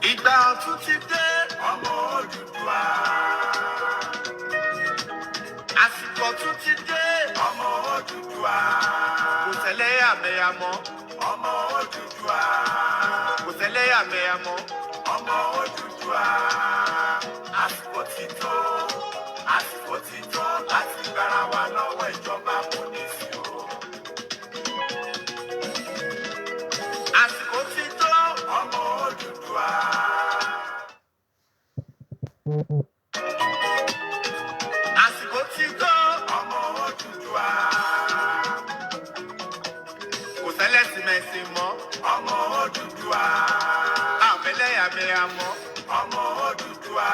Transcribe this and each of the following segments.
Ìgbà ọ̀tun ti dé, ọmọ Odùduwà. Àsìkò ọ̀tun ti dé, ọmọ Odùduwà. Kò sẹ́lẹ̀yàmẹ̀yà mọ́, ọmọ Odùduwà. Kò sẹ́lẹ̀yàmẹ̀yà mọ́, ọmọ Odùduwà. Àsìkò ti tó láti gbára wa lọ́wọ́ ìjọba amúnisìn o. Àsìkò ti tó, ọmọ Odùduwà. Àsìkò ti tó, ọmọ Odùduwà. Kò sẹ́lẹ̀sìmẹ̀sìn mọ́, ọmọ Odùduwà. Àfẹ́lẹ́yàmẹ̀yà mọ́, ọmọ Odùduwà.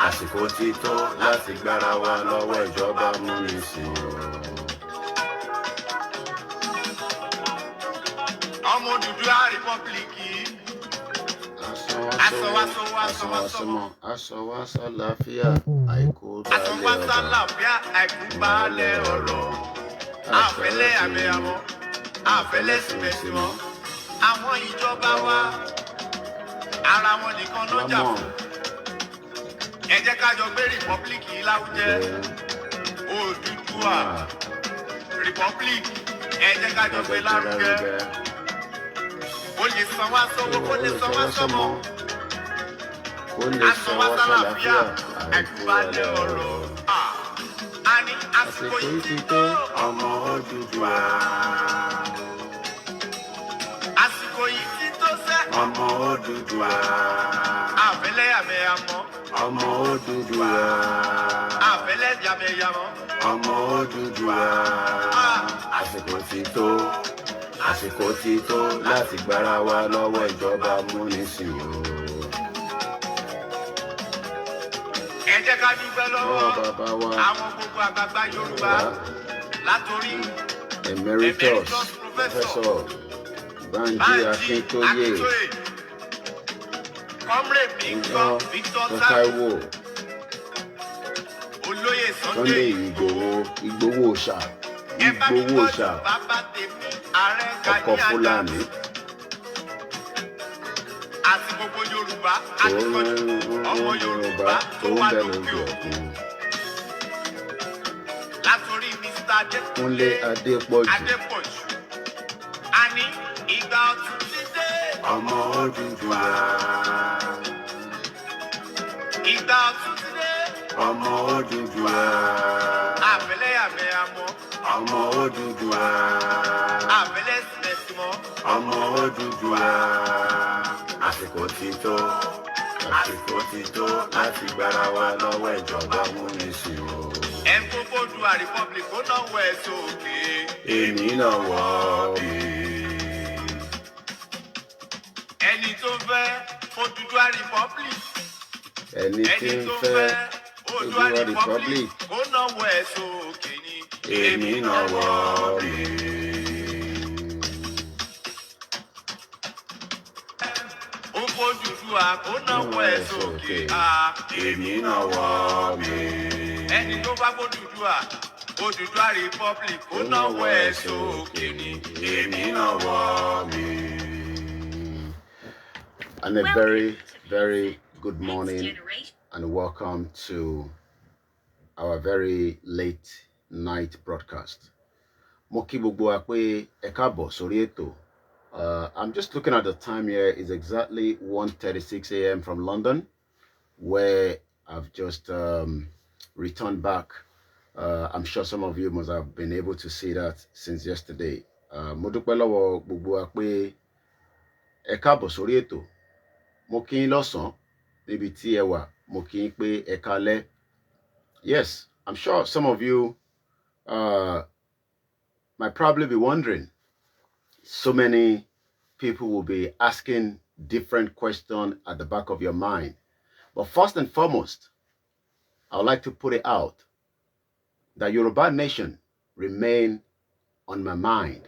Àsìkò ti tó láti gbára wa lọ́wọ́ ìjọba amúnisìn o. Ọmọ Odùduwà rìpọ́blìkì. Asọwásọ láfíà àìkú balẹ̀ ọ̀rọ̀. Àfẹ́lẹ́yàmẹ̀yà mọ́, àfẹ́lẹ́sìmẹ̀sìn mọ́. Àwọn ìjọba wa ara wọn nìkan ló jà fún. Ẹ jẹ́ ká jọ gbé rìpọ́blìkì láwùjẹ. Odùduwà rìpọ́blìkì, ẹ jẹ́ ká jọ gbé lárugẹ. Ó lè san wá sówó, kó lè san wá sọ́mọ. Asan wá sálàáfíà, àìkú balẹ̀ ọ̀rọ̀. A ní àsìkò yìí ti tó, ọmọ Odùduwà. Àsìkò yìí ti tó sẹ́, ọmọ Odùduwà. Àfẹ́lẹ́yàmẹ̀yà mọ́, ọmọ Odùduwà. Àfẹ́lẹ́yàmẹ̀yà mọ́, ọmọ Odùduwà. Àsìkò ti tó láti gbára wa lọ́wọ́ ìjọba amúnisìn o. Ẹ jẹ́ ká dúpẹ́ lọ́wọ́ àwọn gbogbo àgbààgbà Yorùbá látòrí Emeritus Professor Banji Akintoye, Comrade Victor Taiwo, Olóyè Sunday Igboho Òòṣà, bàbá tèmi ààrẹ ọkọ Fúlàní, àti gbogbo Yorùbá àti ọmọ Yorùbá tó wà lókè òkun. Látòrí Mr. Kúnlé Adépọ̀jù. A ní ìgbà ọ̀tun ti dé, ọmọ Odùduwà. Ìgbà ọ̀tun ti dé, ọmọ Odùduwà. Àfẹ́lẹ́yàmẹ̀yà mọ́, ọmọ Odùduwà. Àfẹ́lẹ́sìmẹ̀sìn mọ́, ọmọ Odùduwà. Àsìkò ti tó láti gbára wa lọ́wọ́ ìjọba amúnisìn o. Odùduwà Republic ó náà wọ ẹ̀ sókè. Èmi náà wọ̀ mí. Ẹni tó fẹ́ Odùduwà Republic. Ẹni tí ń fẹ́ Odùduwà Republic ó náà wọ ẹ̀ sókè ni. Èmi náà wọ̀ mí. Odùduwà ó náà wọ ẹ̀ sókè. Èmi náà wọ̀ mí. Ẹni tó bá Odùduwà Republic ó náà wọ ẹ̀ sókè ni. Èmi náà wọ̀ mí. And a very, very good morning and welcome to our very late night broadcast. Mo kí gbogbo wa pé ẹ káàbọ̀ sórí ètò. I'm just looking at the time here. It's exactly 1:36 a.m. from London, where I've just returned back. I'm sure some of you must have been able to see that since yesterday. Mo dúpẹ́ lọ́wọ́ gbogbo wa pé ẹ káàbọ̀ sórí ètò. Mo kí yín lọ́sàn-án níbi tí ẹ wà. Mo kí yín pé ẹ káalẹ́. Yes, I'm sure some of you might probably be wondering. So many people will be asking different questions at the back of your mind. But first and foremost, I would like to put it out that Yoruba Nation remain on my mind.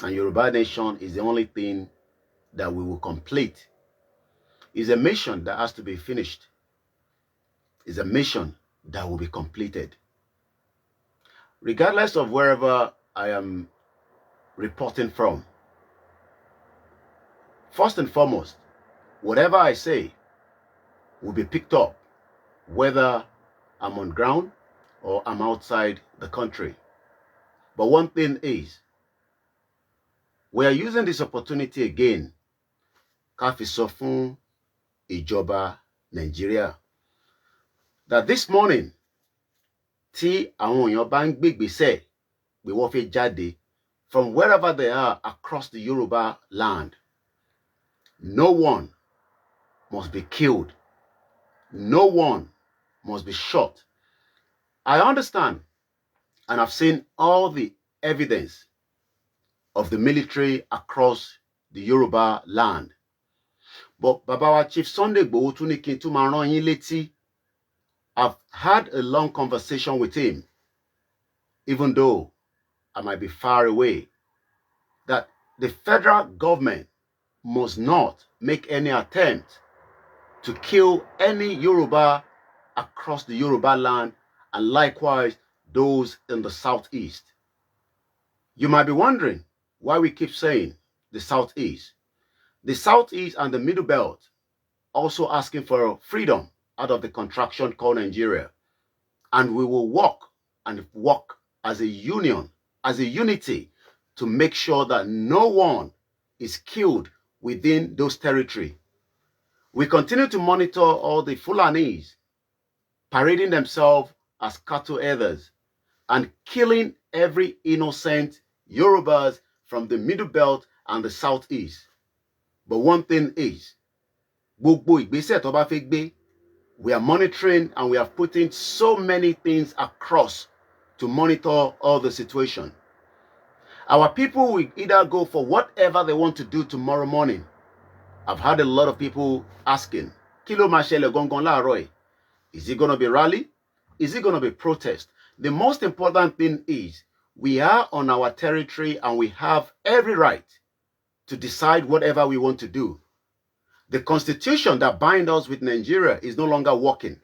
And Yoruba Nation is the only thing that we will complete. It's a mission that has to be finished. It's a mission that will be completed. Regardless of wherever I am reporting from, First and foremost, whatever I say will be picked up, whether I'm on ground or I'm outside the country. But one thing is, we are using this opportunity again ká fi sọ fún ìjọba Nigeria that this morning tí àwọn èèyàn bá ń gbégbèsè pé wọ́n fẹ́ jáde from wherever they are across the Yoruba land, no one must be killed. No one must be shot. I understand, and I've seen all the evidence of the military across the Yoruba land. But Baba wa Chief Sunday Igboho tún ní kí n tún máa rán yín létí. I've had a long conversation with him, even though I might be far away, that the federal government must not make any attempt to kill any Yoruba across the Yoruba land, and likewise those in the southeast. You might be wondering why we keep saying the southeast. The southeast and the middle belt also asking for freedom out of the contraction called Nigeria. And we will work as a union, as a unity, to make sure that no one is killed within those territories. We continue to monitor all the Fulanis parading themselves as cattle herders and killing every innocent Yorubas from the middle belt and the southeast. But one thing is, gbogbo ìgbésẹ̀ tó bá fẹ́ gbé, we are monitoring and we are putting so many things across to monitor all the situation. Our people will either go for whatever they want to do tomorrow morning. I've had a lot of people asking, kí ló máa ṣẹlẹ̀ gangan láàárọ̀ yìí? Is it going to be rally? Is it going to be protest? The most important thing is we are on our territory and we have every right to decide whatever we want to do. The constitution that binds us with Nigeria is no longer working.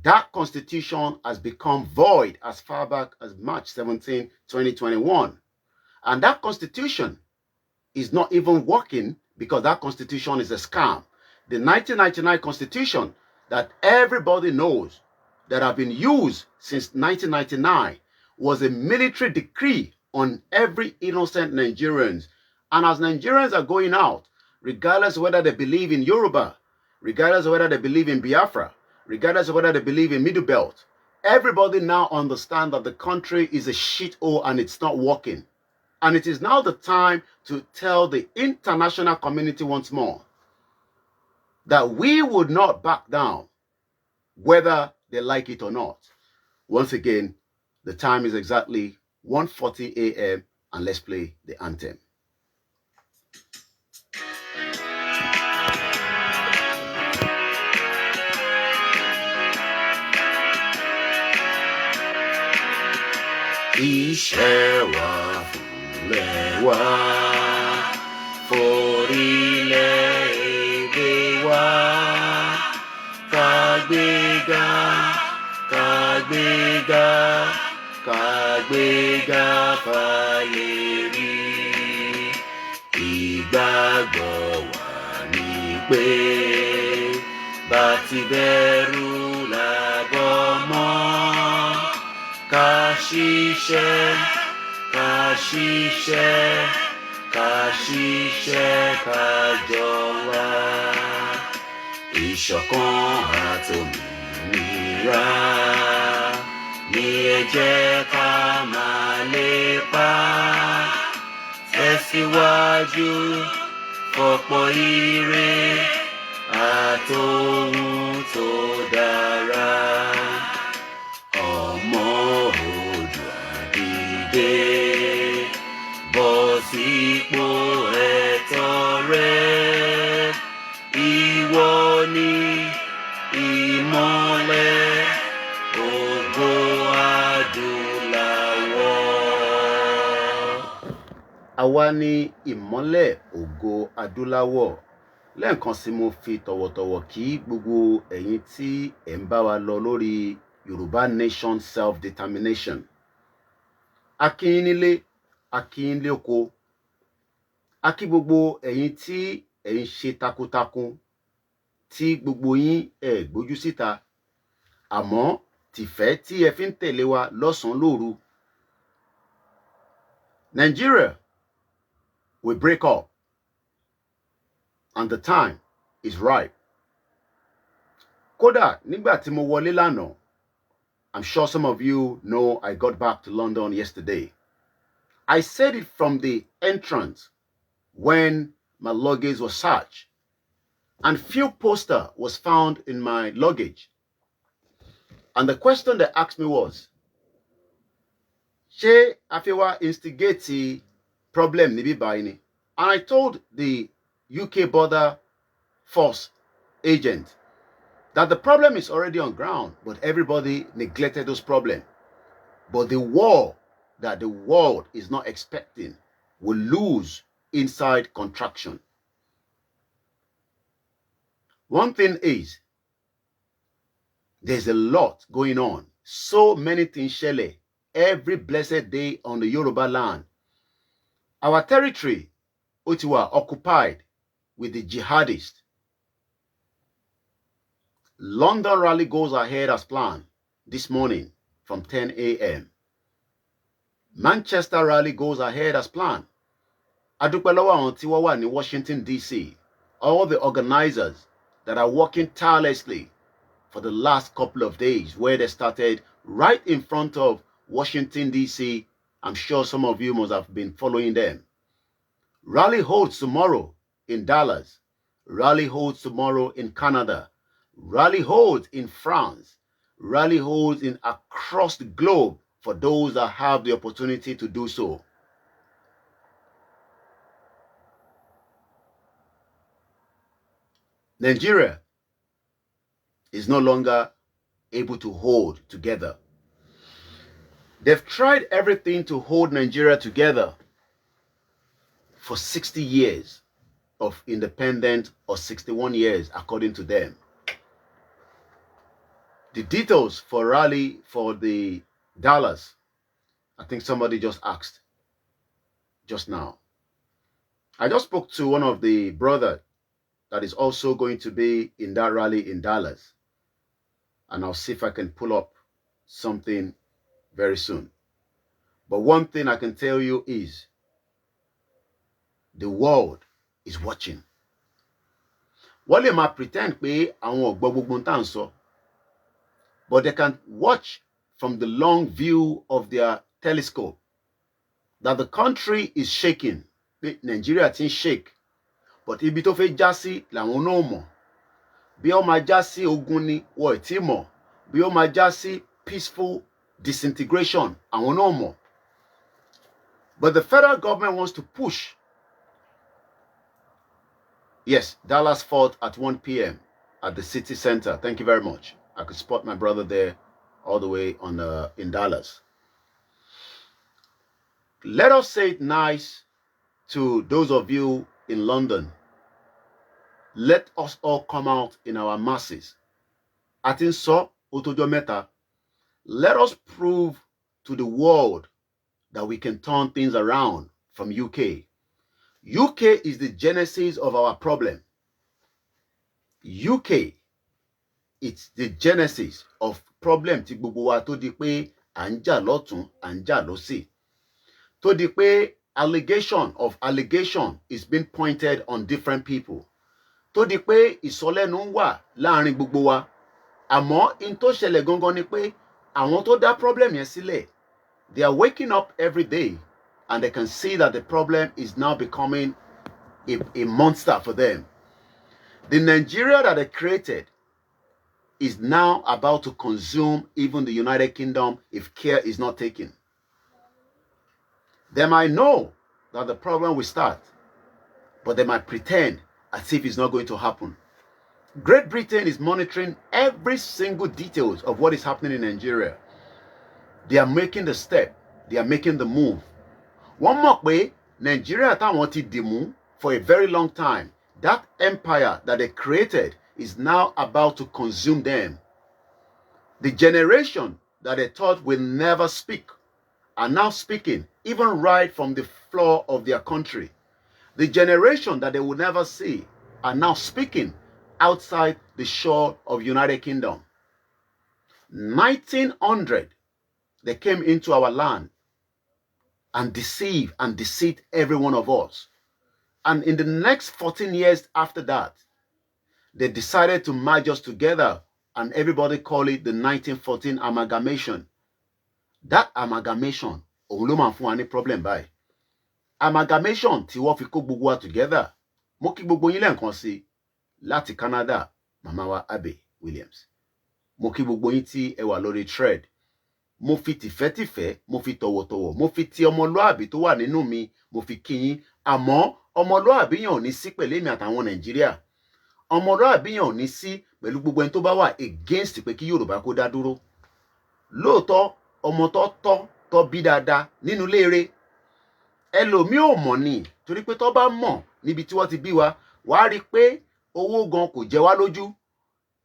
That constitution has become void as far back as March 17, 2021. And that constitution is not even working because that constitution is a scam. The 1999 constitution that everybody knows that have been used since 1999 was a military decree on every innocent Nigerians. And as Nigerians are going out, regardless of whether they believe in Yoruba, regardless of whether they believe in Biafra, regardless of whether they believe in Middle Belt, everybody now understands that the country is a shithole and it's not working. And it is now the time to tell the international community once more that we would not back down, whether they like it or not. Once again, the time is exactly 1:40 a.m. and let's play the anthem. Iṣẹ́ wa fúnlẹ̀ wa, forílẹ̀-èdè wa, ká gbéga, ká gbéga, ká gbéga fáyé rí. Ìgbàgbọ́ wa ni pé bá ti bẹ̀rù làbọ̀ mọ́. Ká ṣiṣẹ́, ká ṣiṣẹ́, ká ṣiṣẹ́, ká jọ̀wọ́. Ìṣọ̀kan àtòmìnira ni ẹ jẹ́ ká máa lépa. Tẹ̀síwájú fọ̀pọ̀ ire àtòhun tó dára. Bọ́ sípò ẹ̀tọ́ rẹ, ìwọ ni ìmọ́lẹ̀ ògo adúláwọ̀. Àwa ni ìmọ́lẹ̀ ògo adúláwọ̀. Lẹ́ẹ̀kan sí mo fi tọ̀wọ̀tọ̀wọ̀ kí gbogbo ẹ̀yin tí ẹ̀ ń bá wa lọ lórí Yoruba Nation Self-Determination. A kí yín nílé, a kí yín lóko, a kí gbogbo ẹ̀yin tí ẹ̀ ń ṣe takuntakun tí gbogbo yín ẹ̀ gbójú síta àmọ́ tìfẹ́ tí ẹ fi ń tẹ̀lé wa lọ́sàn-án lóru. Nigeria will break up and the time is right. Kódà nígbà tí mo wọlé lánàá, I'm sure some of you know I got back to London yesterday. I said it from the entrance when my luggage was searched and few poster was found in my luggage. And the question they asked me was, ṣé a fẹ́ wá instigate problem níbí báyìí ni? And I told the UK border force agent that the problem is already on ground, but everybody neglected those problems. But the war that the world is not expecting will lose inside contraction. One thing is, there's a lot going on. So many things shele every blessed day on the Yoruba land. Our territory, Otiwa, occupied with the jihadists. London rally goes ahead as planned this morning from 10 a.m. Manchester rally goes ahead as planned. Adúpẹ́ lọ́wọ́ àwọn tí wọ́n wà ní Washington, D.C., all the organizers that are working tirelessly for the last couple of days, where they started right in front of Washington, D.C. I'm sure some of you must have been following them. Rally holds tomorrow in Dallas. Rally holds tomorrow in Canada. Rally holds in France. Rally holds in across the globe for those that have the opportunity to do so. Nigeria is no longer able to hold together. They've tried everything to hold Nigeria together for 60 years of independence, or 61 years according to them. The details for rally for the Dallas, I think somebody just asked just now. I just spoke to one of the brothers that is also going to be in that rally in Dallas, and I'll see if I can pull up something very soon. But one thing I can tell you is the world is watching. Wọ́n lè máa pretend pé àwọn ò gbọ́ gbogbo ohun tá à ń sọ, but they can watch from the long view of their telescope that the country is shaking. Nigeria ti ń shake, but ibi tó fẹ́ já sí làwọn náà mọ̀. Bí ó máa já sí ogun ni wọ́n ò tí mọ̀. Bí ó máa já sí peaceful disintegration, àwọn náà mọ̀. But the federal government wants to push. Yes, Dallas fought at 1 p.m. at the city center. Thank you very much. I could spot my brother there all the way on in Dallas. Let us say it nice to those of you in London. Let us all come out in our masses. Atin so otojo meta. Let us prove to the world that we can turn things around from UK. UK is the genesis of our problem. UK, it's the genesis of problem tí gbogbo wa tó di pé à ń jà lọ́tún, à ń jà lósì. Tó di pé allegation is being pointed on different people. Tó di pé ìsọlẹ́nu wà láàrin gbogbo wa. Àmọ́ in tó ṣẹlẹ̀ gangan ni pé àwọn tó dá problem yẹn sílẹ̀, they are waking up every day and they can see that the problem is now becoming a monster for them. The Nigeria that they created is now about to consume even the United Kingdom if care is not taken. They might know that the problem will start, but they might pretend as if it's not going to happen. Great Britain is monitoring every single details of what is happening in Nigeria. They are making the step. They are making the move. One more way, Nigeria táwọn ti dìmú for a very long time. That empire that they created is now about to consume them. The generation that they thought will never speak are now speaking, even right from the floor of their country. The generation that they will never see are now speaking outside the shore of United Kingdom. 1900, they came into our land and deceive and deceit every one of us. And in the next 14 years after that, they decided to merge us together, and everybody call it the 1914 amalgamation. That amalgamation, òun ló máa fún wa ní problem báyìí. Amalgamation tí wọ́n fi kó gbogbo wa together. Mo kí gbogbo yín lẹ́ẹ̀kan sí láti Canada, màmá wa Abe Williams. Mo kí gbogbo yín tí ẹ wà lórí thread. Mo fi tìfẹ́tìfẹ́, mo fi tọ̀wọ̀tọ̀wọ̀, mo fi ti ọmọlúàbí tó wà nínú mi, mo fi kí yín. Àmọ́ ọmọlúàbí yẹn ò ní sí pẹ̀lú èmi àtàwọn Nàìjíríà. Ọmọlúàbí yẹn ò ní sí pẹ̀lú gbogbo ẹni tó bá wà against pé kí Yorùbá kó dá dúró. Lóòótọ́ ọmọ tó bí dáadáa nínú léere. Ẹlòmíì ò mọ̀ ni, torí pé tó bá mọ̀ níbi tí wọ́n ti bí wa, wàá rí pé owó gan kò jẹ wá lójú.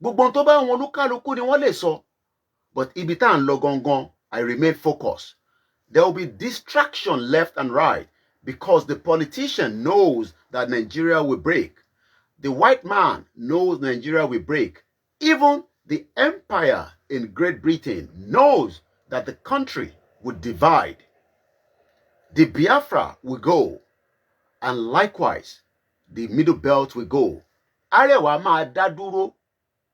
Gbogbo ohun tó bá wọn olúkálukú ni wọ́n lè sọ. But ibi tá à ń lọ gangan, I remain focused. There will be distraction left and right because the politician knows that Nigeria will break. The white man knows Nigeria will break. Even the empire in Great Britain knows that the country would divide. The Biafra will go, and likewise, the Middle Belt will go. Arewa máa dá dúró,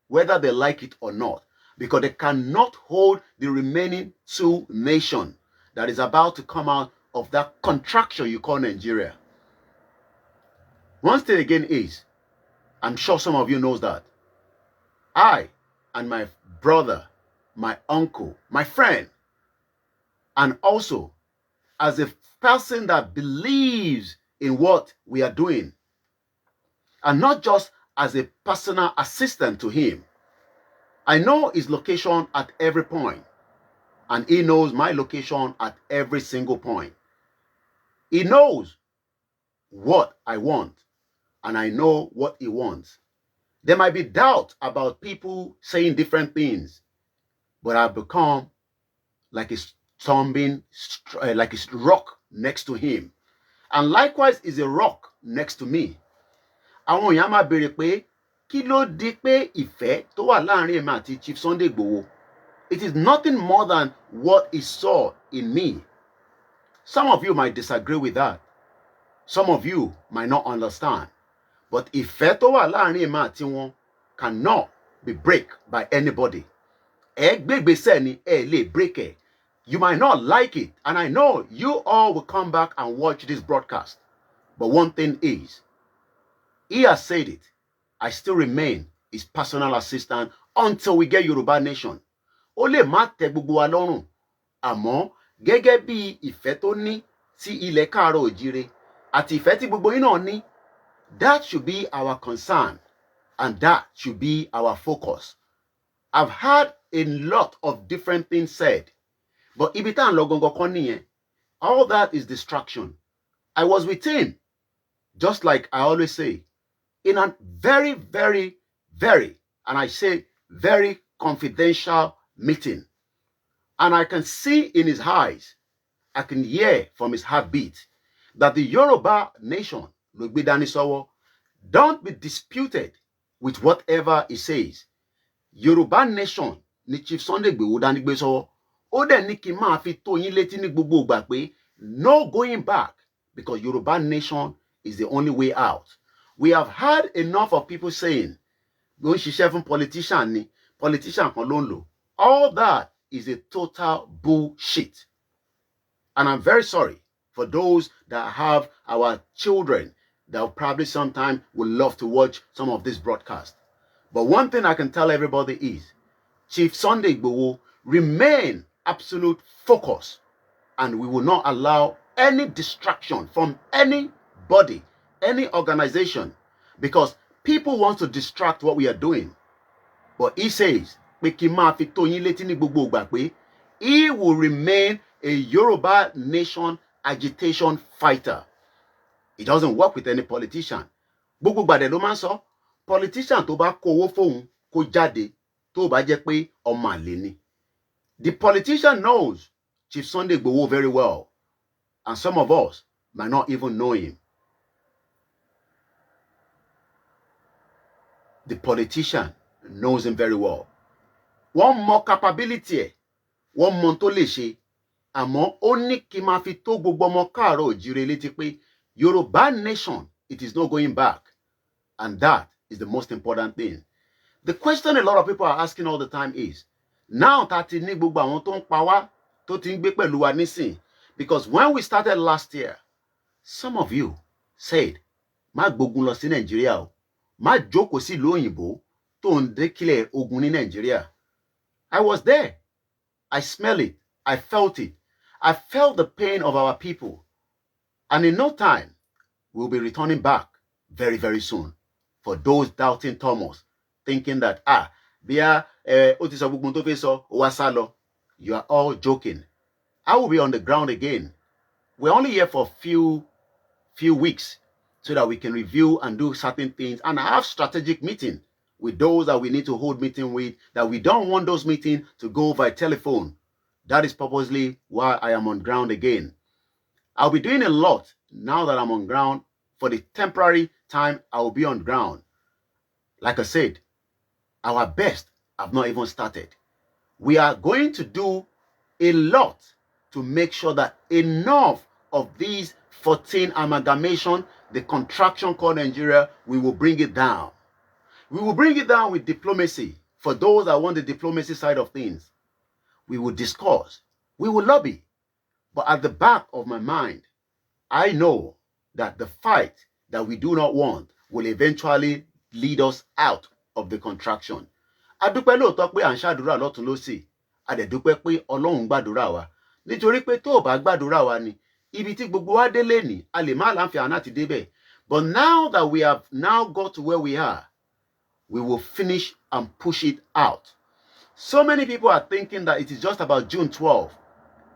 whether they like it or not, because they cannot hold the remaining two nations that is about to come out of that contraction you call Nigeria. One thing again is, I'm sure some of you knows that, I and my brother, my uncle, my friend, and also as a person that believes in what we are doing, and not just as a personal assistant to him. I know his location at every point, and he knows my location at every single point. He knows what I want, and I know what he wants. There might be doubt about people saying different things, but I've become like a like a rock next to him, and likewise is a rock next to me. Àwọn èèyàn máa béèrè pé kí ló dé pé ìfẹ́ tó wà láàrin èmi àti Chief Sunday Igboho? It is nothing more than what he saw in me. Some of you might disagree with that. Some of you might not understand. But ìfẹ́ tó wà láàrin èmi àti wọn cannot be break by anybody. Ẹ gbégbèsè ni ẹ lè break ẹ. You might not like it, and I know you all will come back and watch this broadcast. But one thing is, he has said it. I still remain his personal assistant until we get Yoruba Nation. Ó lè má tẹ́ gbogbo wa lọ́rùn, àmọ́ gẹ́gẹ́ bí ìfẹ́ tó ní sí ilẹ̀ káàárọ̀ òjíire àti ìfẹ́ tí gbogbo yín náà ní, that should be our concern, and that should be our focus. I've heard a lot of different things said, but ibi tá à ń lọ gangan kọ́ nìyẹn. All that is distraction. I was with him, just like I always say, in a very, very, very, and I say very confidential meeting. And I can see in his eyes, I can hear from his heartbeat that the Yoruba nation, don't be disputed with whatever he says. Yoruba nation ni Chief Sunday Igboho dání gbé sọ́wọ́. Ó dẹ̀ ní kí n máa fi tó yín létí ní gbogbo ìgbà pé no going back, because Yoruba nation is the only way out. We have heard enough of people saying, ló ń ṣiṣẹ́ fún politician ni, politician kan ló ń lò. All that is a total bullshit. And I'm very sorry for those that have our children that probably sometime would love to watch some of this broadcast. But one thing I can tell everybody is, Chief Sunday Igboho remain absolute focus, and we will not allow any distraction from anybody, any organization, because people want to distract what we are doing. But he says, he will remain a Yoruba Nation agitation fighter. It doesn't work with any politician. Politician tó bá kó owó fóun kó jáde tó bá jẹ́ pé ọmọ àlè ni. The politician knows Chief Sunday Igboho very well, and some of us might not even know him. the politician knows him very well. One more capability, one mọ tó lè ṣe, àmọ́ ó ní kí n máa fi tó gbogbo ọmọ káàárọ̀ òjíire létí pé Yoruba nation, it is not going back. And that is the most important thing. The question a lot of people are asking all the time is, now tá ti ní gbogbo àwọn tó ń pa wá, tó ti ń gbé pẹ̀lú wa nísìn, because when we started last year, some of you said, má gbógun lọ sí Nàìjíríà o, má jókòó sí ìlú òyìnbó tó ń dékìlẹ̀ ogun ní Nàìjíríà. I was there. I smell it. I felt it. I felt the pain of our people. And in no time, we'll be returning back very, very soon. For those doubting Thomas, thinking that, you are all joking. I will be on the ground again. We're only here for a few weeks so that we can review and do certain things and have strategic meeting with those that we need to hold meeting with, that we don't want those meetings to go by telephone. That is purposely why I am on ground again. I'll be doing a lot now that I'm on ground. For the temporary time I will be on ground. Like I said, our best have not even started. We are going to do a lot to make sure that enough of these 14 amalgamation, the contraction called Nigeria, we will bring it down. We will bring it down with diplomacy. For those that want the diplomacy side of things, we will discuss, we will lobby. But at the back of my mind, I know that the fight that we do not want will eventually lead us out of the contraction. A dúpẹ́ lóòótọ́ pé à ń ṣàdúrà lọ́tún lósì. A dẹ̀ dúpẹ́ pé Ọlọ́run gbàdúrà wa. Nítorí pé tó bá gbàdúrà wa ni, ibi tí gbogbo wa délé ní, a lè má láǹfààní àti débẹ̀. But now that we have now got to where we are, we will finish and push it out. So many people are thinking that it is just about June 12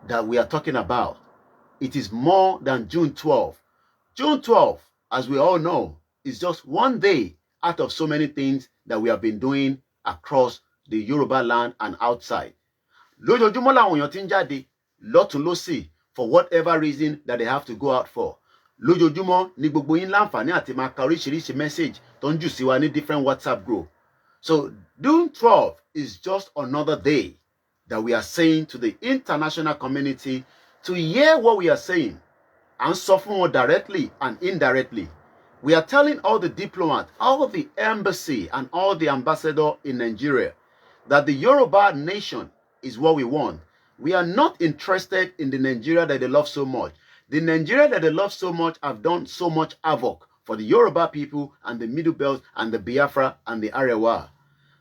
that we are talking about. It is more than June 12. June 12, as we all know, is just one day out of so many things that we have been doing across the Yoruba land and outside. Lójoojúmọ́ làwọn èèyàn ti ń jáde lọ́tún lósì for whatever reason that they have to go out for. Lójoojúmọ́ ni gbogbo yín láǹfààní àti máa ka oríṣiríṣi message tó ń jù sí wa ní different WhatsApp group. So June 12 is just another day that we are saying to the international community to hear what we are saying and suffer more directly and indirectly. We are telling all the diplomats, all the embassy and all the ambassadors in Nigeria that the Yoruba nation is what we want. We are not interested in the Nigeria that they love so much. The Nigeria that they love so much have done so much havoc for the Yoruba people and the Middle Belt and the Biafra and the Arewa.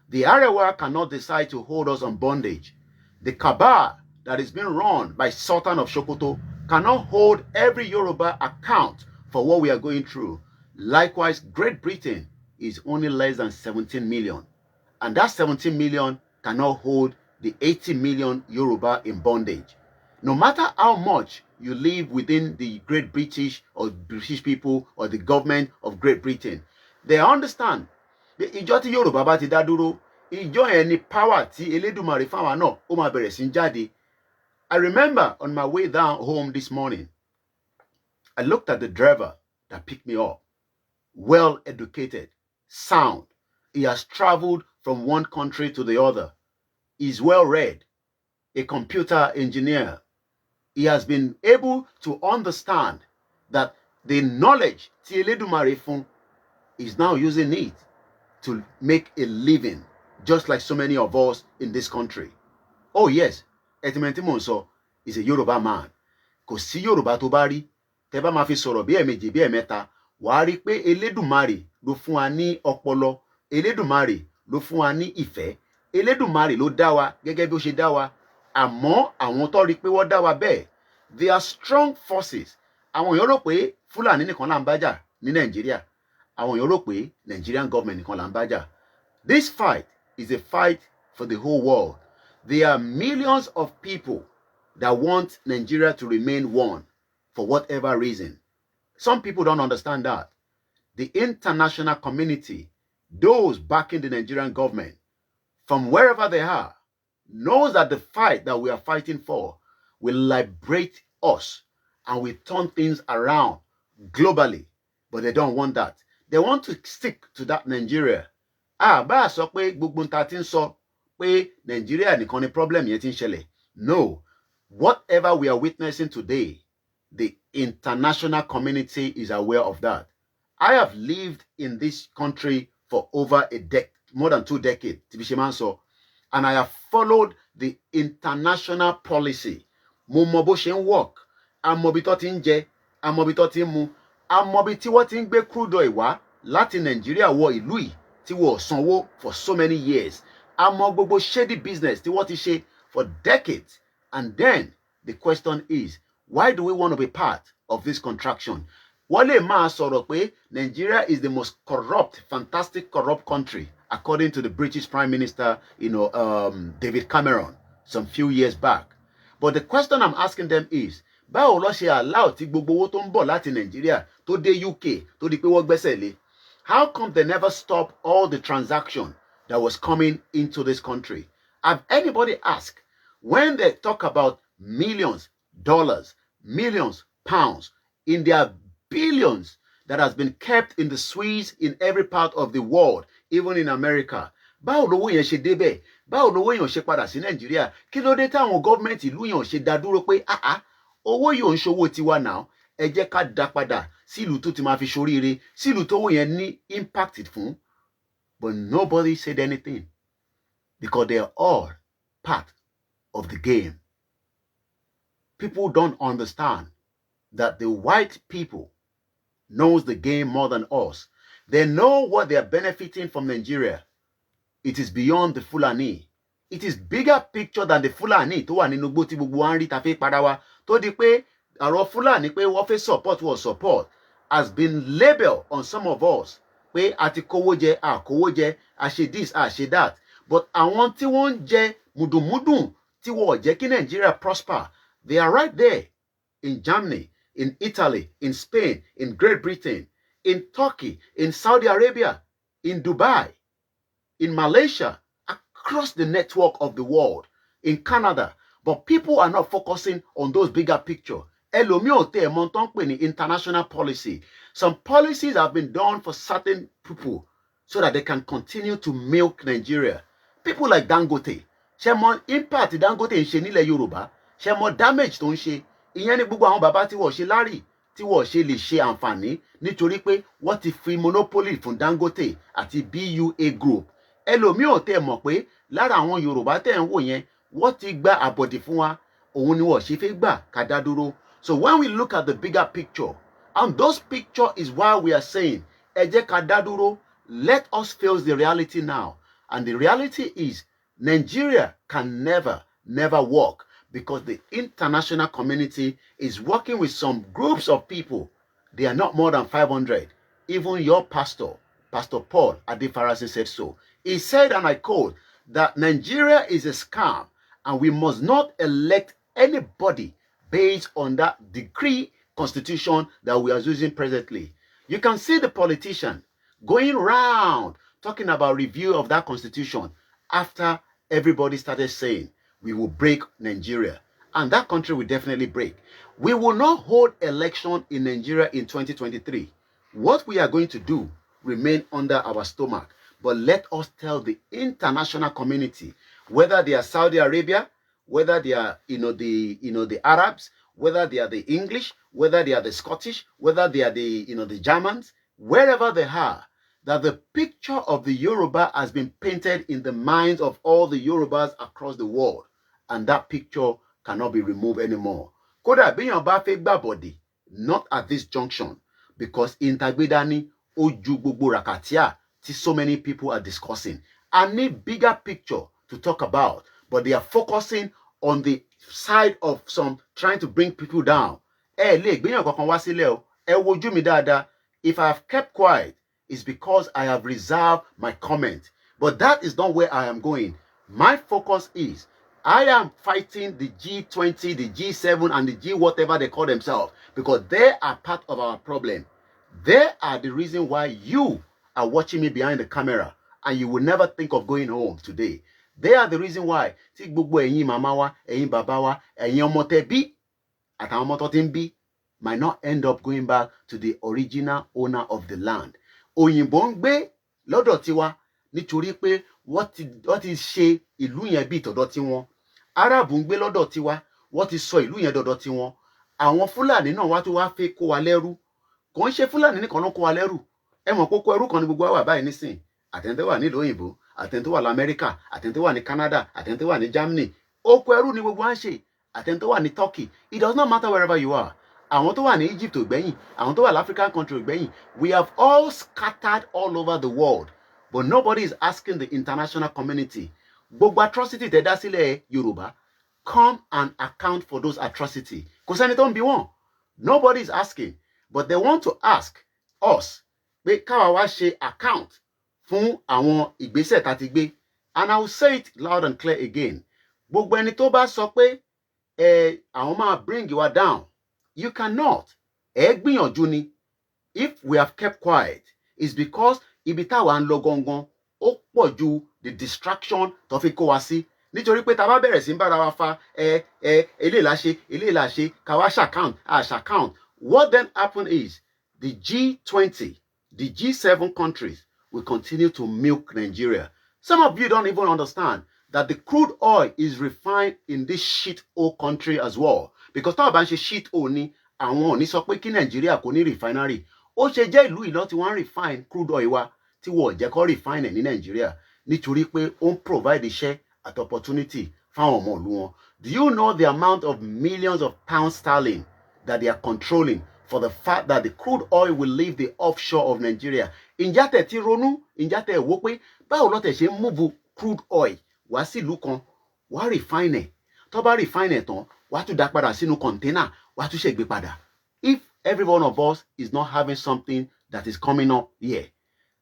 The Arewa cannot decide to hold us on bondage. The cabal that is being run by Sultan of Sokoto cannot hold every Yoruba account for what we are going through. Likewise, Great Britain is only less than 17 million. And that 17 million cannot hold the 80 million Yoruba in bondage. No matter how much you live within the Great British or British people or the government of Great Britain, they understand. Ìjọ tí Yorùbá bá ti dá dúró, ìjọ yẹn ni power tí Elédùmarè fáwa náà ó máa bẹ̀rẹ̀ sí jáde. I remember on my way down home this morning, I looked at the driver that picked me up. Well educated, sound. He has traveled from one country to the other. He's well read, a computer engineer. He has been able to understand that the knowledge tí Elédùmarè fún is now using it to make a living, just like so many of us in this country. Oh yes, Ẹ̀tìmẹ̀ntì mò ń sọ is a Yoruba man. Kò sí Yorùbá tó bá rí, tẹ́ bá máa fi sọ̀rọ̀ bí ẹ̀ẹ̀mejì bí ẹ̀ẹ̀mẹ́ta, wàá rí pé Elédùmarè ló fún wa ní ọpọlọ, Elédùmarè ló fún wa ní ìfẹ́, Elédùmarè ló dá wa gẹ́gẹ́ bí ó ṣe dá wa. Àmọ́ àwọn tó rí pé wọ́n dá wa bẹ́ẹ̀, they are strong forces. Àwọn èèyàn rò pé Fúlàní nìkan là ń bájà ní Nàìjíríà. Àwọn èèyàn rò pé Nigerian government nìkan là ń bájà. This fight is a fight for the whole world. There are millions of people that want Nigeria to remain one for whatever reason. Some people don't understand that. The international community, those backing the Nigerian government, from wherever they are, knows that the fight that we are fighting for will liberate us and will turn things around globally. But they don't want that. They want to stick to that Nigeria Bá sọ pé gbogbo nta ti ń sọ pé Nigeria nìkan ni problem yẹn ti ń ṣẹlẹ̀. No, whatever we are witnessing today, the international community is aware of that. I have lived in this country for over more than 2 decades, and I have followed the international policy. Mo mọ bó ṣe ń work, a mọ bí tó ti ń jẹ, a mọ bí tó ti ń mu, a mọ bí tí wọ́n ti ń gbé crude oil wá láti Nigeria wọ ìlú yìí tí wọ́n sanwó for so many years. A mọ gbogbo shady business tí wọ́n ti ṣe for decades. And then the question is, why do we want to be part of this contraction? Wọ́n lè máa sọ̀rọ̀ pé Nigeria is the most corrupt, fantastic corrupt country, according to the British Prime Minister, David Cameron, some few years back. But the question I'm asking them is, báwo ló ṣe allow tí gbogbo owó tó ń bọ̀ láti Nigeria tó dé UK tó di pé wọ́n gbẹ́sẹ̀ lé? How come they never stop all the transaction that was coming into this country? Have anybody asked, when they talk about millions dollars, millions pounds, in their billions that has been kept in the Swiss in every part of the world, even in America, báwo lówó yẹn ṣe débẹ̀? Báwo lówó yẹn ṣe padà sí Nàìjíríà? Kí ló dé táwọn gọ́ọ̀mẹ̀ntì ìlú yẹn ṣe dá dúró pé owó yìí ò ń ṣòwò tiwa náà, ẹ jẹ́ ká dá padà sílùú tó ti máa fi ṣoríire, sílùú tówó yẹn ní impacted fún? But nobody said anything, because they are all part of the game. People don't understand that the white people knows the game more than us. They know what they are benefiting from Nigeria. It is beyond the Fulani. It is bigger picture than the Fulani tó wà nínú gbó tí gbogbo wa ń rí ta fi padà wá, tó di pé àrò Fulani pé wọ́n fẹ́ support has been labeled on some of us pé a ti kówó jẹ, a kówó jẹ, a ṣe this, a ṣe that. But àwọn tí wọ́n ń jẹ mùdùnmúdùn tí wọ́n jẹ́ kí Nigeria prosper, they are right there in Germany, in Italy, in Spain, in Great Britain, in Turkey, in Saudi Arabia, in Dubai, in Malaysia, across the network of the world, in Canada. But people are not focusing on those bigger picture. International policy. Some policies have been done for certain people so that they can continue to milk Nigeria. People like Dangote. Ṣé mọ impact Dangote ń ṣe nílẹ̀ Yorùbá? Ṣé mọ damage tó ń ṣe? Ìyẹn ni gbogbo àwọn bàbá tí wọ́n ṣe lárí, tí wọ́n ṣe lè ṣe àǹfààní nítorí pé wọ́n ti fi monopoly fún Dangote àti BUA Group. Ẹlòmíì ò tẹ́ mọ̀ pé lára àwọn Yorùbá tẹ́ ń wò yẹn, wọ́n ti gba àbọ̀dè fún wa, òun ni wọ́n ṣe fẹ́ gbà ká dá dúró. So when we look at the bigger picture, and those picture is why we are saying, ẹ jẹ́ ká dá dúró, let us face the reality now. And the reality is, Nigeria can never work, because the international community is working with some groups of people. They are not more than 500. Even your pastor, Pastor Paul Adefarasi, said so. He said, and I quote, that Nigeria is a scam and we must not elect anybody based on that decree constitution that we are using presently. You can see the politician going around talking about review of that constitution after everybody started saying we will break Nigeria, and that country will definitely break. We will not hold election in Nigeria in 2023. What we are going to do remain under our stomach, but let us tell the international community, whether they are Saudi Arabia, whether they are the Arabs, whether they are the English, whether they are the Scottish, whether they are the Germans, wherever they are, that the picture of the Yoruba has been painted in the minds of all the Yorubas across the world, and that picture cannot be removed anymore. Kódà béèyàn bá fẹ́ gbàbọ̀dè, not at this junction, because intagbedani ojú gbogbo rakatia tí so many people are discussing. I need bigger picture to talk about, but they are focusing on the side of some trying to bring people down. Lè gbéyàn kankan wá sílẹ̀ o, ẹ wojú mi dáadáa. If I have kept quiet, it's because I have reserved my comment. But that is not where I am going. My focus is, I am fighting the G20, the G7, and the G whatever they call themselves, because they are part of our problem. They are the reason why you are watching me behind the camera, and you will never think of going home today. They are the reason why tí gbogbo ẹ̀yin màmá wa, ẹ̀yin bàbá wa, ẹ̀yin ọmọ tẹ́ bí àtàwọn ọmọ tó ti ń bí might not end up going back to the original owner of the land. Òyìnbó ń gbé lọ́dọ̀ tiwa, nítorí pé wọ́n ti ṣe ìlú yẹn bí ìtọ̀dọ̀ tiwọn. Arab ń gbé lọ́dọ̀ tiwa, wọ́n ti sọ ìlú yẹn dọ̀dọ̀ tiwọn. Àwọn Fúlàní náà wá tó wá fẹ́ kó wa lẹ́rú. Kò ń ṣe Fúlàní nìkan ló kó wa lẹ́rú. Ẹ mọ̀ pé kó ẹrú kan ní gbogbo wa wà báyìí nísìn. Àtẹ̀ntẹ́ wà nílùú òyìnbó, àtẹ̀ntẹ́ wà l'Amẹ́ríkà, àtẹ̀ntẹ́ wà ní Canada, àtẹ̀ntẹ́ wà ní Germany. Oko ẹrú ni gbogbo wa ń ṣe. Àtẹ̀ntẹ́ wà ní Turkey. It does not matter wherever you are. Àwọn tó wà ní Egypt ò gbẹ̀yìn, àwọn tó wà l'African country ò gbẹ̀yìn. We have all scattered all over the world, but nobody is asking the international community. Gbogbo atrocity tẹ́ dá sílẹ̀ Yorùbá, come and account for those atrocities. Kò sẹ́ni tó ń bi wọ́n. Nobody is asking, but they want to ask us pé káwa wá ṣe account fún àwọn ìgbésẹ̀ tá ti gbé. And I will say it loud and clear again. Gbogbo ẹni tó bá sọ pé àwọn máa bring you down, you cannot. Ẹ gbìyànjú ni. If we have kept quiet, it's because ibi táwa ń lọ gangan ó pọ̀ ju the distraction tó fi kó wa sí. Nítorí pé tá bá bẹ̀rẹ̀ sí ń bára wa fa eléyìí la ṣe ká wá ṣàcount. What then happened is the G20, the G7 countries will continue to milk Nigeria. Some of you don't even understand that the crude oil is refined in this shit hole country as well. Because táwọn bá ń ṣe shit hole ni àwọn ò ní sọ pé kí Nigeria kò ní refinery. Ó ṣe jẹ́ ìlú ìlọ́ tí wọ́n refine crude oil wa tí wọ́n jẹ́ kó refine ní Nigeria nítorí pé ó ń provide iṣẹ́ at opportunity fáwọn ọmọ ìlú wọn. Do you know the amount of millions of pounds sterling that they are controlling for the fact that the crude oil will leave the offshore of Nigeria? Ǹjẹ́ tẹ́ ti ronú, ǹjẹ́ tẹ́ wò pé báwo ló tẹ́ ṣe move crude oil wá sí ìlú kan, wá refine ẹ̀. Tó bá refine ẹ̀ tán, wá tún dá padà sínú container, wá tún ṣe gbé padà. If every one of us is not having something that is coming up here.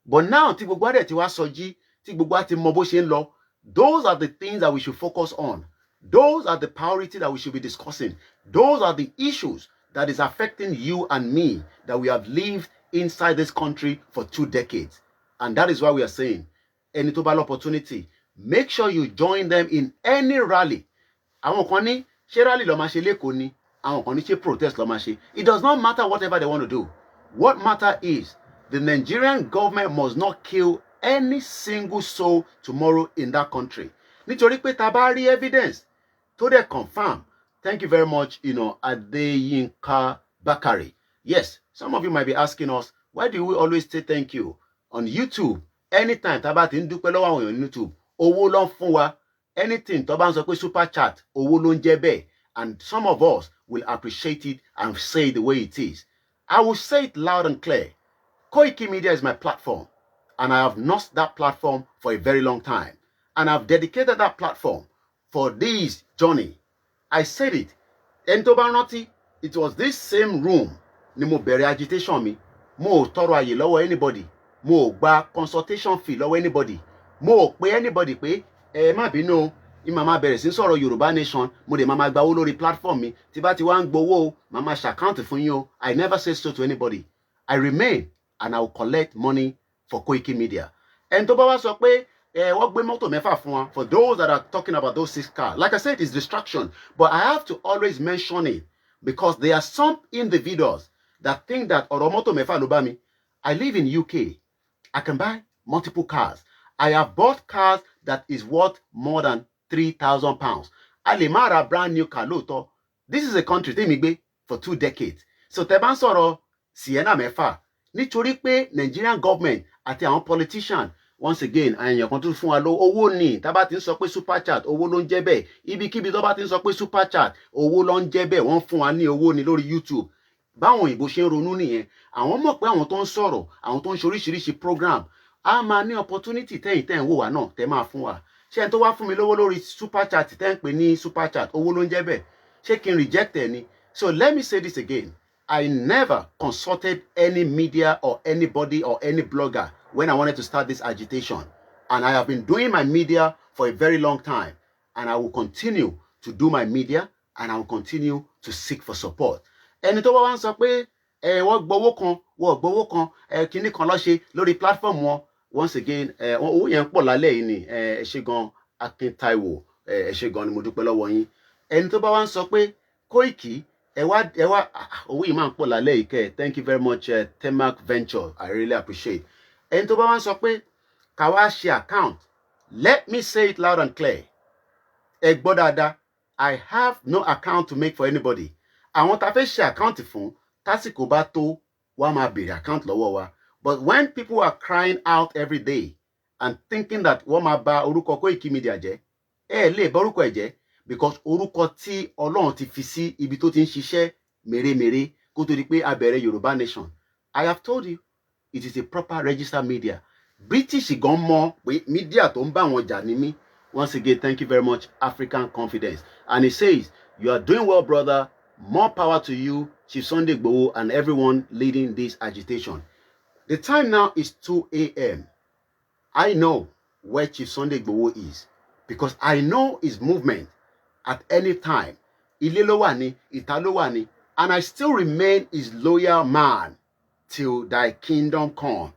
But now, tí gbogbo adẹ̀ ti wá sọjí, tí gbogbo àti mọ bó ṣe ń lọ, those are the things that we should focus on. Those are the priorities that we should be discussing. Those are the issues that is affecting you and me that we have lived inside this country for 2 decades. And that is why we are saying, ẹni tó bá l'opportunity, make sure you join them in any rally. Àwọn kan ní ṣé rally ló máa ṣe lÉkòó ni, àwọn kan ní ṣé protest ló máa ṣe. It does not matter whatever they want to do. What matter is the Nigerian government must not kill any single soul tomorrow in that country. Nítorí pé tá bá rí evidence tó dẹ̀ confirm. Thank you very much, Adeyinka Bakari. Yes, some of you might be asking us, why do we always say thank you? On YouTube, anytime tá bá ti ń dúpẹ́ lọ́wọ́ àwọn èèyàn ní YouTube, owó ló ń fún wa. Anything tó bá ń sọ pé super chat, owó ló ń jẹ́ bẹ́ẹ̀. And some of us will appreciate it and say it the way it is. I will say it loud and clear. Koiki Media is my platform. And I have nursed that platform for a very long time. And I've dedicated that platform for this journey. I said it. Ẹni tó bá rántí, it was this same room ni mo bẹ̀rẹ̀ agitation mi. Mo ò tọrọ àyè lọ́wọ́ anybody. Mo ò gba consultation fee lọ́wọ́ anybody. Mo ò pe anybody pé má bínú ìmàmá bẹ̀rẹ̀ sí sọ̀rọ̀ Yoruba Nation, mo dẹ̀ máa gba owó lórí platform mi. Tí bá ti wá ń gbowó, màmá ṣàkáǹtì fún yín o. I never say so to anybody. I remain and I will collect money for Koiki Media. Ẹni tó bá wá sọ pé wọ́n gbé mọ́tò mẹ́fà fún wa, for those that are talking about those 6 cars. Like I said, it's distraction. But I have to always mention it because there are some individuals that think that ọ̀rọ̀ mọ́tò mẹ́fà ló bá mi. I live in UK. I can buy multiple cars. I have bought cars that is worth more than 3,000 pounds. A lè má ra brand new car lóòótọ́. This is a country tèmi gbé for 2 decades. So tẹ́ bá ń sọ̀rọ̀ Sienna mẹ́fà nítorí pé Nigerian government àti àwọn politician once again àyàn kan tún fún wa lọ owó ní tá bá ti ń sọ pé super chat owó ló ń jẹ́ bẹ́ẹ̀ ibikíbi tó bá ti ń sọ pé super chat owó ló ń jẹ́ bẹ́ẹ̀ wọ́n fún wa ní owó ní lórí YouTube. Báwọn òyìnbó ṣe ń ronú nìyẹn. Àwọn mọ̀ pé àwọn tó ń sọ̀rọ̀ àwọn tó ń ṣe oríṣiríṣi program a máa ní opportunity tẹ́yìn tẹ́ ń wò wá náà tẹ́ máa fún wa. Ṣé ẹni tó wá fún mi lówó lórí super chat tẹ́ ń pè ní super chat owó ló ń jẹ́ bẹ́ẹ̀ ṣé kí n reject ẹ ni? So let me say this again. I never consulted any media or anybody or any blogger when I wanted to start this agitation. And I have been doing my media for a very long time. And I will continue to do my media and I will continue to seek for support. Ẹni tó wá ń sọ pé wọ́n gbowó kan kíní kan ló ṣe lórí platform wọn. Once again, owó yẹn pọ̀ lálẹ́ yìí ni ẹ ṣé gan Akin Taiwo ẹ ṣé gan ni mo dúpẹ́ lọ́wọ́ yín. Ẹni tó bá wá ń sọ pé Koiki ẹ wá owó yìí máa ń pọ̀ lálẹ́ yìí kẹ́. Thank you very much Temak Venture. I really appreciate. Ẹni tó bá wá ń sọ pé Kawashi account. Let me say it loud and clear. Egbodada, I have no account to make for anybody. I want to share account fún tásìkò bá tó wá máa bèrè account lọ́wọ́ wa. But when people are crying out every day and thinking that wọ́n máa bà orúkọ Koiki Media jẹ́, lè bà orúkọ ẹ̀ jẹ́, because orúkọ tí Ọlọ́run ti fi sí ibi tó ti ń ṣiṣẹ́ mèremère kó tó di pé a bẹ̀rẹ̀ Yoruba Nation. I have told you, it is a proper registered media. British gan mọ̀ pé media tó ń bá wọn jà ní mí. Once again, thank you very much, African Confidence. And he says, you are doing well, brother. More power to you, Chief Sunday Igboho, and everyone leading this agitation. The time now is 2 a.m. I know where Chief Sunday Igboho is because I know his movement at any time. Ilé ló wà ní, ìta ló wà ní, and I still remain his loyal man till thy kingdom come.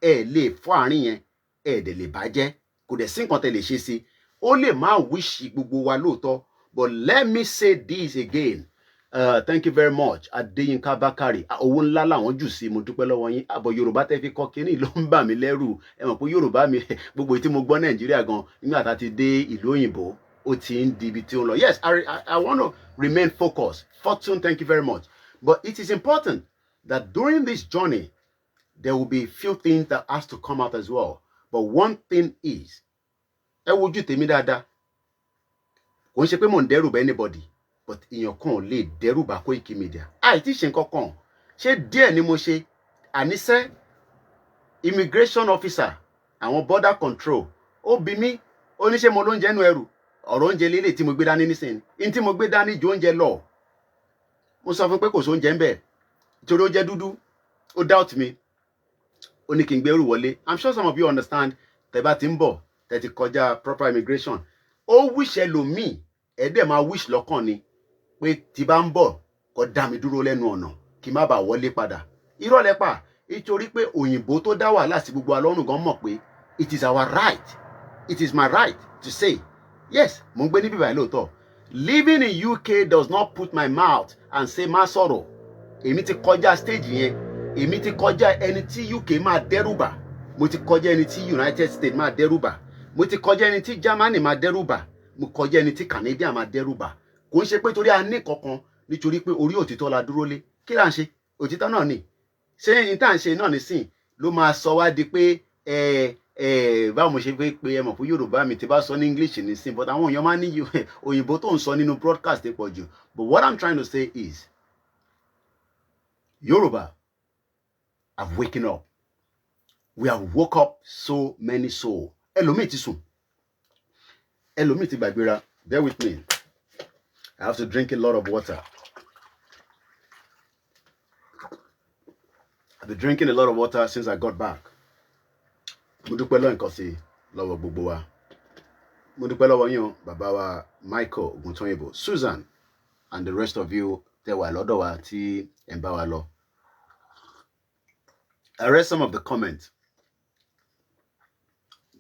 Lè fọ́ àárín yẹn, dẹ̀ lè bàjẹ́, kò dẹ̀ sí nǹkan tẹ́ lè ṣe sí. Ó lè má wish gbogbo wa lóòótọ́, but let me say this again. Thank you very much, Adeyinka Bakari. Owó ńlá làwọn jù sí, mo dúpẹ́ lọ́wọ́ yín. Àbọ̀ Yorùbá tẹ́ fi kọ́ kínní ló ń bà mí lẹ́rù. Ẹ mọ̀ pé Yorùbá mi gbogbo tí mo gbọ́ Nàìjíríà gan nígbà tá ti dé ìlú òyìnbó ó ti ń di ibi tí ó ń lọ. Yes, I want to remain focused. Fortune, thank you very much. But it is important that during this journey, there will be a few things that has to come out as well. But one thing is, ẹ wojú tèmi dáadáa. Kò ń ṣe pé mò ń dẹ́rù bá anybody, but èèyàn kan ò lè dẹ́rù bá Koiki Media. Àìtí ṣe nǹkan kan. Ṣé díẹ̀ ni mo ṣe? Àníṣe immigration officer, àwọn border control, ó bi mí, ó ní ṣé mo lóúnjẹ nínú ẹrù. Ọ̀rọ̀ oúnjẹ lélẹ̀ tí mo gbé dání nísìnyí. In tí mo gbé dání ju oúnjẹ lọ. Mo sọ fún pé kò sóúnjẹ ń bẹ̀. Nítorí ó jẹ́ dúdú. Ó doubt me. Ó ní kí n gbé ẹrù wọlé. I'm sure some of you understand. Tẹ́ bá ti ń bọ̀, tẹ́ ti kọjá proper immigration. Ó wish ẹlòmíì, dẹ̀ máa wish lọ́kàn ni pé tí bá ń bọ̀ kó dá mi dúró lẹ́nu ọ̀nà kí má bàa wọlé padà. Irọ́ lẹ pa, nítorí pé òyìnbó tó dá wàhálà sí gbogbo alọ́run gan mọ̀ pé it is our right, it is my right to say, yes, mo ń gbé níbí báyìí lóòótọ́. Living in UK does not put my mouth and say má sọ̀rọ̀. Èmi ti kọjá stage yẹn. Èmi ti kọjá ẹni tí UK máa dẹ́rùbà. Mo ti kọjá ẹni tí United States máa dẹ́rùbà. Mo ti kọjá ẹni tí Germany máa dẹ́rùbà. Mo kọjá ẹni tí Canadian máa dẹ́rùbà. Kò ń ṣe pé torí a ní kankan, nítorí pé orí òtítọ́ la dúró lé. Kí là ń ṣe? Òtítọ́ náà ni. Ṣé n tá ń ṣe náà nísìn ló máa sọ wá di pé báwo mo ṣe pé ẹ mọ̀ fún Yorùbá mi ti bá sọ ní English nísìn, but àwọn èèyàn máa ní òyìnbó tó ń sọ nínú broadcast pọ̀ jù. But what I'm trying to say is, Yoruba have waken up. We have woke up so many souls. Ẹlòmíì ti sùn. Ẹlòmíì ti gbàgbéra. Bear with me. I have to drink a lot of water. I've been drinking a lot of water since I got back. Mo dúpẹ́ lọ́wọ́ nǹkan sí lọ́wọ́ gbogbo wa. Mo dúpẹ́ lọ́wọ́ yín o, bàbá wa Michael Oguntoyinbo, Susan, and the rest of you tẹ́ wà lọ́dọ̀ wa tí ẹ̀ ń bá wa lọ. I read some of the comments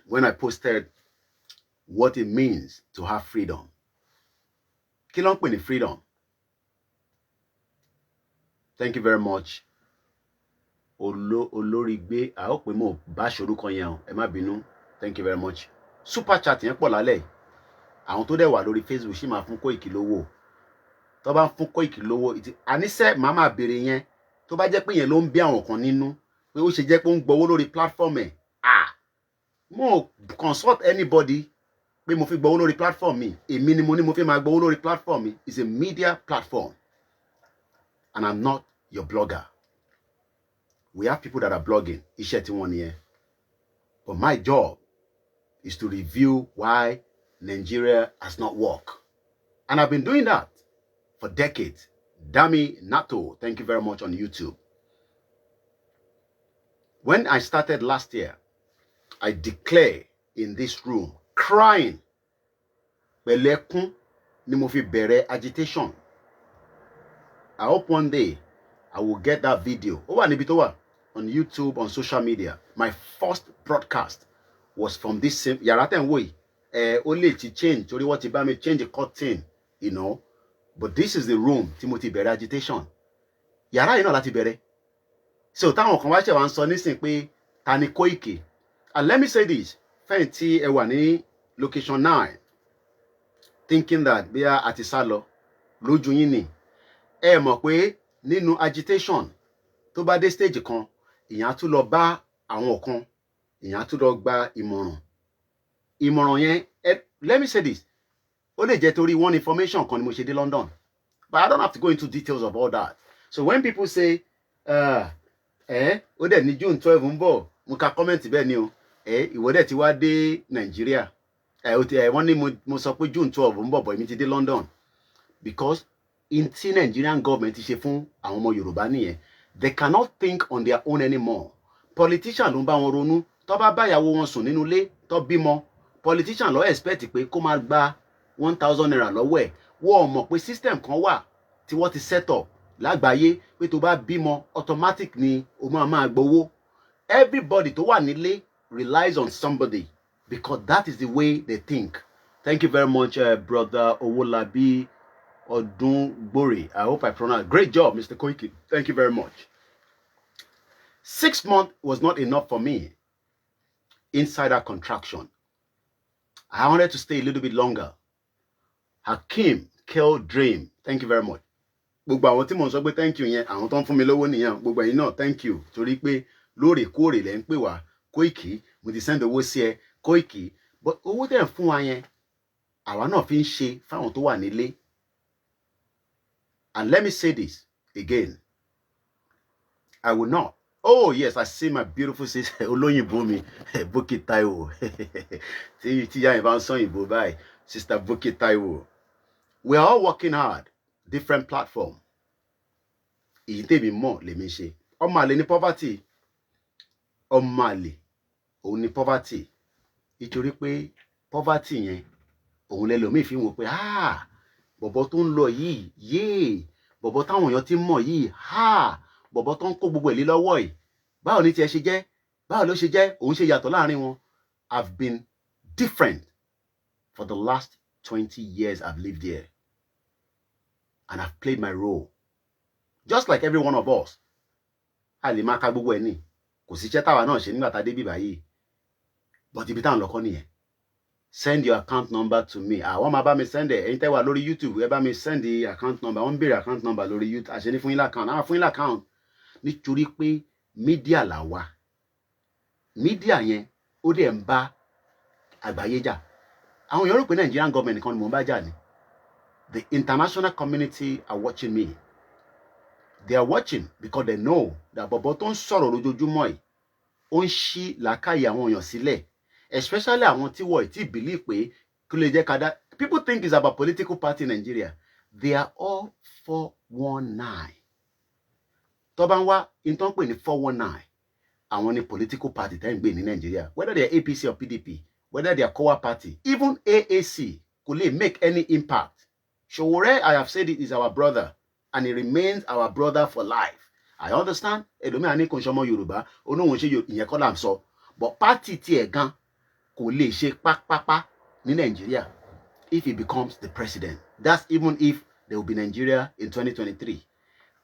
when I posted what it means to have freedom. Kí ló ń pè ní freedom? Thank you very much. Olórigbe, I hope mo bá ṣorúkọ yẹn o, ẹ má bínú. Thank you very much. Super chat yẹn pọ̀ lálẹ́. Àwọn tó dẹ̀ wà lórí Facebook ṣì máa fún Koiki lówó. Tó bá ń fún Koiki lówó, àníṣe màá máa béèrè yẹn. Tó bá jẹ́ pé yẹn ló ń bí àwọn kan nínú, pé ó ṣe jẹ́ pé ó ń gbowó lórí platform ẹ̀. Mo consult anybody pé mo fi gbowó lórí platform mi. Èmi ni mo ní mo fi máa gbowó lórí platform mi. It's a media platform. And I'm not your blogger. We have people that are blogging. Iṣẹ́ tí wọ́n nìyẹn. But my job is to review why Nigeria has not worked. And I've been doing that for decades. Dami Nato, thank you very much on YouTube. When I started last year, I declared in this room, crying, Belekun ni mo fi bẹ̀rẹ̀ agitation. I hope one day I will get that video. Ó wà níbi tó wà on YouTube, on social media. My first broadcast was from this same yàrá tẹ́ ń wò yìí. Ó lè ti change torí wọ́n ti bá mi change the curtain, you know. But this is the room tí mo ti bẹ̀rẹ̀ agitation. Yàrá yìí náà láti bẹ̀rẹ̀. So táwọn kan wá ṣe wá ń sọ nísìn pé ta ni Koiki. And let me say this, fẹ́ǹtì ẹ wà ní location 9 thinking that bí a ti sá lọ lójú yín ni ẹ mọ̀ pé nínú agitation tó bá dé stage kan ìyẹn á tún lọ bá àwọn kan ìyẹn á tún lọ gba ìmọ̀ràn yẹn let me say this ó lè jẹ́ torí one information kan ni mo ṣe dé London, but I don't have to go into details of all that. So when people say ó dẹ̀ ní June 12 ń bọ̀ mo ka comment bẹ́ẹ̀ ni o ìwọ dẹ̀ ti wá dé Nàìjíríà wọ́n ní mo sọ pé June 12 ń bọ̀ bọ̀ èmi ti dé London because in tí Nigerian government ti ṣe fún àwọn ọmọ Yorùbá nìyẹn. They cannot think on their own anymore. Politician ló ń bá wọn ronú tó bá báyàwó wọn sùn nínú ilé tó bímọ politician ló expect pé kó máa gba 1,000 naira lọ́wọ́ ẹ̀ wọ́n mọ̀ pé system kan wà tí wọ́n ti set up lágbàáyé pé tó bá bímọ automatic ni o máa gbowó. Everybody tó wà nílé relies on somebody because that is the way they think. Thank you very much, brother Owolabi Odungbori. I hope I pronounced. Great job, Mr. Koiki. Thank you very much. 6 months was not enough for me inside that contraction. I wanted to stay a little bit longer. Hakeem Kill Dream. Thank you very much. Gbogbo àwọn tí mo sọ pé thank you yẹn àwọn tó ń fún mi lówó nìyẹn gbogbo ẹ̀yin náà thank you torí pé lóòrèkóòrè lẹ ń pè wá Koiki mo ti send owó sí ẹ Koiki but owó tẹ̀ ń fún wa yẹn àwa náà fi ń ṣe fáwọn tó wà nílé. And let me say this again. I will not. Oh, yes, I see my beautiful sister, Olóyìnbó mi, Bukky Taiwo. Tí yá ìbá ń sọ òyìnbó báyìí, Sister Bukky Taiwo. We are all working hard, different platform. Èyí tèmi mọ̀ lèmi ṣe. Ọmọ àlè ní poverty. Ọmọ àlè òun ní poverty. Nítorí pé poverty yẹn, òun lẹ́lòmíì fi ń wò pé, bọ̀bọ̀ tó ń lọ yìí, yéè, bọ̀bọ̀ táwọn èèyàn ti mọ̀ yìí, bọ̀bọ̀ tó ń kó gbogbo èlé lọ́wọ́ yìí, báwo ni tiẹ̀ ṣe jẹ́, báwo ló ṣe jẹ́, òun ṣe yàtọ̀ láàrin wọn. I've been different for the last 20 years I've lived here. And I've played my role. Just like every one of us. A lè máa ka gbogbo ẹ̀ ní. Kò sí iṣẹ́ táwa náà ṣe nígbà tá a dé bí báyìí. But ibi táwọn lọ́kọ́ nìyẹn. Send your account number to me. Wọ́n máa bá mi send ẹ̀. Ẹ̀yin tẹ́ wà lórí YouTube, ẹ bá mi send the account number. Wọ́n ń béèrè account number lórí YouTube. Àṣẹ ní fún yín l'account. Fún yín l'account. Nítorí pé mídíà là wà. Mídíà yẹn ó dẹ̀ ń bá àgbáyé jà. Àwọn èèyàn rò pé Nigerian government nìkan ni mò ń bá jà ni. The international community are watching me. They are watching because they know that bọ̀bọ̀ tó ń sọ̀rọ̀ lójoojúmọ́ yìí ó ń ṣí làákàyè àwọn èèyàn sílẹ̀. Especially àwọn tí wọ́n ti believe pé kí ló jẹ́ ká dá. People think it's about political party in Nigeria. They are all 419. Tó bá ń wá in tó ń pè ní 419. Àwọn ni political party tẹ́ ń gbé ní Nigeria. Whether they are APC or PDP, whether they are COA party, even AAC could they make any impact. Sowore, I have said it, is our brother and he remains our brother for life. I understand. Ẹlòmíà ní kò ń ṣọmọ Yorùbá, onóhun ṣe ìyẹn kọ́ là ń sọ. But party tiẹ̀ gan kò lè ṣe pápápá ní Nigeria if he becomes the president. That's even if there will be Nigeria in 2023.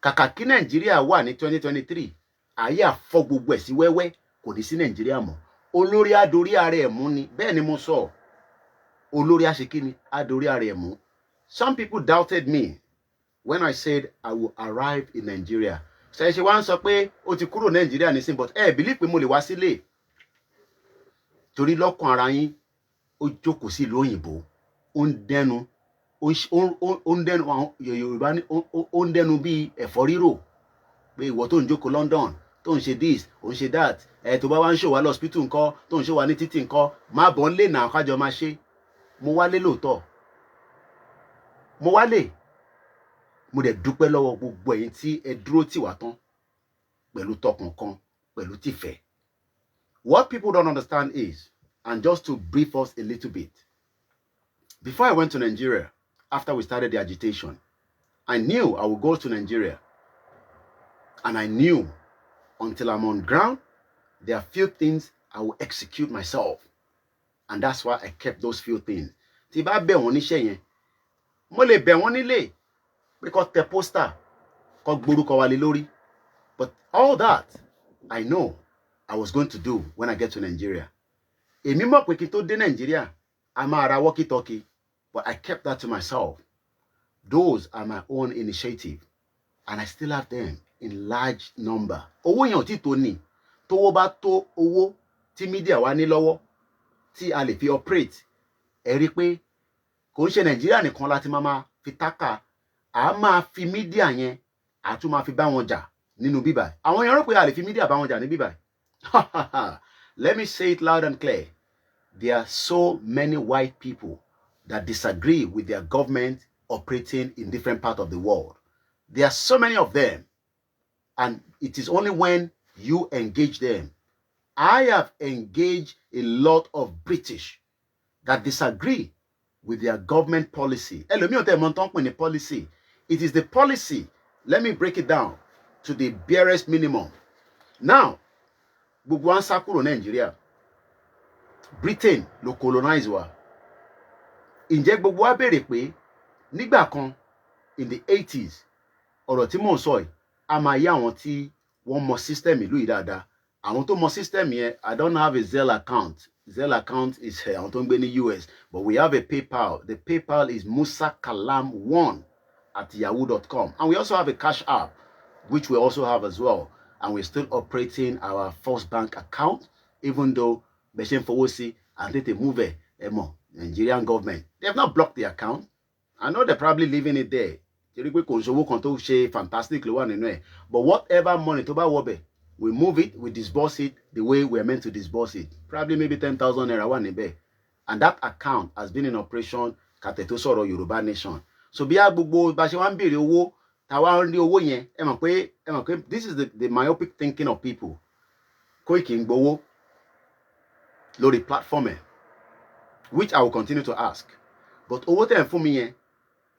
Kàkà kí Nigeria wà ní 2023, ayé àfọ́ gbogbo ẹ̀ sí wẹ́wẹ́ kò ní sí Nigeria mọ́. Olórí adorí ara ẹ̀ mú ni. Bẹ́ẹ̀ ni mo sọ. Olórí aṣekíni adorí ara ẹ̀ mú. Some people doubted me when I said I will arrive in Nigeria. Ṣé ṣe wá ń sọ pé ó ti kúrò Nigeria nísìn, but believe pé mo lè wá sílé. Torí lọ́kàn ara yín ó jókòó sí ìlú òyìnbó ó ń dẹnu àwọn Yorùbá ní ó ń dẹnu bí ẹ̀fọ́ rírò pé ìwọ tó ń jókòó London tó ń ṣe this ó ń ṣe that tó bá wá ń ṣòwò lọ́spítù ńkọ́ tó ń ṣòwò ní títì ńkọ́ má bọ́ ń lè nà kájọ máa ṣe. Mo wálé lóòótọ́, mo wálé, mo dẹ̀ dúpẹ́ lọ́wọ́ gbogbo ẹ̀yin tí ẹ dúró tì wá tán pẹ̀lú tọkànkan pẹ̀lú tìfẹ́. What people don't understand is, and just to brief us a little bit, before I went to Nigeria, after we started the agitation, I knew I would go to Nigeria. And I knew until I'm on ground, there are few things I will execute myself. And that's why I kept those few things. Tí bá bẹ̀ wọ́n níṣẹ́ yẹn, mo lè bẹ̀ wọ́n nílé pé kó tẹ poster, kó gborúkọ wa lé lórí. But all that, I know I was going to do when I get to Nigeria. Èmi mọ̀ pé kí tó dé Nigeria, a máa ra walkie-talkie, but I kept that to myself. Those are my own initiative, and I still have them in large number. Owó yẹn ò tí tó ní. Tówó bá tó owó tí media wá ní lọ́wọ́, tí a lè fi operate, ẹ rí pé kò ń ṣe Nigeria nìkan láti máa fi tákà, a máa fi media yẹn, a tún máa fi bá wọn jà nínú bíbà. Àwọn èèyàn rò pé a lè fi media bá wọn jà ní bíbà. Let me say it loud and clear. There are so many white people that disagree with their government operating in different parts of the world. There are so many of them, and it is only when you engage them. I have engaged a lot of British that disagree with their government policy. Policy. It is the policy. Let me break it down to the barest minimum. Now, gbogbo an sá kúrò Nigeria. Britain ló colonize wa. Ǹjẹ́ gbogbo wa béèrè pé nígbà kan in the 80s, ọ̀rọ̀ tí mò ń sọ yìí, a máa yá àwọn tí wọ́n mọ system ìlú yìí dáadáa. Àwọn tó mọ system yẹn, I don't have a Zelle account. Zelle account is àwọn tó ń gbé ní US, but we have a PayPal. The PayPal is musakalam1@yahoo.com. And we also have a Cash App, which we also have as well. And we're still operating our First Bank account, even though Beshen Fowosi and Tete Move, Nigerian government, they have not blocked the account. I know they're probably leaving it there. Fantastic, but whatever money to buy wobe, we move it, we disburse it the way we're meant to disburse it. Probably maybe 10,000 naira one ebe. And that account has been in operation Katetosoro Yoruba Nation. So biya gbogbo ba se wan bere owo, ta wa ri owo yen, ẹ mọ̀ pé this is the myopic thinking of people. Koiki ń gbowó lórí platform, which I will continue to ask. But owó tẹ́ ń fún mi yẹn,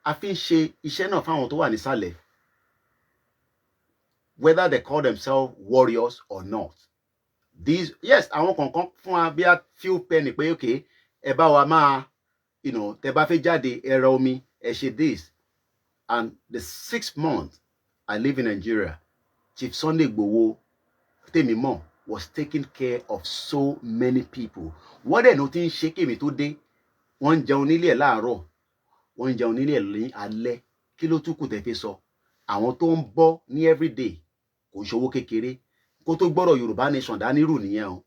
a fi ń ṣe iṣẹ́ náà fáwọn tó wà nísàlẹ̀, whether they call themselves warriors or not. These, yes, àwọn kankan fún wa bí a few penny pé okay, ẹ bá wa máa, tẹ́ bá fẹ́ jáde, ẹ ra omi, ẹ ṣe this. And the 6 months I live in Nigeria, Chief Sunday Igboho tèmi mọ̀ was taking care of so many people. Wọ́n dẹ̀ ló ti ń ṣe kémi tó dé, wọ́n ń jẹun nílé ẹ̀ láàárọ̀, wọ́n ń jẹun nílé ẹ̀ ní alẹ́. Kí ló tún kù tẹ́ fẹ́ sọ? Àwọn tó ń bọ́ ní everyday kò ń ṣòwò kékeré. Kó tó gbọ́rọ̀ Yoruba Nation dánírù nìyẹn o.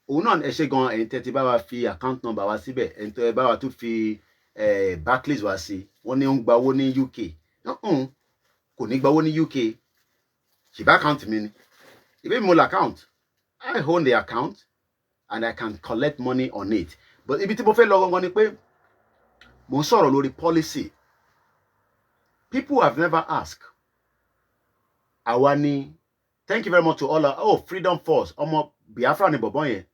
Òun náà ẹ ṣe gan ẹ̀yin tẹ́ ti bá wa fi account number wa síbẹ̀, ẹ̀yin tẹ́ bá wa tún fi Barclays wá sí. Wọ́n ní ó ń gba owó ní UK. Kò ní gba owó ní UK. Ṣìbá account mi ni. Ìbí mo l'account. I own the account and I can collect money on it. But ibi tí mo fẹ́ lọ gangan ni pé mo ń sọ̀rọ̀ lórí policy. People have never asked. Àwa ni, thank you very much to all Freedom Force, ọmọ Biafra ni bọ̀bọ́ yẹn.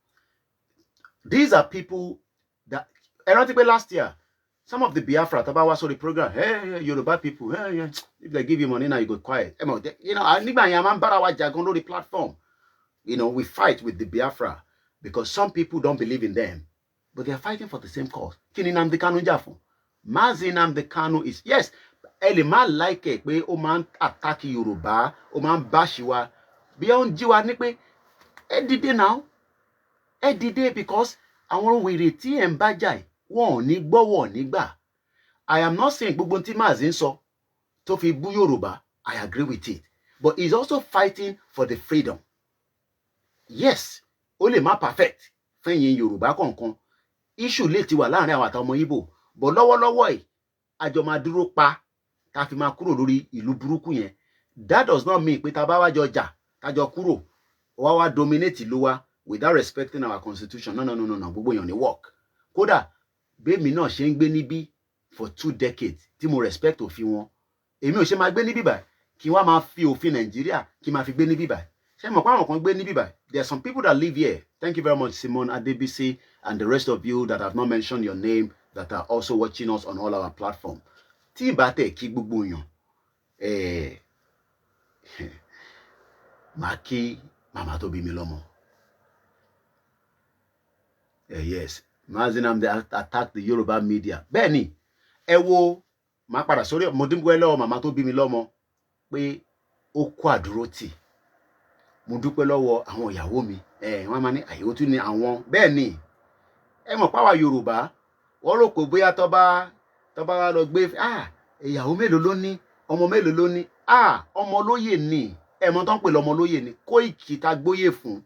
These are people that, ẹ rántí pé last year, some of the Biafra tá bá wá sórí program, hey, Yoruba people, hey, if they give you money now, you go quiet. Nígbà yẹn a máa ń bára wa jà gan lórí platform. We fight with the Biafra because some people don't believe in them, but they are fighting for the same cause. Kí ni Nnamdi Kanu jà fún? Mazi Nnamdi Kanu is, yes, ẹ lè má like ẹ pé ó máa ń attack Yorùbá, ó máa ń bash wa. Bí ó ń jí wa ní pé ẹ dìde now. Ẹ dìde because àwọn wèrè tí ẹ ń bá jà ẹ, wọn ò ní gbọ́, wọn ò ní gbà. I am not saying gbogbo tí Mazi ń sọ tó fi bú Yorùbá, I agree with it. But he's also fighting for the freedom. Yes, ó lè má perfect fẹ́yìn Yorùbá kọ̀ọ̀kan. Issue lè ti wà láàrin àwọn àtàwọn Ìgbò. But lọ́wọ́lọ́wọ́ ẹ̀, àjọ máa dúró pa, ká fi máa kúrò lórí ìlú burúkú yẹn. That does not mean pé tá bá wá jọ jà, ká jọ kúrò, wá dominate ìlú wa without respecting our constitution. No. Gbogbo èèyàn ní work. Kódà, bẹ́ẹ̀mi náà ṣe ń gbé níbí for 2 decades, tí mo respect òfin wọn. Èmi ò ṣe máa gbé níbí báyìí, kí wá máa fi òfin Nàìjíríà, kí máa fi gbé níbí báyìí. Ṣé mọ̀ pé àwọn kan gbé níbí báyìí? There are some people that live here. Thank you very much, Simon Adebisi, and the rest of you that have not mentioned your name, that are also watching us on all our platforms. Tí ìbá tẹ̀ kí gbogbo èèyàn, máa kí màmá tó bí mi lọ́mọ. Yes, Mazi Nnamdi attack the Yoruba media. Bẹ́ẹ̀ ni, ẹ wo, máa padà sórí, mo dúpẹ́ lọ́wọ́ màmá tó bí mi lọ́mọ pé ó kó àdúró tì. Mo dúpẹ́ lọ́wọ́ àwọn ìyàwó mi. Wọ́n máa ní àyẹ̀wò tún ní àwọn. Bẹ́ẹ̀ ni, ẹ mọ̀ páwa Yorùbá wọ́n rò pé bóyá tó bá wá lọ gbé ìyàwó mélòó ló ní ọmọ mélòó ló ní ọmọ lóyè ni ẹ mọ̀ tó ń pè lọ́mọ lóyè ni Kóìkì tá gbóyè fún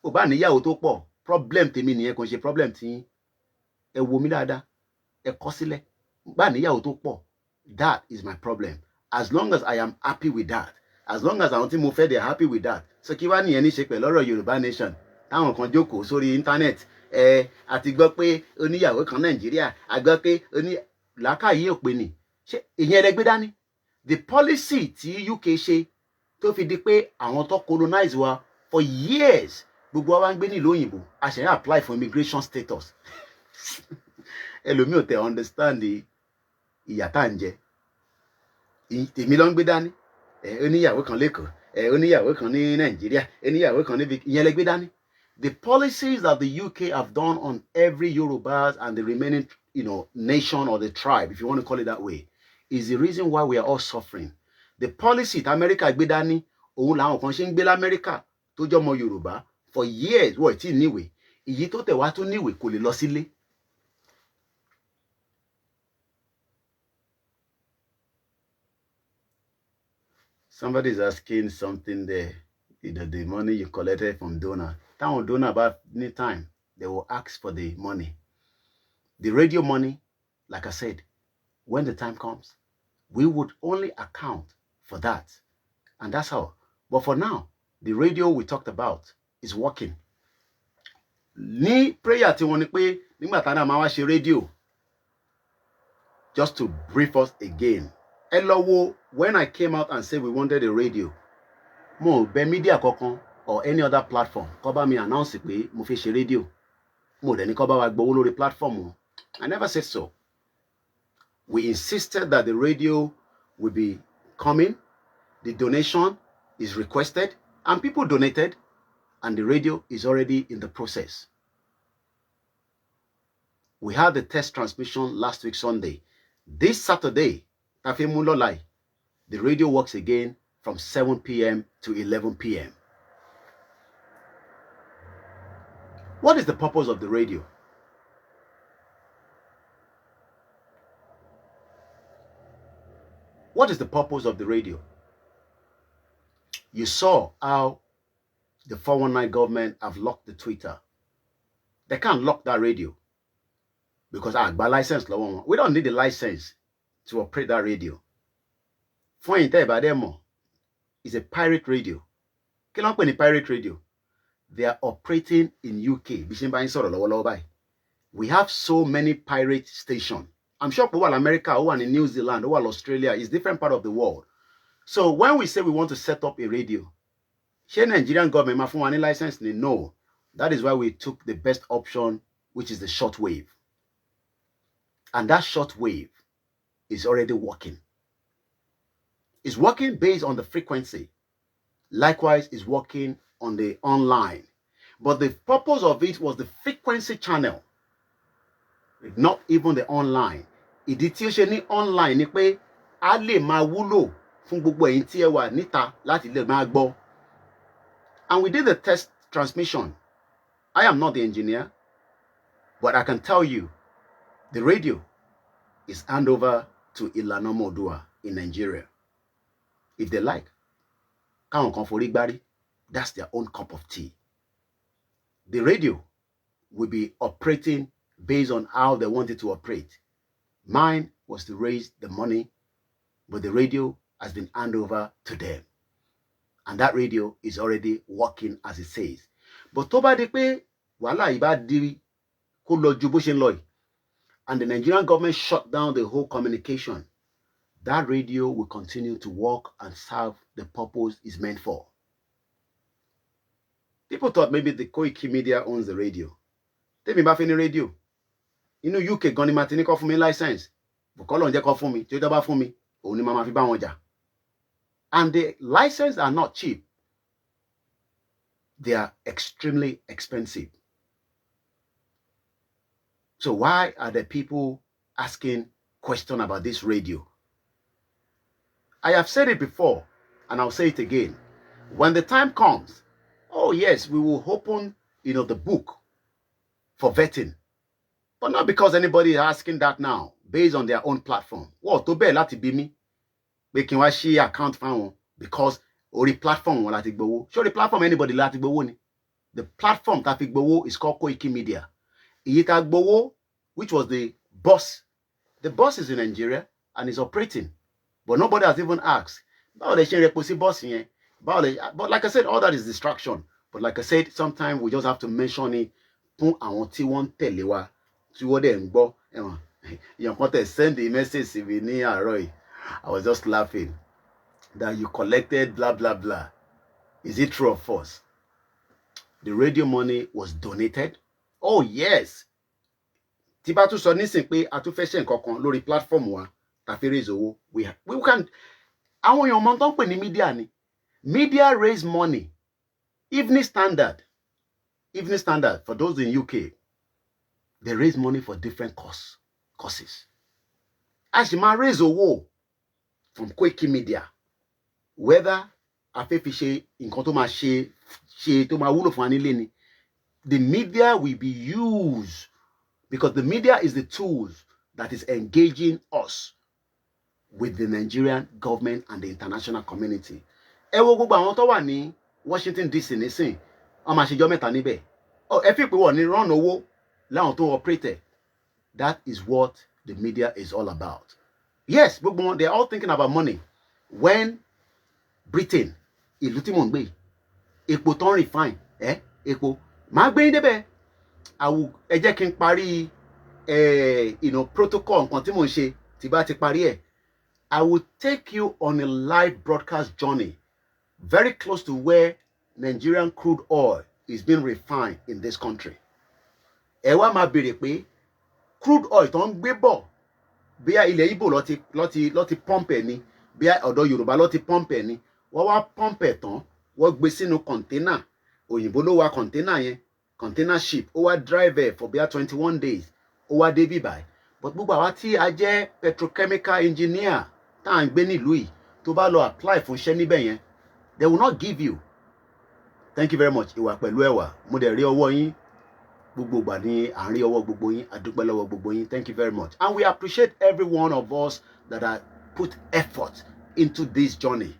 ò bá níyàwó tó pọ̀ problem tèmi nìyẹn kò ń ṣe problem tí ẹ wo mi dáadáa ẹ kọ sílẹ̀ bá níyàwó tó pọ̀ that is my problem as long as I am happy with that as long as àwọn tí mo fẹ́ they are happy with that so kí wá nìyẹn ní ṣe pẹ̀lú ọ̀rọ̀ Yorùbá nation táwọn kan jókòó sórí internet àti gbọ́ pé oníyàwó kan Nàìjíríà a gbọ́ pé làákàyè òpin ni ṣé ìyẹn rẹ gbé dání the policy tí UK ṣe tó fi di pé àwọn tó colonize wa for years gbogbo wa wá ń gbé nílùú òyìnbó a ṣe ń apply for immigration status ẹlòmíì ò tẹ understand ìyà tá à ń jẹ tèmi ló ń gbé dání oníyàwó kan lẹ́kọ̀ọ́ oníyàwó kan ní Nàìjíríà oníyàwó kan níbi ìyẹn lẹ gbé dání. The policies that the UK have done on every Yorubas and the remaining, nation or the tribe, if you want to call it that way, is the reason why we are all suffering. The policy that America gbé dání, òun làwọn kan ṣe ń gbé l'America tó jẹ́ ọmọ Yorùbá for years wọ́n ti níwèé èyí tó tẹ̀ wá tó níwèé kò lè lọ sílé. Somebody is asking something there. The money you collected from donor. Táwọn donor bá ní time, they will ask for the money. The radio money, like I said, when the time comes, we would only account for that. And that's all. But for now, the radio we talked about is working. Ní prayer tí wọ́n ní pé nígbà tá a máa wá ṣe radio, just to brief us again. Ẹ lọ wo when I came out and said we wanted a radio, mo bẹ media kankan or any other platform kó bá mi announce pé mo fẹ́ ṣe radio. Mo dẹ̀ ní kó bá wa gbowó lórí platform wọn. I never said so. We insisted that the radio will be coming. The donation is requested and people donated and the radio is already in the process. We had the test transmission last week Sunday. This Saturday, the radio works again from 7 p.m. to 11 p.m. What is the purpose of the radio? What is the purpose of the radio? You saw how the 419 government have locked the Twitter. They can't lock that radio because by license, we don't need a license to operate that radio. It's a pirate radio. Pirate radio. They are operating in UK. We have so many pirate stations. I'm sure over America, over in New Zealand, over Australia, is different part of the world. So when we say we want to set up a radio, Nigerian government ma fún wa ní license ni? No. That is why we took the best option, which is the shortwave. And that shortwave is already working. It's working based on the frequency. Likewise, it's working on the online. But the purpose of it was the frequency channel, not even the online. Ìdí tí ó ṣe ní online ni pé a lè máa wúlò fún gbogbo ẹ̀yin tí ẹ wà níta láti lè máa gbọ́. And we did the test transmission. I am not the engineer, but I can tell you the radio is handed over to Ìlànà Ọmọoòduà in Nigeria. If they like, that's their own cup of tea. The radio will be operating based on how they wanted to operate. Mine was to raise the money, but the radio has been handed over to them. And that radio is already working as it says. But tó bá di pé wàhálà yìí bá di kó lọ ju bó ṣe ń lọ yìí, and the Nigerian government shut down the whole communication, that radio will continue to work and serve the purpose it's meant for. People thought maybe the Koiki Media owns the radio. Tèmi bá fẹ́ ní radio. Inú UK gan ni ma ti ní kó fún mi license. Bùkọ́lọ̀ ń jẹ́ kó fún mi, tí ó bá fún mi, òun ni màá fi bá wọn jà. And the licenses are not cheap. They are extremely expensive. So why are the people asking questions about this radio? I have said it before, and I'll say it again. When the time comes, oh yes, we will open, the book for vetting. But not because anybody is asking that now, based on their own platform. What to be láti bí mi, making why she account found because only platform wọn láti gbowó. Show the platform anybody láti gbowó ni. The platform that fi gbowó is called Koiki Media. Iye tá gbowó, which was the boss. The boss is in Nigeria and is operating. But nobody has even asked. But like I said, all that is distraction. But like I said, sometimes we just have to mention it. You send the message to me, I was just laughing that you collected blah blah blah. Is it true or false? The radio money was donated. Oh yes. Tí bá tún sọ nísìn pé a tún fẹ́ ṣe nǹkan kan lórí platform wa tá fi raise owó. We can. Àwọn èèyàn mọ̀ tó ń pè ní media ni. Media raise money. Evening Standard. Evening Standard, for those in UK, they raise money for different causes. As you raise owó from Koiki Media, whether a fẹ́ fi ṣe nǹkan tó máa ṣe tó máa wúlò fún anílé ni, the media will be used because the media is the tools that is engaging us with the Nigerian government and the international community. Ẹ wo gbogbo àwọn tó wà ní Washington DC nísìn, wọ́n máa ṣèjọ́ mẹ́ta níbẹ̀. Oh, ẹ fi pé wọ́n ní rán owó láwọn tó operate. That is what the media is all about. Yes, gbogbo wọn, they're all thinking about money. When Britain, ìlú tí mò ń gbé, epo tó ń refine, epo, máa gbé yín débẹ̀. Ẹ jẹ́ kí n parí protocol nǹkan tí mò ń ṣe tí bá ti parí ẹ̀. I will take you on a live broadcast journey very close to where Nigerian crude oil is being refined in this country. Ẹ wá máa béèrè pé crude oil tó ń gbé bọ̀ bíyà ilẹ̀ Igbo ló ti pump ẹ̀ ni, bíyà ọ̀dọ̀ Yorùbá ló ti pump ẹ̀ ni, wọ́n wá pump ẹ̀ tán, wọ́n gbé sínú container. Òyìnbó ló wa container yẹn, container ship, ó wá drive ẹ̀ for bíyà 21 days, ó wá dé bíbáyìí. But gbogbo àwa tí a jẹ́ petrochemical engineer tá à ń gbé nílùú yìí, tó bá lọ apply fún iṣẹ́ níbẹ̀ yẹn, they will not give you. Thank you very much. Ìwà pẹ̀lú ẹwà, mo dẹ̀ rí ọwọ́ yín. Gbogbo ìgbà ni à ń rí ọwọ́ gbogbo yín, a dúpẹ́ lọ́wọ́ gbogbo yín. Thank you very much. And we appreciate every one of us that have put effort into this journey.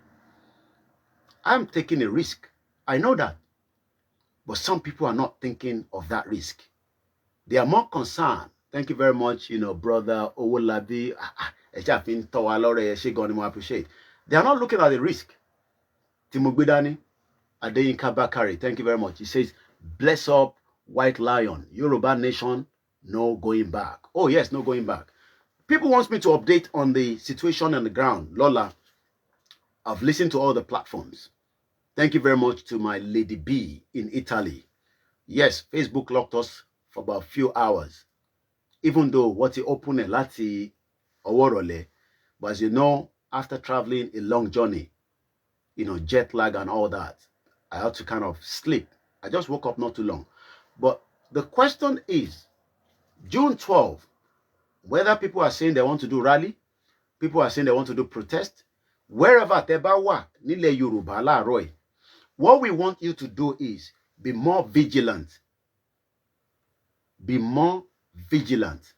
I'm taking a risk. I know that. But some people are not thinking of that risk. They are more concerned. Thank you very much, brother Owolabi. I appreciate. They are not looking at the risk. Timogbedani, Adeyinka Bakari, thank you very much. He says, bless up, White Lion, Yoruba Nation, no going back. Oh yes, no going back. People want me to update on the situation on the ground. Lola, I've listened to all the platforms. Thank you very much to my Lady B in Italy. Yes, Facebook locked us for about a few hours. Even though what he opened a lati Oworole, but as you know, after traveling a long journey, jet lag and all that, I had to kind of sleep. I just woke up not too long. But the question is, June 12, whether people are saying they want to do rally, people are saying they want to do protest, wherever Tebawa, Nile Yoruba, La Roy, what we want you to do is be more vigilant. Be more vigilant.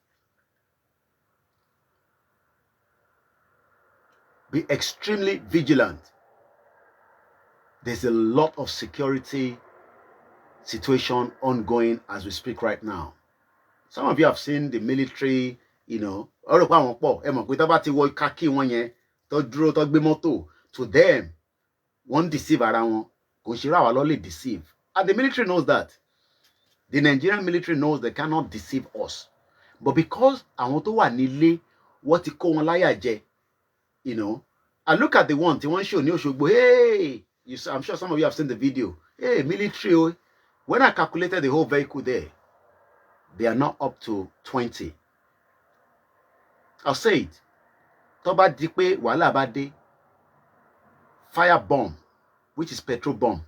Be extremely vigilant. There's a lot of security situation ongoing as we speak right now. Some of you have seen the military, to them, one deceive around one, deceive. And the military knows that. The Nigerian military knows they cannot deceive us. But because I want to nile what you call I look at the one show hey, I'm sure some of you have seen the video. Hey, military, when I calculated the whole vehicle there, they are not up to 20. I'll say it. Toba dipe wala bade fire bomb, which is petrol bomb,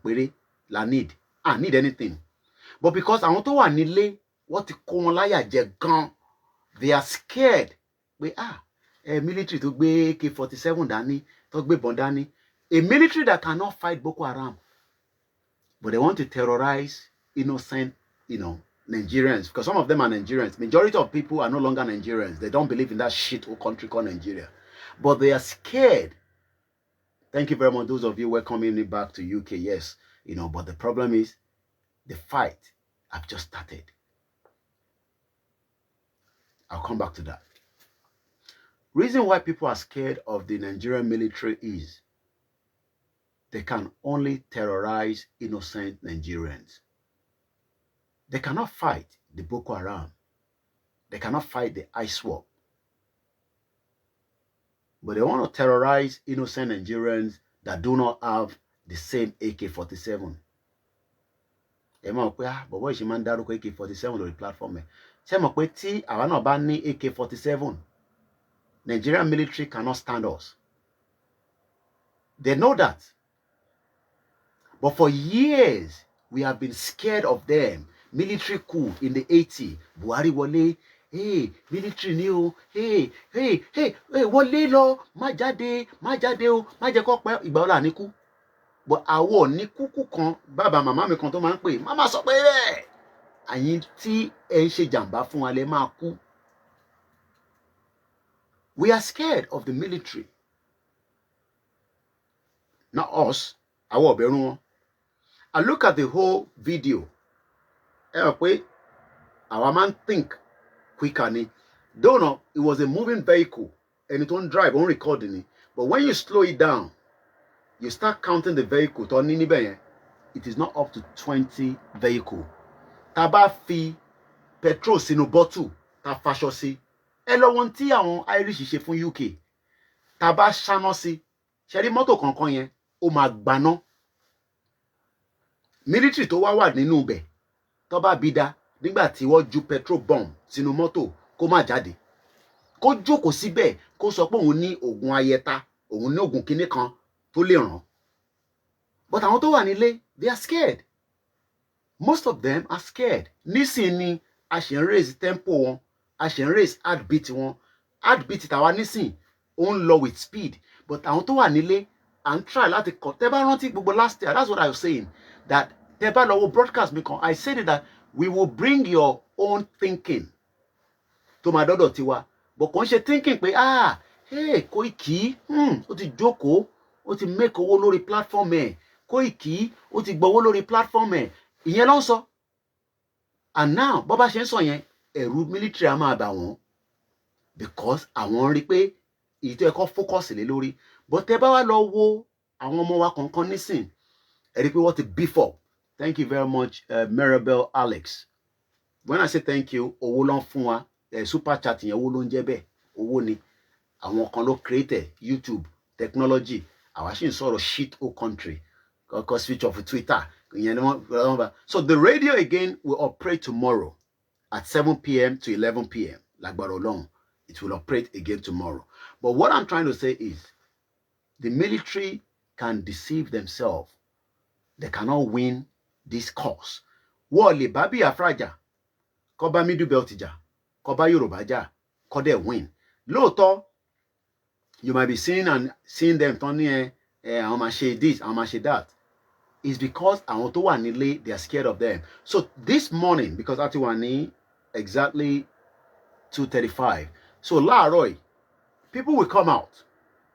la need. I need anything. But because I want to nile what you call gan, they are scared. Military to be AK-47 dani, to be bondani. A military that cannot fight Boko Haram. But they want to terrorize innocent, Nigerians, because some of them are Nigerians. Majority of people are no longer Nigerians. They don't believe in that shit old country called Nigeria. But they are scared. Thank you very much, those of you welcoming me back to UK. Yes, but the problem is the fight have just started. I'll come back to that. Reason why people are scared of the Nigerian military is they can only terrorize innocent Nigerians. They cannot fight the Boko Haram. They cannot fight the ISWAP. But they want to terrorize innocent Nigerians that do not have the same AK-47. Ẹ mọ̀ pé bọ̀bọ̀ ìṣe máa ń dárúkọ AK-47 lórí platform ẹ̀. Ṣé mọ̀ pé tí àwa náà bá ní AK-47, Nigerian military cannot stand us. They know that. But for years, we have been scared of them. Military coup in the 80s. Buhari wọlé. Hey, military ni o. Hey, wọlé lọ. Má jáde o. Má jẹ́ kó pẹ́ ìgbà ọ̀la ní kú. But àwọ̀ ní kúkú kan, bàbá màmá mi kan tó máa ń pè, màmá sọ pé rẹ̀. Àyín tí ẹ ń ṣe jàǹbá fún wa lẹ máa kú. We are scared of the military. Not us. Àwọ̀ ọ̀bẹ̀rún wọn. I look at the whole video. Ẹ mọ̀ pé àwa máa ń think quicker ni. Though no, it was a moving vehicle. Ẹni tó ń drive, ó ń record ni. But when you slow it down, you start counting the vehicle tó ní níbẹ̀ yẹn. It is not up to 20 vehicle. Tá bá fi petrol sínú bottle, tá faṣọ sí. Ẹ lọ wọ́n tí àwọn Irish ṣe fún UK. Tá bá ṣáná sí. Ṣé rí mọ́tò kankan yẹn, ó máa gbaná. Military tó wà nínú ibẹ̀ tó bá bí dá nígbà tí wọ́n ju petrol bomb sínú mọ́tò kó má jáde. Kó jókòó síbẹ̀ kó sọ pé òun ní oògùn ayẹta, òun ní oògùn kinní kan tó lè ràn. But àwọn tó wà nílé, they are scared. Most of them are scared. Nísìn ni a ṣe ń raise tempo wọn, a ṣe ń raise heartbeat wọn. Heartbeat tàwa nísìn ó ń lọ with speed. But àwọn tó wà nílé à ń try láti kọ́. Tẹ́ bá rántí gbogbo last year, that's what I was saying. That tẹ́ bá lọ wo broadcast mi kan, I said that we will bring your own thinking tó máa dọ́dọ̀ tiwa. But kò ń ṣe thinking pé Koiki, ó ti jókòó, ó ti make owó lórí platform ẹ̀. Koiki, ó ti gbowó lórí platform ẹ̀. Ìyẹn ló ń sọ. And now, bó bá ṣe ń sọ yẹn, ẹ̀rù military á máa bà wọ́n. Because àwọn rí pé èyí tó yẹ kó focus lé lórí. But tẹ́ bá wá lọ wo àwọn ọmọ wa kankan nísìn, ẹ rí pé wọ́n ti beef up. Thank you very much, Maribel Alex. When I say thank you, owó ló ń fún wa. Super chat yẹn owó ló ń jẹ́ bẹ́ẹ̀. Owó ni. Àwọn kan ló create YouTube, technology. Àwa ṣì ń sọ̀rọ̀ shit old country. Kọ́kọ́ switch off Twitter. So the radio again will operate tomorrow at 7 p.m. to 11 p.m. Lágbára Ọlọ́run. It will operate again tomorrow. But what I'm trying to say is, the military can deceive themselves. They cannot win this cause. Wọ́n lè bá Biafra jà, kó bá Middle Belt jà, kó bá Yorùbá jà, kó dẹ̀ win. Lóòótọ́, you might be seeing them turning àwọn máa ṣe this, àwọn máa ṣe that. It's because àwọn tó wà nílé, they are scared of them. So this morning, because àti wà ní exactly 2:35. So láàárọ̀ yìí, people will come out,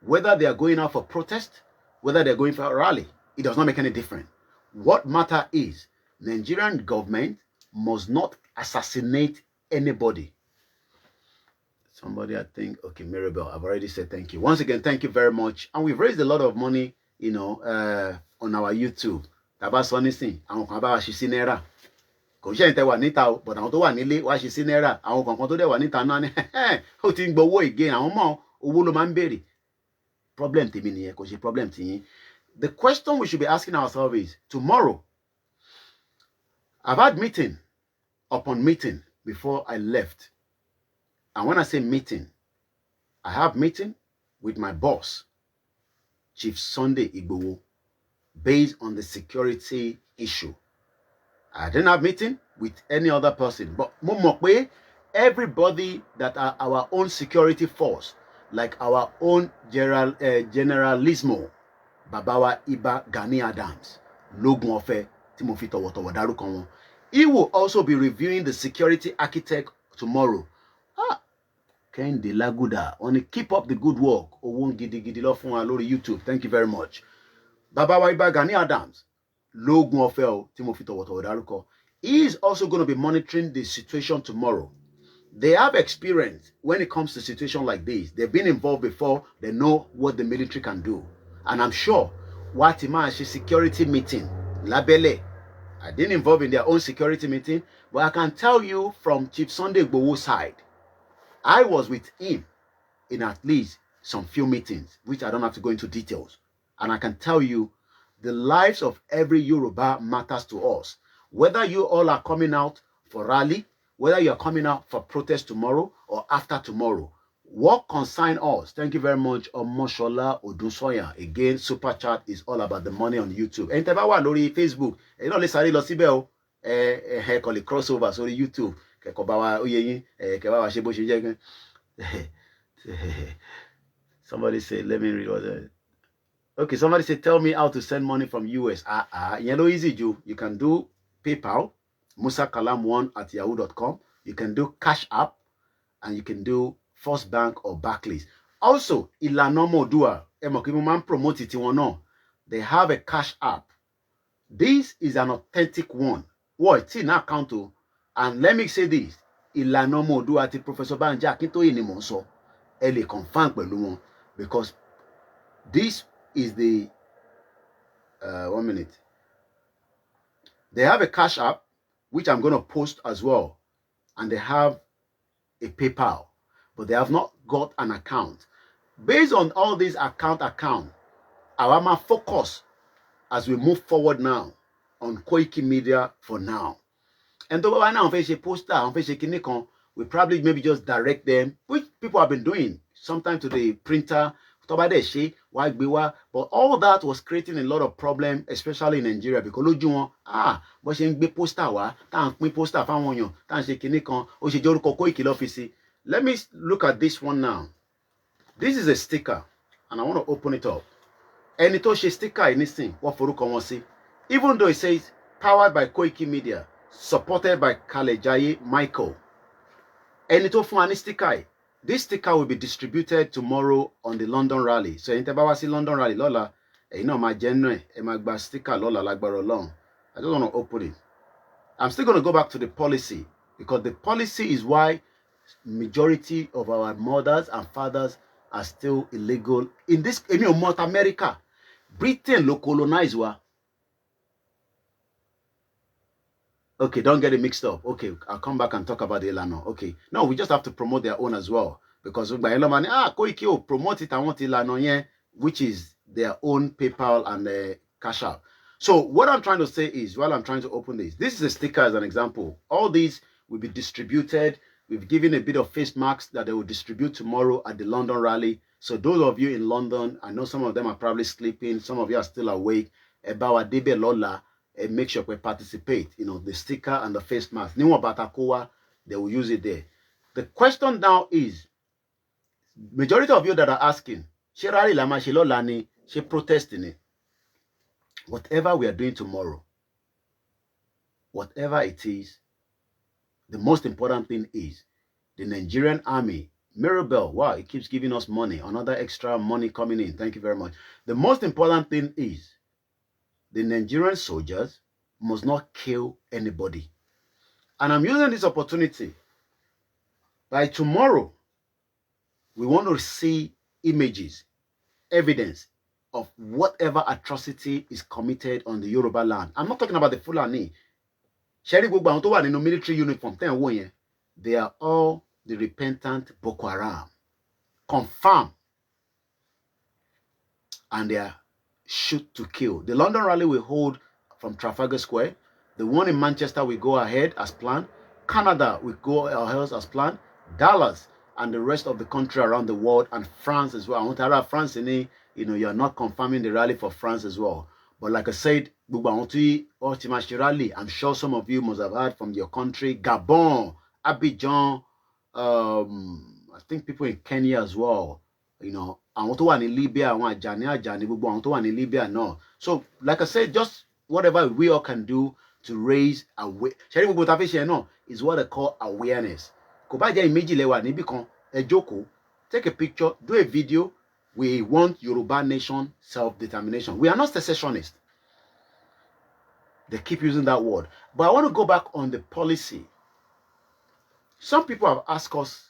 whether they are going out for protest, whether they're going for a rally. It does not make any difference. What matter is, Nigerian government must not assassinate anybody. Somebody, I think, okay, Maribel, I've already said thank you. Once again, thank you very much. And we've raised a lot of money, on our YouTube. Tàbá sọ nísìn, àwọn kan bá wa ṣe sí náírà. Kò ṣe ìtẹ́wà níta o, but àwọn tó wà nílé wá ṣe sí náírà. Àwọn kankan tó dẹ̀ wà níta náà ni, ó ti ń gbowó again. Àwọn mọ̀ owó ló máa ń béèrè. Problem tèmi nìyẹn, kò ṣe problem tìyín. The question we should be asking ourselves is, tomorrow, I've had meeting upon meeting before I left. And when I say meeting, I have meeting with my boss, Chief Sunday Igboho, based on the security issue. I didn't have meeting with any other person, but mo mọ̀ pé everybody that are our own security force, like our own generalismo, Babawa Iba Gani Adams, Lógún Ọ̀fẹ́ tí mo fi tọ̀wọ̀tọ̀wọ̀ dárúkọ wọn. He will also be reviewing the security architect tomorrow. Kende Laguda, on keep up the good work. Owon gidi gidi lọ fún wa lórí YouTube. Thank you very much. Baba wa Iba Gani Adams, Logun Ofel, Timothy Towotowo Daruko. He is also going to be monitoring the situation tomorrow. They have experience when it comes to situations like this. They've been involved before. They know what the military can do. And I'm sure Watimashi security meeting, Labele, I didn't involve in their own security meeting, but I can tell you from Chief Sunday Igboho's side, I was with him in at least some few meetings, which I don't have to go into details. And I can tell you, the lives of every Yoruba matters to us. Whether you all are coming out for rally, whether you are coming out for protest tomorrow or after tomorrow, what concerns us? Thank you very much, Omoshola Odusoya. Again, Super Chat is all about the money on YouTube. And Tebawa Lori Facebook, you know, let's say Losibel, call it crossover, sorry, YouTube. Somebody say, let me read what okay, somebody say, tell me how to send money from US. Yellow easy, you can do PayPal, musakalam1@yahoo.com. You can do Cash App, and you can do First Bank or Barclays. Also, Ilanomo Dua, promote it no. They have a Cash App. This is an authentic one. What it's in account to, and let me say this: Ilanomo Dua ti Professor Banja Akintoye ni mo so. Ele confirm pẹ̀lú wọn, because this is the 1 minute. They have a Cash App, which I'm going to post as well, and they have a PayPal, but they have not got an account. Based on all these account, our focus as we move forward now on Koiki Media for now. And though right now on Facebook poster, on Facebook we probably maybe just direct them, which people have been doing, sometimes to the printer, but all that was creating a lot of problem, especially in Nigeria, because but she be poster poster let me look at this one now. This is a sticker, and I want to open it up. And it also sticker anything what for see, even though it says powered by Koiki Media, supported by Kalejaye Michael. And it also sticker. This sticker will be distributed tomorrow on the London rally. So in Tebawasi London rally, Lola, you know my genuine, my sticker Lola Lagbaro long. I just want to open it. I'm still going to go back to the policy, because the policy is why majority of our mothers and fathers are still illegal in this North America. Britain lo colonize wa. Okay, don't get it mixed up. Okay, I'll come back and talk about the Ilano. Okay, no, we just have to promote their own as well, because by Koiki promote it. I want Ilano, yeah, which is their own PayPal and Cash App. So what I'm trying to say is, while I'm trying to open this is a sticker as an example. All these will be distributed. We've given a bit of face masks that they will distribute tomorrow at the London rally. So those of you in London, I know some of them are probably sleeping, some of you are still awake. About Debe Lola, and make sure we participate. You know, the sticker and the face mask. Niwa Batakoa, they will use it there. The question now is, majority of you that are asking, she rally lama, she lolani, she protesting it. Whatever we are doing tomorrow, whatever it is, the most important thing is the Nigerian army, Mirabel, wow, it keeps giving us money, another extra money coming in. Thank you very much. The most important thing is the Nigerian soldiers must not kill anybody. And I'm using this opportunity. By tomorrow, we want to see images, evidence of whatever atrocity is committed on the Yoruba land. I'm not talking about the Fulani. Military uniform, they are all the repentant Boko Haram. Confirm. And they are shoot to kill. The London rally will hold from Trafalgar Square. The one in Manchester will go ahead as planned. Canada will go ahead as planned. Dallas and the rest of the country around the world, and France as well. I want to have France in it. You know, you're not confirming the rally for France as well. But like I said, rally, I'm sure some of you must have heard from your country. Gabon, Abidjan, I think people in Kenya as well. You know, àwọn tó wà ní Libya, àwọn àjàní gbogbo àwọn tó wà ní Libya náà. So, like I said, just whatever we all can do to raise awareness. Is what they call awareness. Take a picture, do a video. We want Yoruba Nation self-determination. We are not secessionists. They keep using that word. But I want to go back on the policy. Some people have asked us,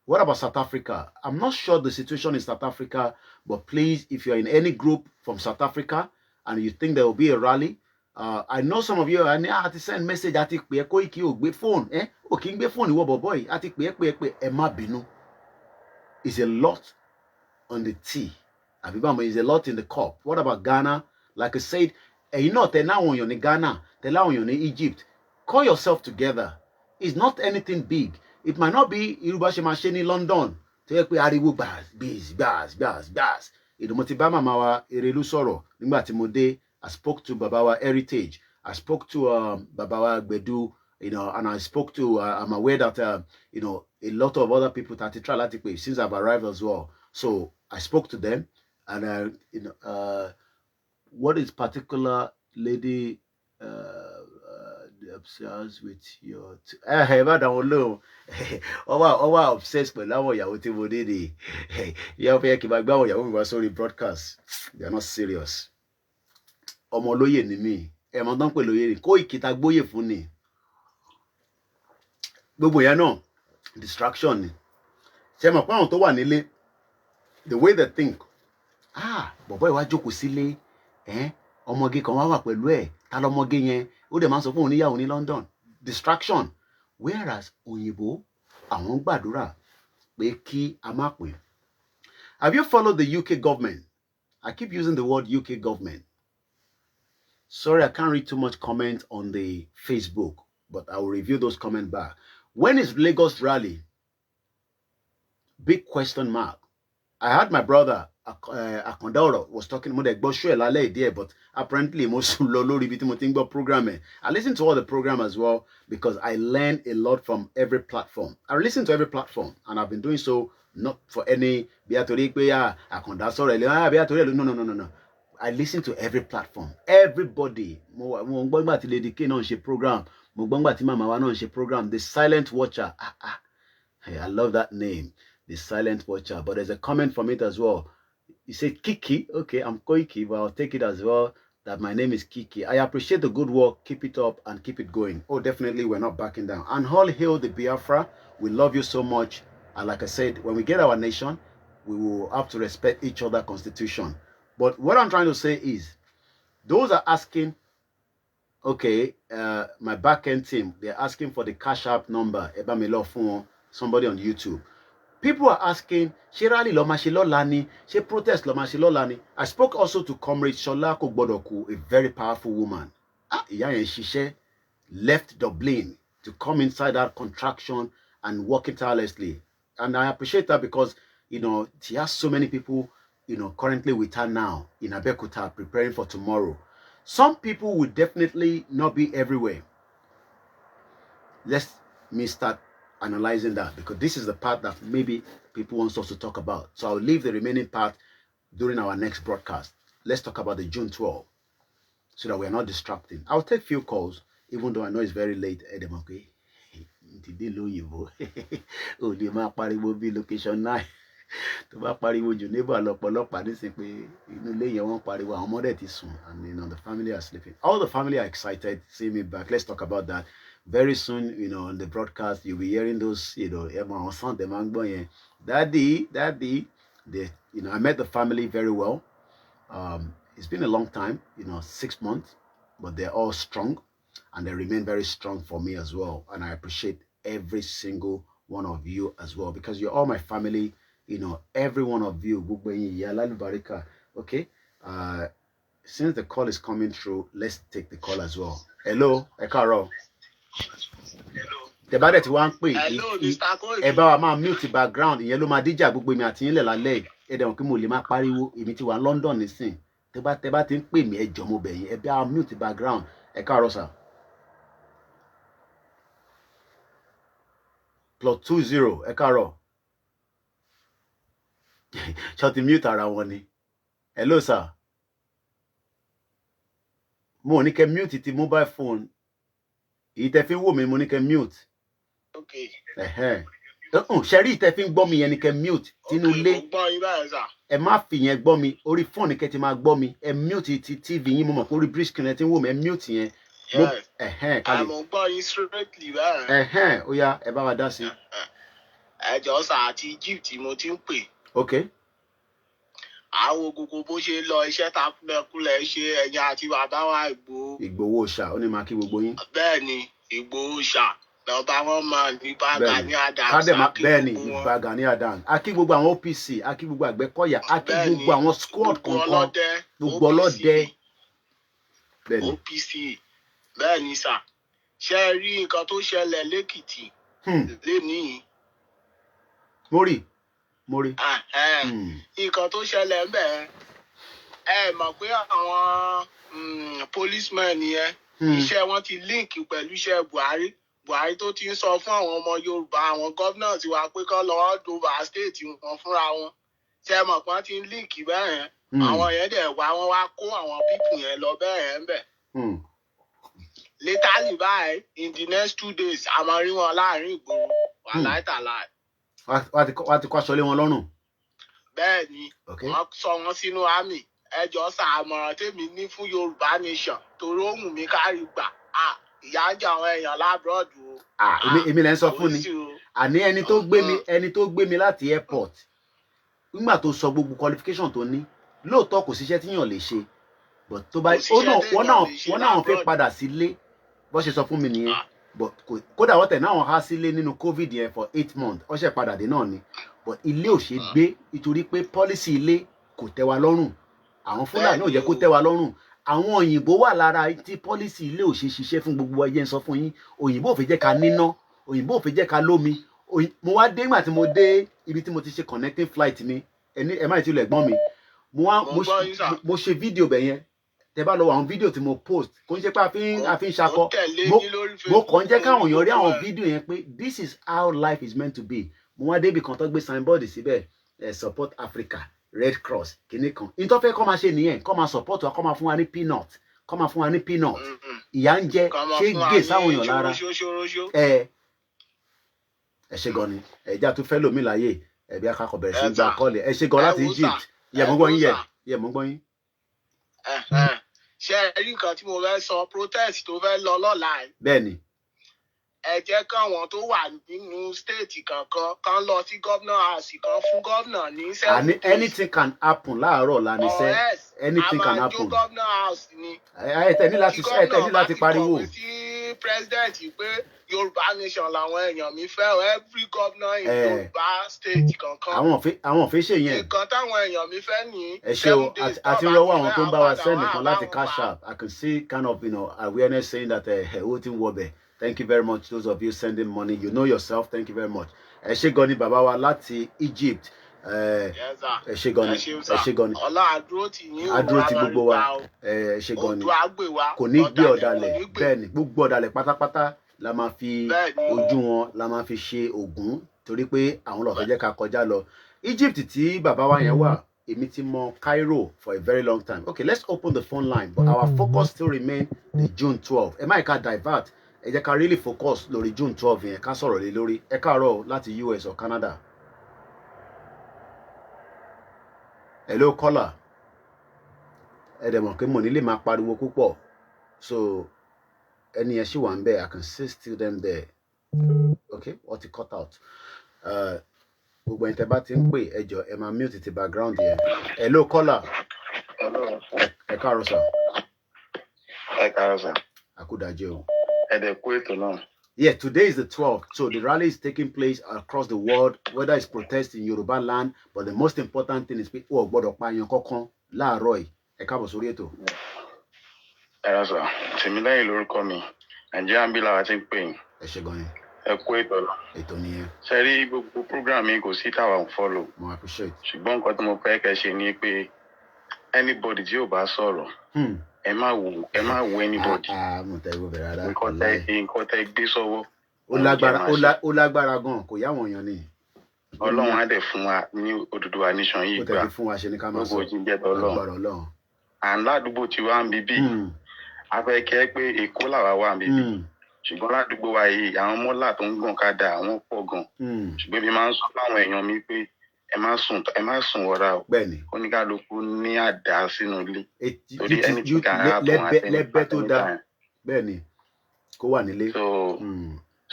what about South Africa? I'm not sure the situation in South Africa, but please, if you're in any group from South Africa and you think there will be a rally, I know some of you are have to send message at phone. Boy. It's a lot on the tea. Is a lot in the cup. What about Ghana? Like I said, you know, in Ghana, in Egypt. Call yourself together. It's not anything big. It might not be Yoruba Nation in London. I spoke to Babawa Heritage. I spoke to Babawa Gbedu, you know, and I spoke to, I'm aware that, you know, a lot of other people since I've arrived as well. So I spoke to them, and you know, what is particular lady obsessed with your obsessed with broadcast. They are not serious. Ọmọlóyè ni mí. Ẹ̀mọ́ tán pè lóyè ni. Koiki tá gbóyè fún ni. Gbogbo yẹn náà distraction ni. Ṣé mọ̀ pé àwọn tó wà nílé, the way they think, bọ̀bọ́ ìwà jókòó sílé, ọmọge kan wá wà pẹ̀lú ẹ̀, ta lọmọge yẹn, ó dẹ̀ máa sọ fún òun níyàwó ní London. Distraction. Whereas òyìnbó, àwọn gbàdúrà pé kí a má pè. Have you followed the UK government? I keep using the word UK government. Sorry, I can't read too much comment on the Facebook, but I will review those comments back. When is Lagos rally? Big question mark. I had my brother Akondoro was talking about the but apparently program. I listen to all the program as well because I learn a lot from every platform. I listen to every platform, and I've been doing so not for any no. I listen to every platform. Everybody. program. The silent watcher. Hey, I love that name. The silent watcher. But there's a comment from it as well. You say Kiki. Okay, I'm Koiki, but I'll take it as well that my name is Kiki. I appreciate the good work. Keep it up and keep it going. Oh, definitely, we're not backing down. And all hail the Biafra. We love you so much. And like I said, when we get our nation, we will have to respect each other's constitution. But what I'm trying to say is, those are asking, okay, my back-end team, they're asking for the Cash App number, somebody on YouTube. People are asking, Shirali Lomashilolani, she protest Lomashilolani. I spoke also to Comrade Shola Kogbodoku, a very powerful woman. She left Dublin to come inside that contraction and work it tirelessly. And I appreciate that because, you know, she has so many people, you know, currently with her now in Abeokuta preparing for tomorrow. Some people will definitely not be everywhere. Let me start analyzing that because this is the part that maybe people want us to talk about. So I'll leave the remaining part during our next broadcast. Let's talk about the June 12th so that we're not distracting. I'll take few calls, even though I know it's very late. Location 9. To bá pariwo jù neighbor lọ́pọ̀lọpọ̀ nísìn pé inú ilé yẹn wọ́n pariwo àwọn ọmọdé ti sùn and you know the family are sleeping. All the family are excited to see me back. Let's talk about that very soon. You know, on the broadcast you'll be hearing those, you know, daddy. They, you know, I met the family very well. It's been a long time, you know, 6 months, but they're all strong and they remain very strong for me as well. And I appreciate every single one of you as well because you're all my family. You know, every one of you. Okay. Since the call is coming through, let's take the call as well. Hello, Ekaro. Hello, Mr. Koiki. Mute the background. Yellow Madija gbogbo mi àti yín lẹ̀ lálẹ́. Ẹ dẹ̀ mọ̀ pé mo lè máa pariwo. Èmi ti wà London nísìn. Tẹ́ bá ti ń pè mí ẹ jọ̀ọ́ mo bẹ̀ yín. Ẹ bá mute the background. Ekaro sir. +20 Ekaro. Shut the mute ara wọn ni. Hello sir. mo ní kẹ́ mute ti mobile phone èyí tẹ́ fi ń wò mí mo ní kẹ́ mute. Okay. Ṣẹ́rí tẹ́ fi ń gbọ́ mi yẹn ní kẹ́ mute tínú ilé. Ẹ má fi yẹn gbọ́ mi orí phone ní kẹ́ ti máa gbọ́ mi. Ẹ mute ti TV yín mo mọ̀ pé orí bridge screen ẹ ti ń wò mí ẹ mute yẹn. Àmọ́ gbọ́ yín straightly báyìí. Ó yá ẹ bá wa dá sí. Ẹjọ́ sà àti Egypt mo ti ń pè. Okay. Àwọn gbogbo bó ṣe lọ iṣẹ́ takunlẹ̀kulẹ̀ ṣe ẹ̀yìn àti bàbá wa Ìgbòho ṣá ó ní máa kí gbogbo yín. Bẹ́ẹ̀ ni Ìgbòho ṣá lọ́ba wọn máa ní Gani Adams. Bẹ́ẹ̀ ni ìgbà Gani Adams. A kí gbogbo àwọn OPC, a kí gbogbo Àgbẹ̀kọ̀yà, a kí gbogbo àwọn squad kankan. Gbogbo ọlọ́dẹ. OPC. Bẹ́ẹ̀ ni sà. Ṣé ẹ rí nǹkan tó ṣẹlẹ̀ lẹ́kìtì lénìí? Mo rí. Nǹkan tó ṣẹlẹ̀ ń bẹ̀ ẹ mọ̀ pé àwọn policemen yẹn iṣẹ́ wọn ti link pẹ̀lú iṣẹ́ Buhari tó ti ń sọ fún àwọn ọmọ Yorùbá àwọn gómìnà ti wá pé kán lọ over state wọn fúnra wọn. Ṣé ẹ mọ̀ pé wọ́n ti ń link bẹ́ẹ̀ yẹn? Àwọn yẹn dẹ̀ wọ́n wá kó àwọn people yẹn lọ bẹ́ẹ̀ yẹn ń bẹ̀. Later báyìí in the next 2 days a máa rí wọn láàrin ìgboro wà láìtàláì. Wá ti kó aṣọ lé wọn lọ́rùn. Bẹ́ẹ̀ ni wọ́n sọ wọn sínú army. Ẹjọ́ sàmọ̀ràn tèmi ní fún Yorùbá Nation torí ó wù mí kárí gbà. Ìyá ń jẹ àwọn èèyàn lábúròdù o. Èmi lẹ́ ń sọ fún ni. Àní ẹni tó gbé mi láti airport nígbà tó sọ gbogbo qualification tó ní lóòótọ́ kò síṣẹ́ tíyàn lè ṣe but tó bá wọ́n náà fẹ́ padà sílé bó ṣe sọ fún mi nìyẹn but kódà wọ́n tẹ̀ náà há sílé nínú COVID yẹn for 8 months ó ṣe padà dé náà ni but ilé ò ṣe gbé nítorí pé policy ilé kò tẹ́ wa lọ́rùn àwọn Fúlàní ò jẹ́ kó tẹ́ wa lọ́rùn àwọn òyìnbó wà lára tí policy ilé ò ṣe ṣiṣẹ́ fún gbogbo ẹyẹ ń sọ fún yín òyìnbó ò fi jẹ́ ká níná òyìnbó ò fi jẹ́ ká lómi mo wá dé nígbà tí mo dé ibi tí mo ti ṣe connecting flight mi ẹ má ti lọ ẹ̀gbọ́n mi mo ṣe fídíò bẹ̀ yẹn tẹ́ bá lọ àwọn fídíò tí mo post kò ń ṣe pé a fi ń ṣakọ mo kàn ń jẹ́ káwọn èèyàn rí àwọn fídíò yẹn pé this is how life is meant to be mo wá débi kan tó gbé signboard síbẹ̀ support Africa Red Cross kìíní kan ìtọ́ fẹ́ kọ́ máa ṣe nìyẹn kọ́ máa support wa kọ́ máa fún wa ní peanut kọ́ máa fún wa ní peanut ìyá ń jẹ ṣé gé sáwọn èèyàn lára ẹ ṣe gan ni ẹ̀já tó fẹ́ lómi láyè ẹ̀bí akakọ̀ bẹ̀rẹ̀ sí gba kọ́ọ̀lì ẹ ṣe gan láti Egypt yẹ mọ́ gbọ́ yín. Ṣé ẹ rí nǹkan tí mo fẹ́ sọ protest tó fẹ́ lọ lọ́la ẹ̀. Bẹ́ẹ̀ni. Ẹ jẹ́ káwọn tó wà nínú state kankan kan lọ sí governor house kan fún governor ní 7 days. Anything can happen láàárọ̀ lánìṣẹ́ anything can happen. àmàjò governor house ni. ẹ tẹ̀ ní láti pariwo. Sí president pé Yorùbá Nation làwọn èèyàn mi fẹ́ every governor in Yorùbá state kankan. àwọn òfin ṣe yẹn. nǹkan táwọn èèyàn mi fẹ́ ní. ẹ ṣe o àti rọwọ́ àwọn tó ń bá wa send nìkan láti cash app I can see kind of awareness saying that owó ti ń wọ bẹ̀. Thank you very much those of you sending money you know yourself thank you very much. Ẹ ṣé gan ni bàbá wa láti Egypt. Ẹ ṣé gan ni. Ọlá àdúró ti yín o. Àdúró ti gbogbo wa. Ẹ ṣé gan ni. Kò ní gbé ọ̀dàlẹ̀ bẹ́ẹ̀ ni gbogbo ọ̀dàlẹ̀ pátápátá la máa fi ojú wọn la máa fi ṣe ògún torí pé àwọn lọ́ọ́ fẹ́ jẹ́ ká kọjá lọ. Egypt tí bàbá wa yẹn wà èmi ti mọ Cairo for a very long time. Okay, let's open the phone line but our focus still remain the June 12. Ẹ má ká divert ẹ jẹ́ ká really focus lórí June 12 yẹn ká sọ̀rọ̀ lé lórí. Ẹ káàárọ̀ láti US or Canada. Hello caller. Ẹ dẹ̀ mọ̀ pé mo nílé máa pariwo púpọ̀ so ẹni yẹn ṣì wà ń bẹ̀ I can still them there. Okay, what he cut out. Gbogbo ẹni tẹ́ bá ti ń pè ẹ jọ̀ọ́ ẹ máa mute ti background yẹn. Hello caller. Hello. Ẹ káàárọ̀ sir. Ẹ káàárọ̀ sir. Àkúdàjẹ́ o. Yeah, today is the 12th. So the rally is taking place across the world, whether it's protest in Yoruba land, but the most important thing is people gbọ́dọ̀ pààyàn kankan láàárọ̀ yìí. Ẹ káàbọ̀ sórí ètò. Ẹ sọ, Tèmílẹ́yìn lórúkọ mi. Nigerian bí làwa ti ń pè yín. Ẹ ṣé gan ni. Ẹ kú ètò lọ. Ètò nìyẹn. Ṣé rí gbogbo program yìí kò sí táwa ń follow. Mo appreciate. Ṣùgbọ́n nǹkan tí mo fẹ́ kẹ́ ṣe ni pé anybody tí ò bá sọ̀rọ̀. Ẹ má wo anybody. Mo tẹ ìwé bẹ̀rẹ̀ rárá. Nǹkan tẹ gbé sọ́wọ́. Ó lágbára gan kò yáwọn èèyàn ni. Ọlọ́run á dẹ̀ fún wa ní Odùduwà nation yìí gbà. Ó tẹ̀ fún wa ṣe ní ká máa sọ. Gbogbo jíjẹ́ tọ́lọ́run. À ń ládùúgbò tí wàá ń bíbí. afẹ́kẹ́ pé Èkó làwa wà níbí ṣùgbọ́n ládùúgbò wa yìí àwọn mọ́là tó ń gàn kádà àwọn pọ̀ gan ṣùgbọ́n mi máa ń sọ fáwọn èèyàn mi pé ẹ má sùn wọra o oníkálukú ní àdá sínú ilé torí ẹni tí kà á bọ̀ lẹ́bẹ́ tó dáa bẹ́ẹ̀ ni kó wà nílé.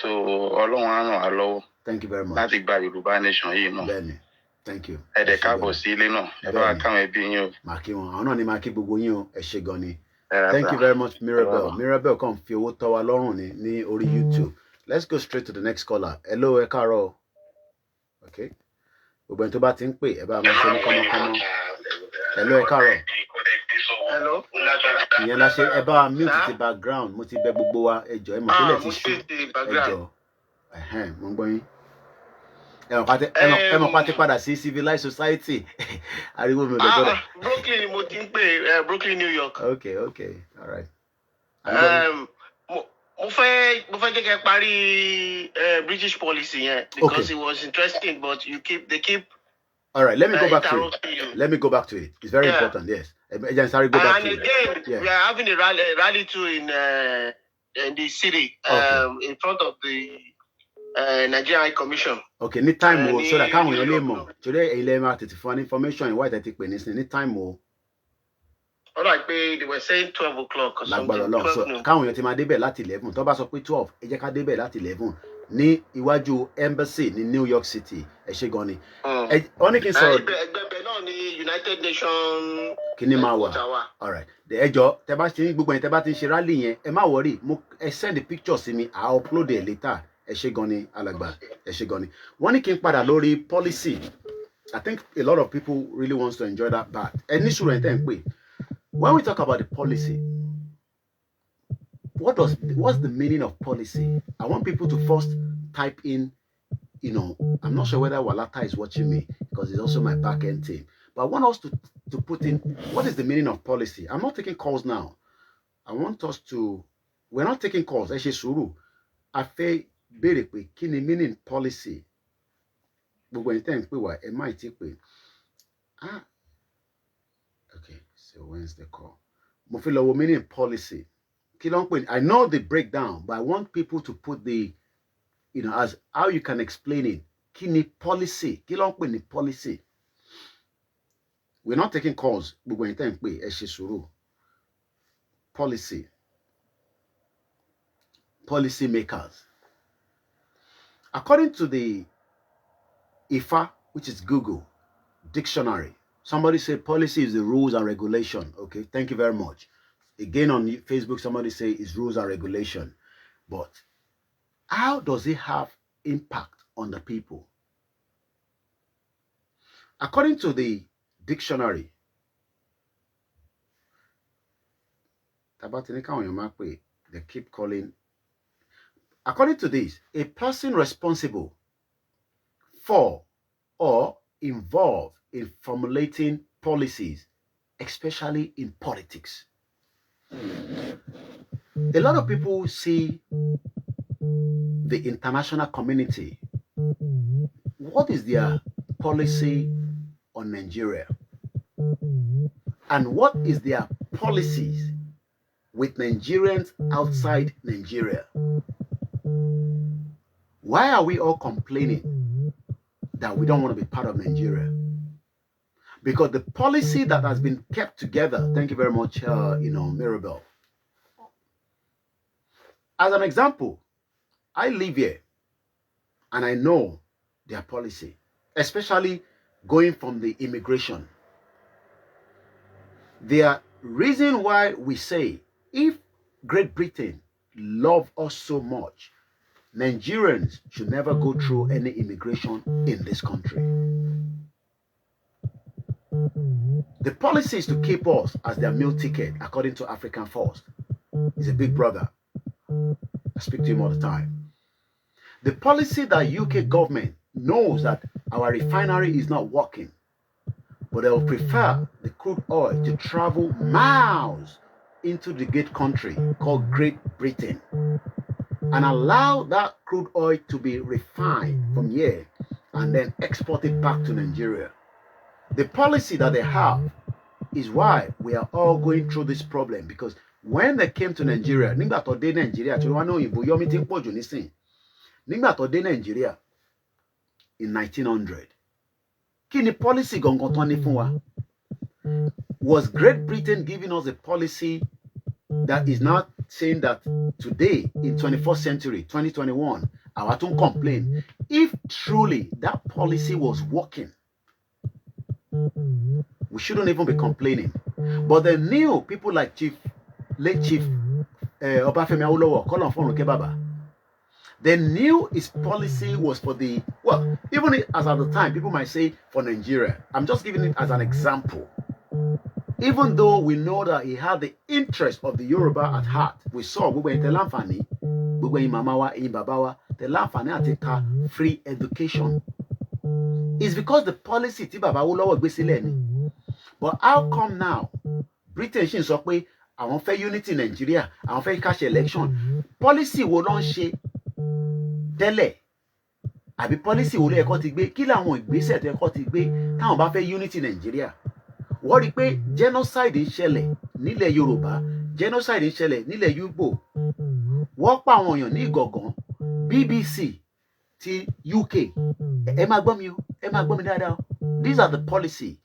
so Ọlọ́run á ràn wá lọ́wọ́. Thank you very much. láti gba Yorùbá Nation yìí náà. bẹ́ẹ̀ ni thank you. ẹ dẹ̀ káàbọ̀ sí ilé náà ẹ bá wa káwọn ẹbí yín o. màá kí wọn àwọn náà ni màá kí gbogbo yín o ẹ ṣé gan ni. Thank you very much, Mirabel. Mirabel kàn fi owó tọ́ wa lọ́rùn ní orí YouTube. Let's go straight to the next caller. Hello, ẹ káàárọ̀. Okay. Gbogbo ẹni tó bá ti ń pè ẹ bá máa ṣe ní kọ́mọ́kọ́mọ́. Hello, ẹ káàárọ̀. Hello. Ìyẹn la ṣe ẹ bá mute ti background mo ti bẹ gbogbo wa ẹjọ́ ẹ mọ̀ sílẹ̀ ti ṣú ẹjọ́. Mo ń gbọ́ yín. Ẹ mọ̀ pàtí padà sí civilized society. Ariwo mi ò lè gbọ́dọ̀. Brooklyn mo ti ń pè Brooklyn, New York. Okay, all right. Mo fẹ́ jẹ́ kẹ́ parí British policy yẹn because it was interesting but they keep. All right, let me go back to it. Let me go back to it. It's very important. Yes. Sorry, go back to it. And again, we are having a rally too in the city in front of the Nigerian High Commission. Okay, ní time wo so that káwọn èèyàn lè mọ̀ today ilé máa tètè fún information in white ti pè nísìn ní time wo. All right, they were saying 12 o'clock or something. So káwọn èèyàn ti máa débẹ̀ láti 11 tó bá sọ pé 12 ẹ jẹ́ ká débẹ̀ láti 11 ní iwájú embassy ní New York City ẹ ṣé gan ni. Wọ́n ní kí n sọ̀rọ̀. Ẹgbẹ́ náà ní United Nations. Kí ni máa wà? All right. Ẹjọ́ tẹ bá ti gbogbo yẹn tẹ bá ti ń ṣe rally yẹn ẹ má worry ẹ send the picture sí mi I'll upload it later. Ẹ ṣé gan ni alàgbà ẹ ṣé gan ni. Wọ́n ní kí n padà lórí policy. I think a lot of people really wants to enjoy that part. Ẹ ní sùúrù ẹ̀ tẹ́ ń pè. When we talk about the policy, what's the meaning of policy? I want people to first type in, I'm not sure whether Walata is watching me because it's also my back end team. But I want us to put in what is the meaning of policy. I'm not taking calls now. I want us to, we're not taking calls. Ẹ ṣe sùúrù. A fẹ́ béèrè pé kí ni meaning policy? Gbogbo ẹni tẹ́ ń pè wá ẹ má ti pè. Okay, so when's the call? Mo fẹ́ lọ wo meaning policy. Kí ló ń pè? I know the breakdown, but I want people to put the, as how you can explain it. Kí ni policy? Kí ló ń pè ní policy? We're not taking calls. Gbogbo ẹni tẹ́ ń pè ẹ ṣe sùúrù. Policy. Policy makers. According to the IFA, which is Google dictionary, somebody said policy is the rules and regulation. Okay, thank you very much. Again on Facebook, somebody say it's rules and regulation. But how does it have impact on the people? According to the dictionary, they keep calling. According to this, a person responsible for or involved in formulating policies, especially in politics. A lot of people see the international community. What is their policy on Nigeria? And what is their policies with Nigerians outside Nigeria? Why are we all complaining that we don't want to be part of Nigeria? Because the policy that has been kept together, thank you very much, Mirabel. As an example, I live here and I know their policy, especially going from the immigration. The reason why we say, if Great Britain love us so much, Nigerians should never go through any immigration in this country. The policy is to keep us as their meal ticket, according to African Force. He's a big brother. I speak to him all the time. The policy that UK government knows that our refinery is not working, but they will prefer the crude oil to travel miles into the gate country called Great Britain and allow that crude oil to be refined from here and then exported back to Nigeria. The policy that they have is why we are all going through this problem, because when they came to Nigeria, nígbà tó dé Nigeria, tí wọ́n ní òyìnbó yọmí tí ń pọ̀ jù nísìn, nígbà tó dé Nigeria in 1900, kí ni policy gangan tán ní fún wa? Was Great Britain giving us a policy that is now saying that today in 21st century, 2021, àwa tún complain? If truly that policy was working, we shouldn't even be complaining. But they knew people like late Chief Obafemi Awolowo, Colonial Baba. They knew his policy was for the, well, even as at the time, people might say for Nigeria. I'm just giving it as an example. Even though we know that he had the interest of the Yoruba at heart, we saw we were in Telanfani, we were in Mamawa, in Babawa, Telanfani ateka free education. It's because the policy ti Baba Awolowo gbe sílẹ̀ ni. But how come now Britain ṣì ń sọ pé àwọn fẹ́ unity Nigeria, àwọn fẹ́ cash election? Policy wo ló ń ṣe tẹ́lẹ̀? Àbí policy wo ló yẹ kó ti gbé? Kí làwọn ìgbésẹ̀ tó yẹ kó ti gbé táwọn bá fẹ́ unity Nigeria? Wọ́n rí i pé genocide ń ṣẹlẹ̀ nílẹ̀ Yorùbá, genocide ń ṣẹlẹ̀ nílẹ̀ Igbo. Wọ́n pa àwọn èèyàn ní Ìgàngán, BBC ti UK. Ẹ máa gbọ́ mi o, ẹ máa gbọ́ mi dáadáa. These are the policy.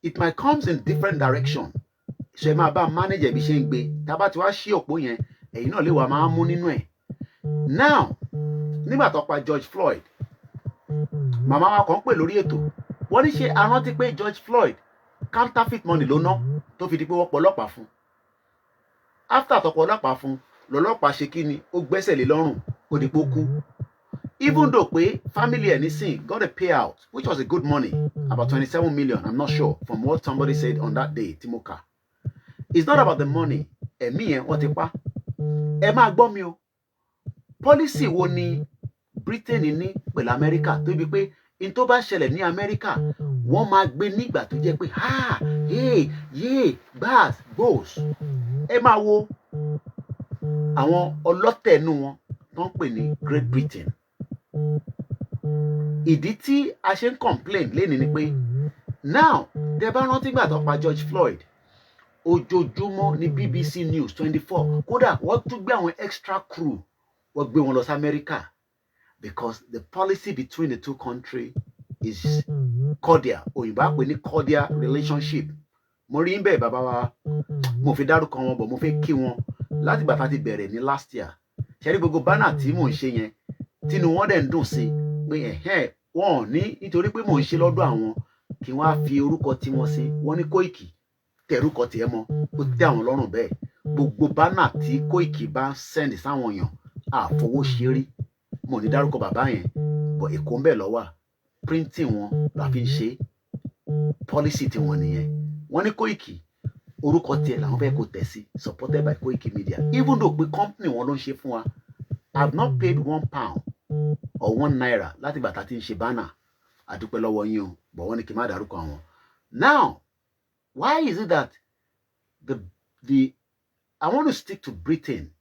It might come in different direction. So ẹ máa bá manage bí ṣe ń gbé. Tá bá ti wá ṣí òpó yẹn, ẹ̀yin náà lè wà máa mú nínú ẹ̀. Now, nígbà tó pa George Floyd, màmá wa kàn pè lórí ètò. Wọ́n ní ṣe arántí pé George Floyd counterfeit money ló ná tó fi di pé wọ́n pọ̀ ọlọ́pàá fún. After tó pọ̀ ọlọ́pàá fún, lọ́lọ́pàá ṣe kí ni? Ó gbẹ́sẹ̀ lé lọ́rùn, ó di pé ó kú. Even though pé family ẹ̀ nísìn got a payout, which was a good money, about 27 million, I'm not sure, from what somebody said on that day, Timoka. It's not about the money. Ẹ̀mí yẹn wọ́n ti pa. Ẹ máa gbọ́ mi o. Policy wo ni Britain ní pẹ̀lú America tó bí pé in tó bá ṣẹlẹ̀ ní America, wọ́n máa gbé nígbà tó jẹ́ pé ha, hey, yeah, gbaz, gbòs. Ẹ máa wo àwọn ọlọ́tẹ̀ẹ́nu wọn tó ń pè ní Great Britain. Ìdí tí a ṣe ń complain lénìí ni pé now tẹ́ bá rántí gbà tó pa George Floyd, ojoojúmọ́ ní BBC News 24, kódà wọ́n tún gbé àwọn extra crew, wọ́n gbé wọn lọ sí America, because the policy between the two countries is cordial. Òyìnbó á pè ní cordial relationship. Mo rí ń bẹ̀ bàbá wa, mo fi dárúkọ wọn bọ̀, mo fẹ́ kí wọn láti gbà tá ti bẹ̀rẹ̀ ní last year. Ṣé rí gbogbo bánà tí mò ń ṣe yẹn, tínú wọn dẹ̀ ń dùn sí pé wọn ò ní nítorí pé mò ń ṣe lọ́dọ̀ àwọn kí wọ́n á fi orúkọ tí wọ́n sí. Wọ́n ní Koiki tẹ̀rúkọ tiẹ̀ mọ́, ó tẹ́ àwọn lọ́rùn bẹ́ẹ̀. Gbogbo bánà tí Koiki bá ń send sáwọn èèyàn àfọwọ́ṣeré, mo ní dárúkọ bàbá yẹn, bọ̀ Èkó ń bẹ̀ lọ́wọ́, printing wọn la fi ń ṣe, policy tí wọ́n nìyẹn. Wọ́n ní Koiki orúkọ tiẹ̀ làwọn fẹ́ kó tẹ̀ sí, supported by Koiki Media. Even though pé company wọn ló ń ṣe fún wa, I've not paid £1 or £1 láti gbà tá ti ń ṣe bánà. Àdúpẹ́ lọ́wọ́ yín o, bọ̀ wọ́n ní kí n má dárúkọ àwọn. Now, why is it that I want to stick to Britain?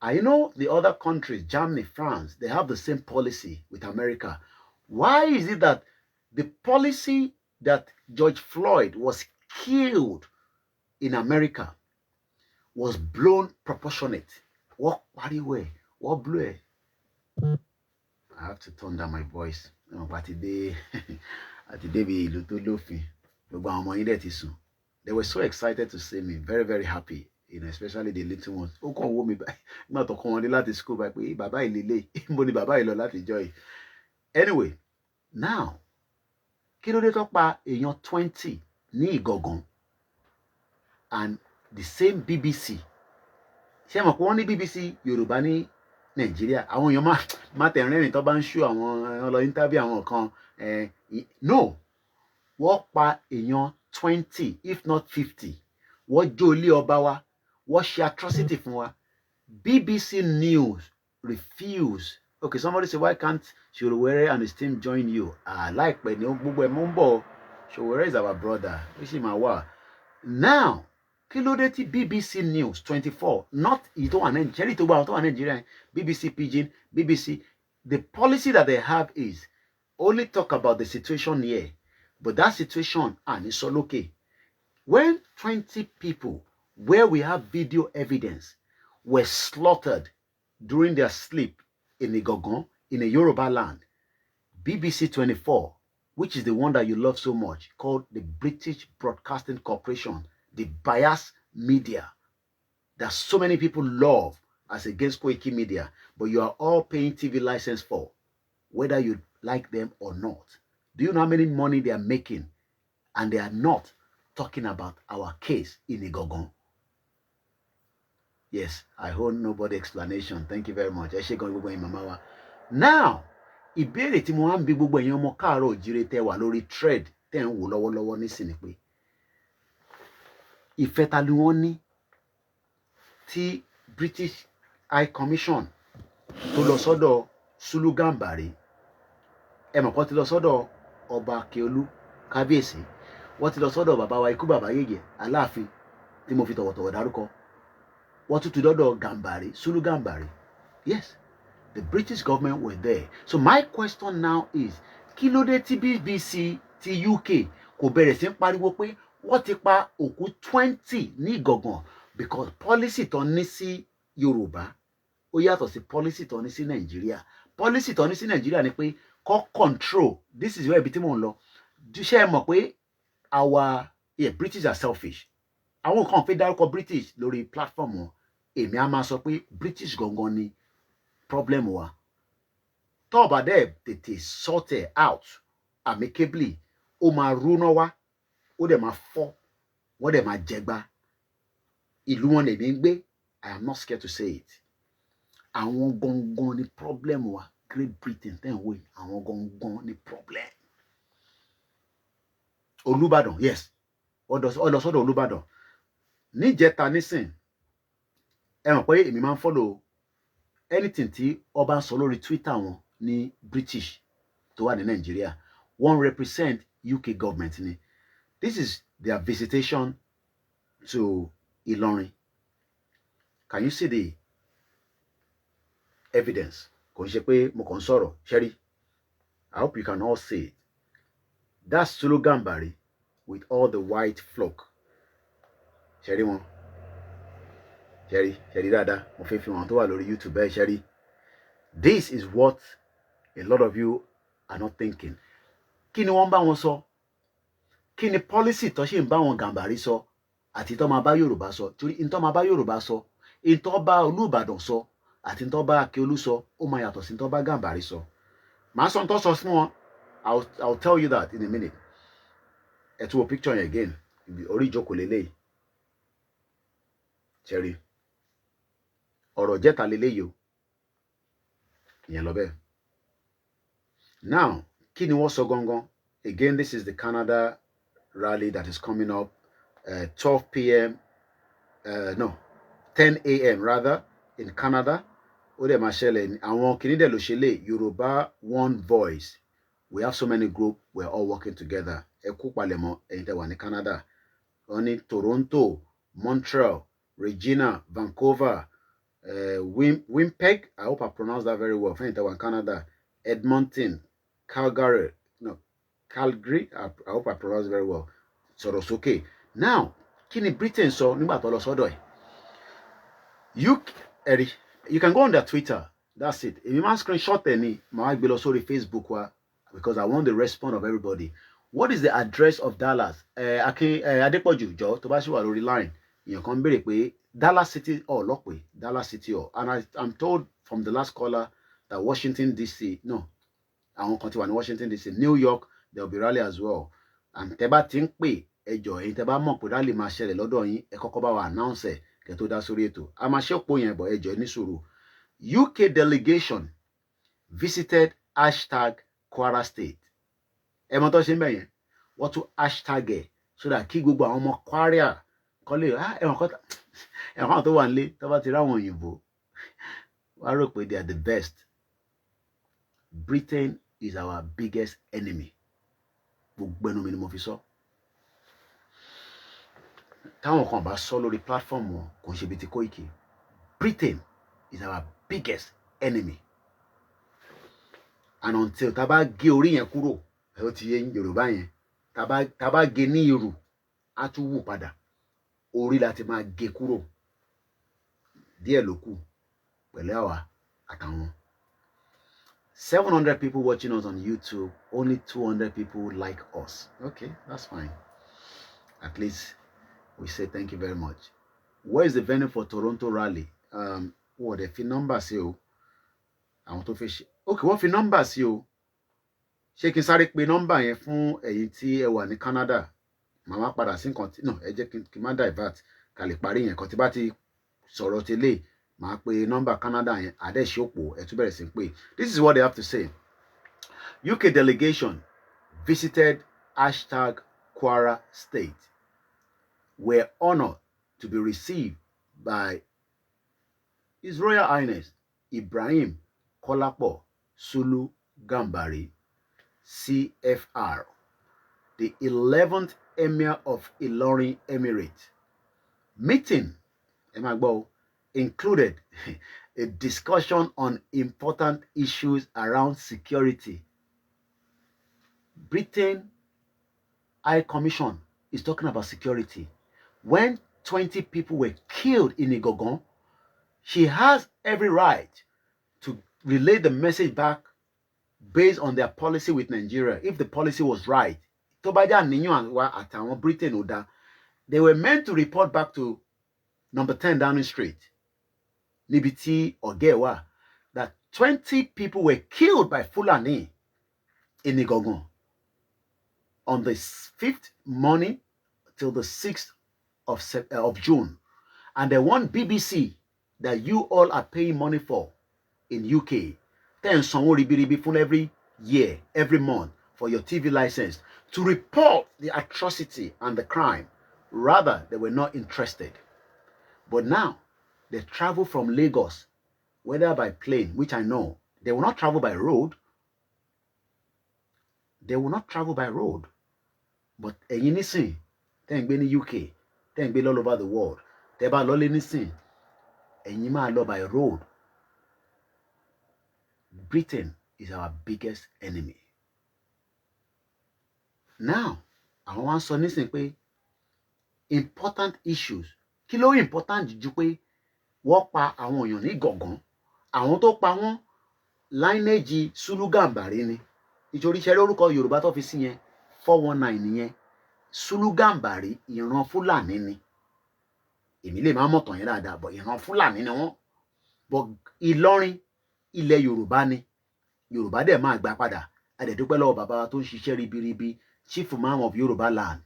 I know the other countries, Germany, France, they have the same policy with America. Why is it that the policy that George Floyd was killed in America was blown proportionate? What pariwe? What blew it? I have to turn down my voice. But today, be little loafing. They were so excited to see me, very, very happy. You know, especially the little ones. Oh, come on, me back. Not to come on the last school back. Baba ilile, mboni baba ilo lati joy. Anyway, now, kí ló dé tó pa èèyàn 20 ní Ìgàngán, and the same BBC. Ṣé mọ̀ pé wọ́n ní BBC Yorùbá ní Nigeria. Àwọn èèyàn má tẹ̀rẹ́rìn tó bá ń ṣú àwọn lọ interview àwọn kan. No, wọ́n pa èèyàn 20, if not 50. Wọ́n jó ilé ọba wa. Wọ́n ṣe atrocity fún wa. BBC News refuse. Okay, somebody say, why can't Showore and his team join you? Like when Showore is our brother. Now, kí ló dé tí BBC News 24, not Nigeria, BBC Pidgin, BBC, the policy that they have is only talk about the situation here, but that situation and it's all okay. When 20 people where we have video evidence, were slaughtered during their sleep in Igogon, in a Yoruba land. BBC 24, which is the one that you love so much, called the British Broadcasting Corporation, the biased media that so many people love as against Koiki Media, but you are all paying TV license for, whether you like them or not. Do you know how many money they are making? And they are not talking about our case in Igogon. Yes, I hold nobody explanation. Thank you very much. Now, ìbéèrè tí mo wá ń bi gbogbo ẹ̀yin ọmọ káàárọ̀ oòjíire tẹ́ wà lórí thread tẹ́ ń wò lọ́wọ́lọ́wọ́ nísìnyí pé ìfẹ́ ta ni wọ́n ní tí British High Commission tó lọ sọ́dọ̀ Sulu Gambari, ẹ mọ̀ kó ti lọ sọ́dọ̀ ọba Akeolu kábíyèsí, wọ́n ti lọ sọ́dọ̀ bàbá wa ikú bàbá Yèyé Aláàfin tí mo fi tọ̀wọ̀tọ̀wọ̀ dárúkọ, wọ́n tún ti dọ́dọ̀ Gambari, Sulu Gambari. Yes, the British government were there. So my question now is, kí ló dé tí BBC ti UK kò bẹ̀rẹ̀ sí pariwo pé wọ́n ti pa òkú 20 ní Ìgàngán, because policy tó ní sí Yorùbá ó yàtọ̀ sí policy tó ní sí Nàìjíríà. Policy tó ní sí Nàìjíríà ni pé kó control. This is where ibi tí mò ń lọ. Ṣé ẹ mọ̀ pé British are selfish. Àwọn kan fẹ́ dárúkọ British lórí platform wọn. Èmi á máa sọ pé British gangan ni problem wa. Tó bá dẹ̀ tètè sort it out amicably, ó máa rúná wá, ó dẹ̀ máa fọ́, wọ́n dẹ̀ máa jẹgba. Ìlú wọn lèmi ń gbé. I am not scared to say it. Àwọn gangan ni problem wa. Great Britain tẹ́ ń wò yìí, àwọn gangan ni problem. Olúbàdàn, yes. Ó lọ sọ́dọ̀ Olúbàdàn. Níjẹta nísìn, ẹ mọ̀ pé èmi máa ń follow anything tí ọba ń sọ lórí Twitter wọn ní British tó wà ní Nigeria. Wọ́n represent UK government ni. This is their visitation to Ilorin. Can you see the evidence? Kò ń ṣe pé mo kàn sọ̀rọ̀, Sherry. I hope you can all see it. That's Sulu Gambari with all the white flock. Sherry wọn. Sherry dada, mo fẹ́ fi wọn tó wà lórí YouTube, Sherry. This is what a lot of you are not thinking. Kí ni wọ́n bá wọn sọ? Kí ni policy tó ṣe ń bá wọn Gambari sọ àti tó máa bá Yorùbá sọ? Torí in tó máa bá Yorùbá sọ, in tó bá Olúbàdàn sọ àti in tó bá Akeolu sọ, ó máa yàtọ̀ sí in tó bá Gambari sọ. Màá sọ tó sọ fún wọn. I'll tell you that in a minute. Ẹ tún wo picture yẹn again. Orí ìjókòó lélẹ́yìí. Sherry. Ọ̀rọ̀ jẹ́ta lélẹ́yìí o. Ìyẹn lọ bẹ́ẹ̀. Now, kí ni wọ́n sọ gangan? Again, this is the Canada rally that is coming up 12 p.m. 10 a.m. rather in Canada. Ó dẹ̀ máa ṣẹlẹ̀ àwọn kìíní dẹ̀ ló ṣe lè Yorùbá One Voice. We have so many groups. We're all working together. Ẹ kú palẹ̀mọ́ ẹ̀yin tẹ́ wà ní Canada. Wọ́n ní Toronto, Montreal, Regina, Vancouver, Winnipeg. I hope I pronounced that very well. Fẹ́yìn tẹ́ wà ní Canada. Edmonton, Calgary. I hope I pronounced very well. Sọ̀rọ̀ sókè. Now, kí ni Britain sọ nígbà tó lọ sọ́dọ̀ ẹ̀? You can go on their Twitter. That's it. If you want screenshot any, my below sorry Facebook wa, because I want the response of everybody. What is the address of Dallas? Adepoju Joe, tó bá ṣì wà lórí line. You can béèrè pé Dallas City or Lọ́pẹ́, Dallas City or. And I'm told from the last caller that Washington DC, no, àwọn kan tí wà ní Washington DC, New York, there will be rally as well. And tẹ́ bá ti ń pè ẹjọ́ ẹ̀yin tẹ́ bá mọ̀ pé rally máa ṣẹlẹ̀ lọ́dọ̀ yín, ẹ kọ́kọ́ bá wa announce ẹ̀ kẹ́ tó dá sórí ètò. A máa ṣe òpó yẹn bọ̀ ẹjọ́ ní sùúrù. UK delegation visited #Kwara State. Ẹ mọ̀ tó ṣe ń bẹ̀ yẹn. Wọ́n tún hashtag ẹ̀ so that kí gbogbo àwọn ọmọ Kwara kọ́ lè ẹ̀wọ̀n tó wà nílé tó bá ti ráwọn òyìnbó. Wọ́n á rò pé they are the best. Britain is our biggest enemy. Gbogbo ẹnu mi ni mo fi sọ. Táwọn kan bá sọ lórí platform wọn kò ń ṣe bí ti Koiki. Britain is our biggest enemy. And until tá bá gé orí yẹn kúrò, ó ti yé Yorùbá yẹn. Tá bá gé ní irù, á tún wù padà. orí láti máa gé kúrò díẹ̀ ló kù pẹ̀lú àwa àtàwọn. 700 people watching us on YouTube, only 200 people like us. Okay, that's fine. At least we say thank you very much. Where is the venue for Toronto rally? What if your number say o? I want to fish. Okay, what if your number say o? Ṣé kí n sáré pè number yẹn fún ẹ̀yin tí ẹ wà ní Canada. Màmá padà sí nǹkan tí no, ẹ jẹ́ kí má divert ká lè parí yẹn kan tí bá ti sọ̀rọ̀ tẹ́lẹ̀. Màá pe number Canada yẹn àdẹ́ṣọ́pọ̀ ẹ tún bẹ̀rẹ̀ sí pé. This is what they have to say. UK delegation visited #Kwara State. Were honored to be received by His Royal Highness Ibrahim Kolapo Sulu Gambari, CFR, the 11th Emir of Ilorin Emirate. Meeting included a discussion on important issues around security. Britain High Commission is talking about security. When 20 people were killed in Igogon, she has every right to relay the message back based on their policy with Nigeria. If the policy was right, Britain, they were meant to report back to number 10 Downing Street, Nibiti or Gewa, that 20 people were killed by Fulani in Igogon on the 5th morning till the 6th of June. And they want BBC that you all are paying money for in UK. Then someone every year, every month for your TV license to report the atrocity and the crime. Rather, they were not interested. But now, they travel from Lagos, whether by plane, which I know, they will not travel by road. They will not travel by road. But anything, then in the UK, then be all over the world. They ba lolly anything, and you might by road. Britain is our biggest enemy. Now, I want to say important issues. Kí ló important jù pé wọ́n pa àwọn èèyàn ní Gọ̀gán. Àwọn tó pa wọ́n lineage Sulu Gambari ni. Ìtorí ṣe lórúkọ Yorùbá tó fi sí yẹn 419 nìyẹn. Sulu Gambari ìran Fúlàní ni. Èmi lè máa mọ̀tàn yẹn dáadáa, but ìran Fúlàní ni wọ́n. But Ìlọrin ilẹ̀ Yorùbá ni. Yorùbá dẹ̀ máa gbà padà. A dẹ̀ dúpẹ́ lọ́wọ́ bàbá wa tó ń ṣiṣẹ́ ribiribi, Chief Imam of Yoruba land.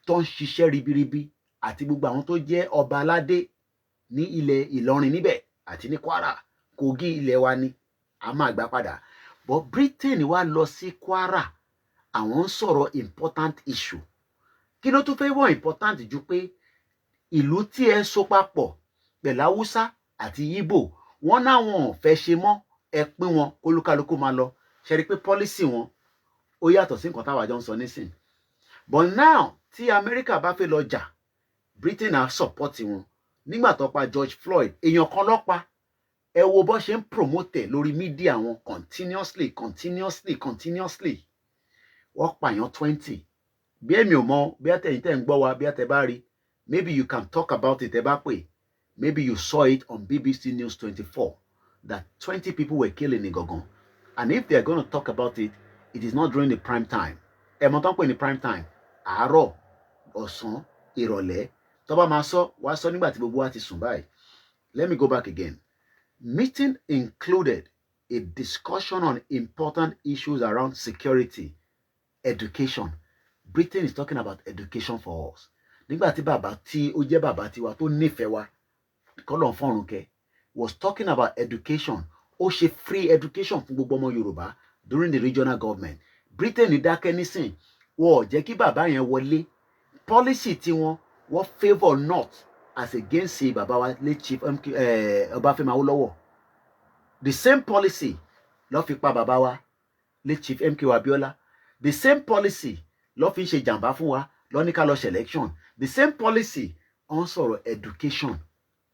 Tó ń ṣiṣẹ́ ribiribi àti gbogbo àwọn tó jẹ́ ọba aládé ní ilẹ̀ Ìlọrin níbẹ̀ àti ní Kwara, Kogi ilẹ̀ wa ni. A máa gbà padà. But Britain wá lọ sí Kwara. Àwọn ń sọ̀rọ̀ important issue. Kí ló tún fẹ́ wọ́n important jù pé ìlú tí ẹ so papọ̀ pẹ̀lú Haúsá àti Ìgbò wọ́n náà wọn fẹ́ ṣe mọ́ ẹ pín wọn kólúkálukú máa lọ. Ṣe rí pé policy wọn ó yàtọ̀ sí nǹkan táwa jọ ń sọ nísìn. But now tí America bá fẹ́ lọ jà, Britain á support wọn. Nígbà tó pa George Floyd, èèyàn kan ló pa. Ẹ wo bó ṣe ń promote lórí media wọn continuously. Wọ́n pààyàn 20. Bí èmi ò mọ̀ bí àtẹ̀yìn tẹ̀ ń gbọ́ wa bí àtẹ̀ bá rí. Maybe you can talk about it ẹ bá pè. Maybe you saw it on BBC News 24 that 20 people were killed in Igogon. And if they are going to talk about it, it is not during the prime time. Ẹ mọ̀ tán pè ní prime time. Àárọ̀, ọ̀sán, ìrọ̀lẹ́. Tó bá máa sọ, wá sọ nígbà tí gbogbo wa ti sùn báyìí. Let me go back again. Meeting included a discussion on important issues around security, education. Britain is talking about education for us. Nígbà tí bàbá tí ó jẹ́ bàbá tiwa tó nífẹ̀ẹ́ wa, kọ́lọ̀ fọ́run kẹ́, was talking about education. Ó ṣe free education fún gbogbo ọmọ Yorùbá during the regional government. Britain dákẹ́ nísìn, wọ́n jẹ́ kí bàbá yẹn wọlé. Policy tí wọ́n favour north as against bàbá wa late Chief Ọbáfẹ́mi Awólọ́wọ̀. The same policy ló fi pa bàbá wa late Chief MKO Abiola. The same policy ló fi ń ṣe jàǹbá fún wa ló ní ká lọ ṣe election. The same policy on sọ̀rọ̀ education.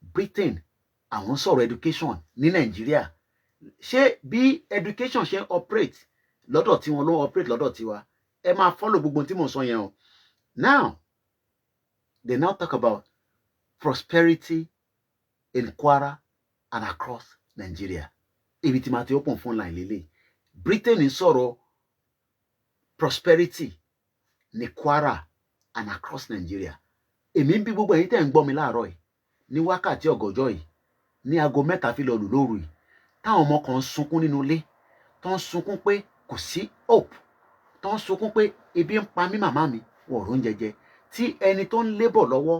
Britain àwọn sọ̀rọ̀ education ní Nàìjíríà. Ṣé bí education ṣe operate lọ́dọ̀ tí wọ́n ló operate lọ́dọ̀ tiwa? Ẹ máa follow gbogbo tí mo sọ yẹn o. Now, They now talk about prosperity in Kwara and across Nigeria. Ibi tí ma ti open phone line lele. Britain is sọ̀rọ̀ prosperity ní Kwara and across Nigeria. Èmi ń bí gbogbo ẹ̀yin tẹ́ ń gbọ́ mi láàárọ̀ yìí ní wákàtí ọ̀gànjọ́ yìí ní aago 3 fi lọ lù lóru yìí táwọn ọmọ kan ń sunkún nínú ilé tó ń sunkún pé kò sí hope tó ń sunkún pé ebi ń pa mí màmá mi wọ́n ò róúnjẹ jẹ tí ẹni tó ń lébọ̀ lọ́wọ́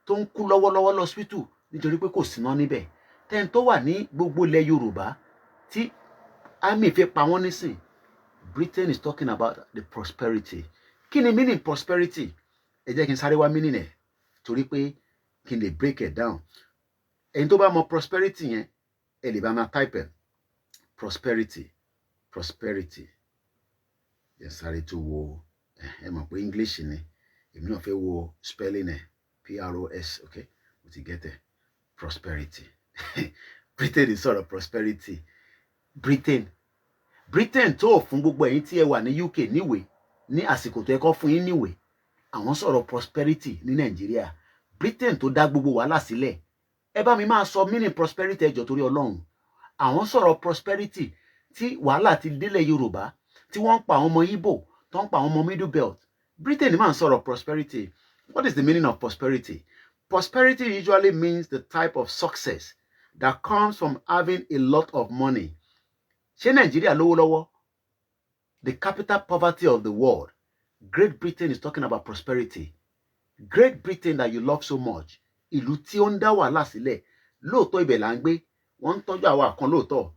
tó ń kú lọ́wọ́lọ́wọ́ lọ́sítù nítorí pé kò síná níbẹ̀ tẹ́ni tó wà ní gbogbo ilẹ̀ Yorùbá tí àmì fi pa wọ́n nísìn. Britain is talking about the prosperity. Kí ni meaning prosperity? Ẹ jẹ́ kí n sáré wá meaning ẹ̀ torí pé kí n lè break it down. Ẹni tó bá mọ prosperity yẹn ẹ lè bá máa type ẹ̀ prosperity ẹ sáré tó wo ẹ mọ̀ pé English ni èmi náà fẹ́ wo spelling ẹ̀ PROS, okay, mo ti get it. Prosperity. Britain is sort of prosperity. Britain tó fún gbogbo ẹ̀yin tí ẹ wà ní UK níwèé ní àsìkò tó ẹ kọ́ fún yín níwèé àwọn sọ̀rọ̀ prosperity ní Nàìjíríà. Britain tó dá gbogbo wàhálà sílẹ̀ ẹ bá mi máa sọ meaning prosperity ẹjọ́ torí Ọlọ́run. Àwọn sọ̀rọ̀ prosperity tí wàhálà ti délẹ̀ Yorùbá tí wọ́n ń pa àwọn ọmọ Igbo tó ń pa àwọn ọmọ Middle Belt. Britain máa ń sọ̀rọ̀ prosperity. What is the meaning of prosperity? Prosperity usually means the type of success that comes from having a lot of money. Ṣé Nigeria lówó lọ́wọ́? The capital poverty of the world. Great Britain is talking about prosperity. Great Britain that you love so much. Ìlú tí ó ń dá wàhálà sílẹ̀. Lóòótọ́ ibẹ̀ là ń gbé. Wọ́n ń tọ́jú àwa kan lóòótọ́.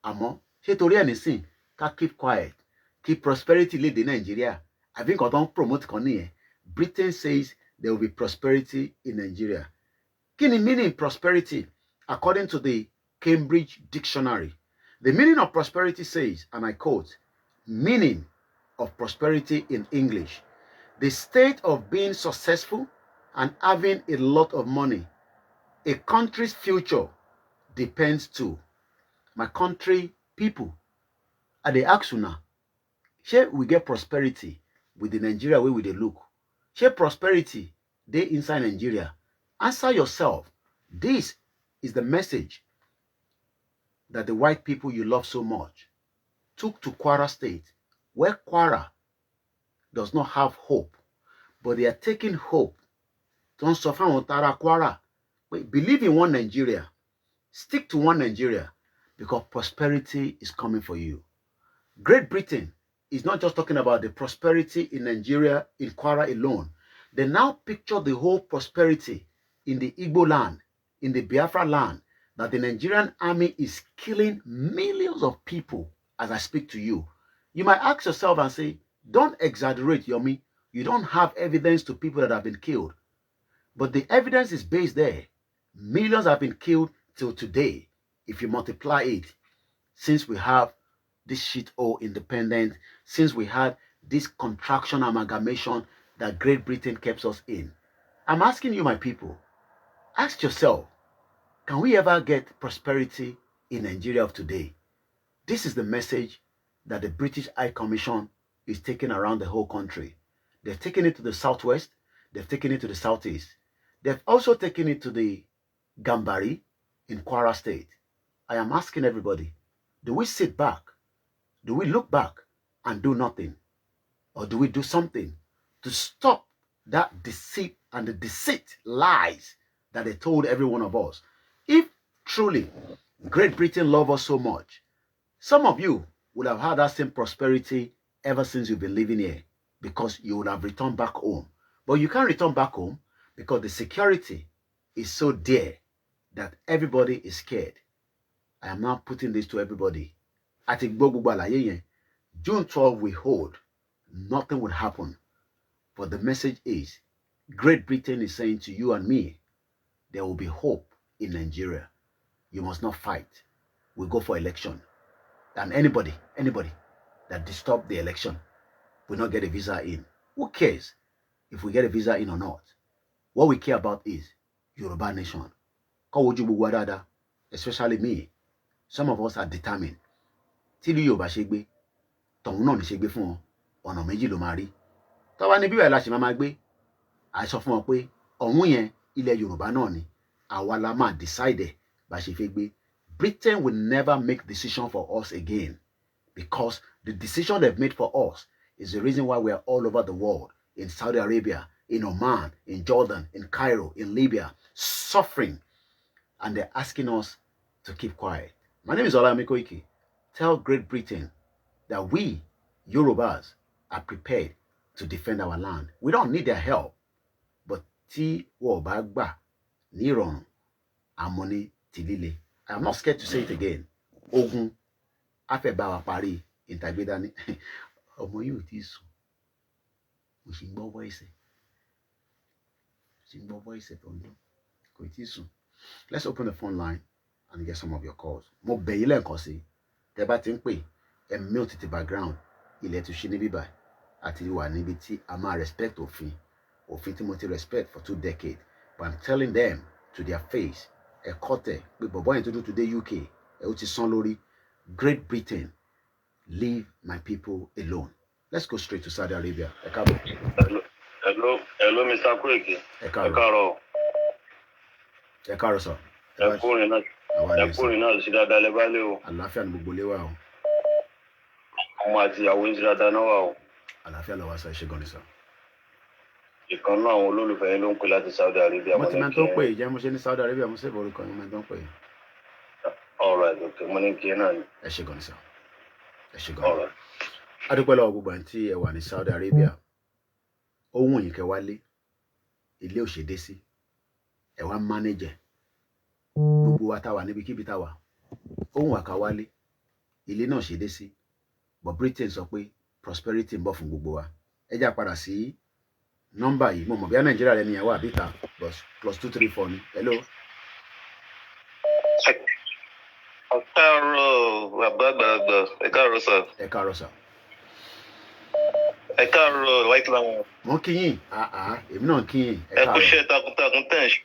Àmọ́ ṣé torí ẹ̀ nísìn ká keep quiet. Keep prosperity lédè Nigeria. Àbí nǹkan tó ń promote kan nìyẹn. Britain says there will be prosperity in Nigeria. Kí ni meaning prosperity? According to the Cambridge Dictionary, the meaning of prosperity says, and I quote, meaning of prosperity in English, the state of being successful and having a lot of money. A country's future depends to my country people. At the ask you now, shall we get prosperity with the Nigeria way we they look? Shall prosperity they inside Nigeria? Answer yourself. This is the message that the white people you love so much took to Kwara State, where Kwara does not have hope, but they are taking hope. Don't suffer on Tara Kwara. Believe in one Nigeria. Stick to one Nigeria because prosperity is coming for you. Great Britain is not just talking about the prosperity in Nigeria, in Kwara alone. They now picture the whole prosperity in the Igbo land, in the Biafra land, that the Nigerian army is killing millions of people as I speak to you. You might ask yourself and say, don't exaggerate, Yomi. You don't have evidence to people that have been killed. But the evidence is based there. Millions have been killed till today, if you multiply it, since we have this shithole independence, since we had this contraction amalgamation that Great Britain kept us in. I'm asking you, my people, ask yourself, can we ever get prosperity in Nigeria of today? This is the message that the British High Commission is taking around the whole country. They've taken it to the southwest. They've taken it to the southeast. They've also taken it to the Gambari in Kwara State. I am asking everybody, do we sit back? Do we look back and do nothing? Or do we do something to stop that deceit and the deceit lies that they told every one of us? If truly Great Britain loves us so much, some of you would have had that same prosperity ever since you've been living here because you would have returned back home. But you can't return back home because the security is so dear that everybody is scared. I am now putting this to everybody. At June 12 we hold. Nothing would happen. But the message is, Great Britain is saying to you and me, there will be hope in Nigeria. You must not fight. We go for election. And anybody that disturb the election will not get a visa in. Who cares if we get a visa in or not? What we care about is Yoruba Nation. Especially me. Some of us are determined. Till you Yoruba tọ̀hún náà ní ṣe gbé fún wọn ọ̀nà méjì ló máa rí tọ́wá ní bíbẹ̀ la ṣe máa gbé àìsọ fún wọn pé ọ̀hún yẹn ilẹ̀ Yorùbá náà ni àwa la máa decide bá ṣe fẹ́ gbé. Britain will never make decision for us again because the decision they've made for us is the reason why we are all over the world, in Saudi Arabia, in Oman, in Jordan, in Cairo, in Libya, suffering, and they're asking us to keep quiet. My name is Olamide Koiki. Tell Great Britain that we, Yorubas, are prepared to defend our land. We don't need their help. But tí wọ́n bá gbà ní ìrọ̀rùn, àmọ́ ti líle. I'm not scared to say it again. Ogun afẹ́ bá wa parí ìtàgbéda ní ọmọ yóò ti sùn. Mo sì ń gbọ́ voice tó ń dún. Kò tí sùn. Let's open the phone line and get some of your calls. Mo bẹ̀ yín lẹ́ẹ̀kan sí. Tẹ́ bá ti ń pè ẹ mute the background. Ilẹ̀ tó ṣí níbí báyìí àti wà níbi tí a máa respect òfin. Òfin tí mo ti respect for 2 decades. But I'm telling them to their face, ẹ kọ́tẹ̀ pé bọ̀bọ́ yẹn tó dún today UK, ẹ ó ti sán lórí. Great Britain, leave my people alone. Let's go straight to Saudi Arabia. Ẹ káàbọ̀. Hello, Mr. Koiki. Ẹ káàárọ̀. Ẹ káàárọ̀ sir. Ẹ kúrin náà sí dáadáa lẹ́bàálẹ̀ o. Àlàáfíà ni gbogbo ilé wa o. Ọmọ àti ìyàwó ń sí dáadáa náà wà o. Àlàáfíà lọ́wọ́ sá ṣe gan ni sir. Ìkan náà àwọn olólùfẹ́ yín ló ń pè láti Saudi Arabia. Mo ti mẹ́ni tó ń pè jẹ́ mo ṣe ní Saudi Arabia mo sì bọ̀ orúkọ yín mẹ́ni tó ń pè. All right, okay. Mo ní kí náà ni. Ẹ ṣe gan ni sir. Ẹ ṣe gan. All right. A dúpẹ́ lọ́wọ́ gbogbo àǹtí ẹ wà ní Saudi Arabia. Ó wùn yín kẹ́ wálé. Ilé ò ṣe dé sí. Ẹ wá manager. Gbogbo wa tá wà níbikíbi tá wà. Ó wùn wá ká wálé. Ilé náà ṣe dé sí. But Britain sọ pé prosperity ń bọ̀ fún gbogbo wa. Ẹ já padà sí nọ́mbà yìí. Mo mọ̀ bí i Nàìjíríà lẹ́ni ẹ̀wọ̀ àbíta +234 ni. Hello. Ẹ káàárọ̀ bàbá. Ẹ káàárọ̀ sir. Ẹ káàárọ̀ sir. Ẹ káàárọ̀ láìpẹ́ láwọn. Mo kí yín. Èmi náà kí yín. Ẹ kú iṣẹ́ takuntakun tẹ̀ ń ṣe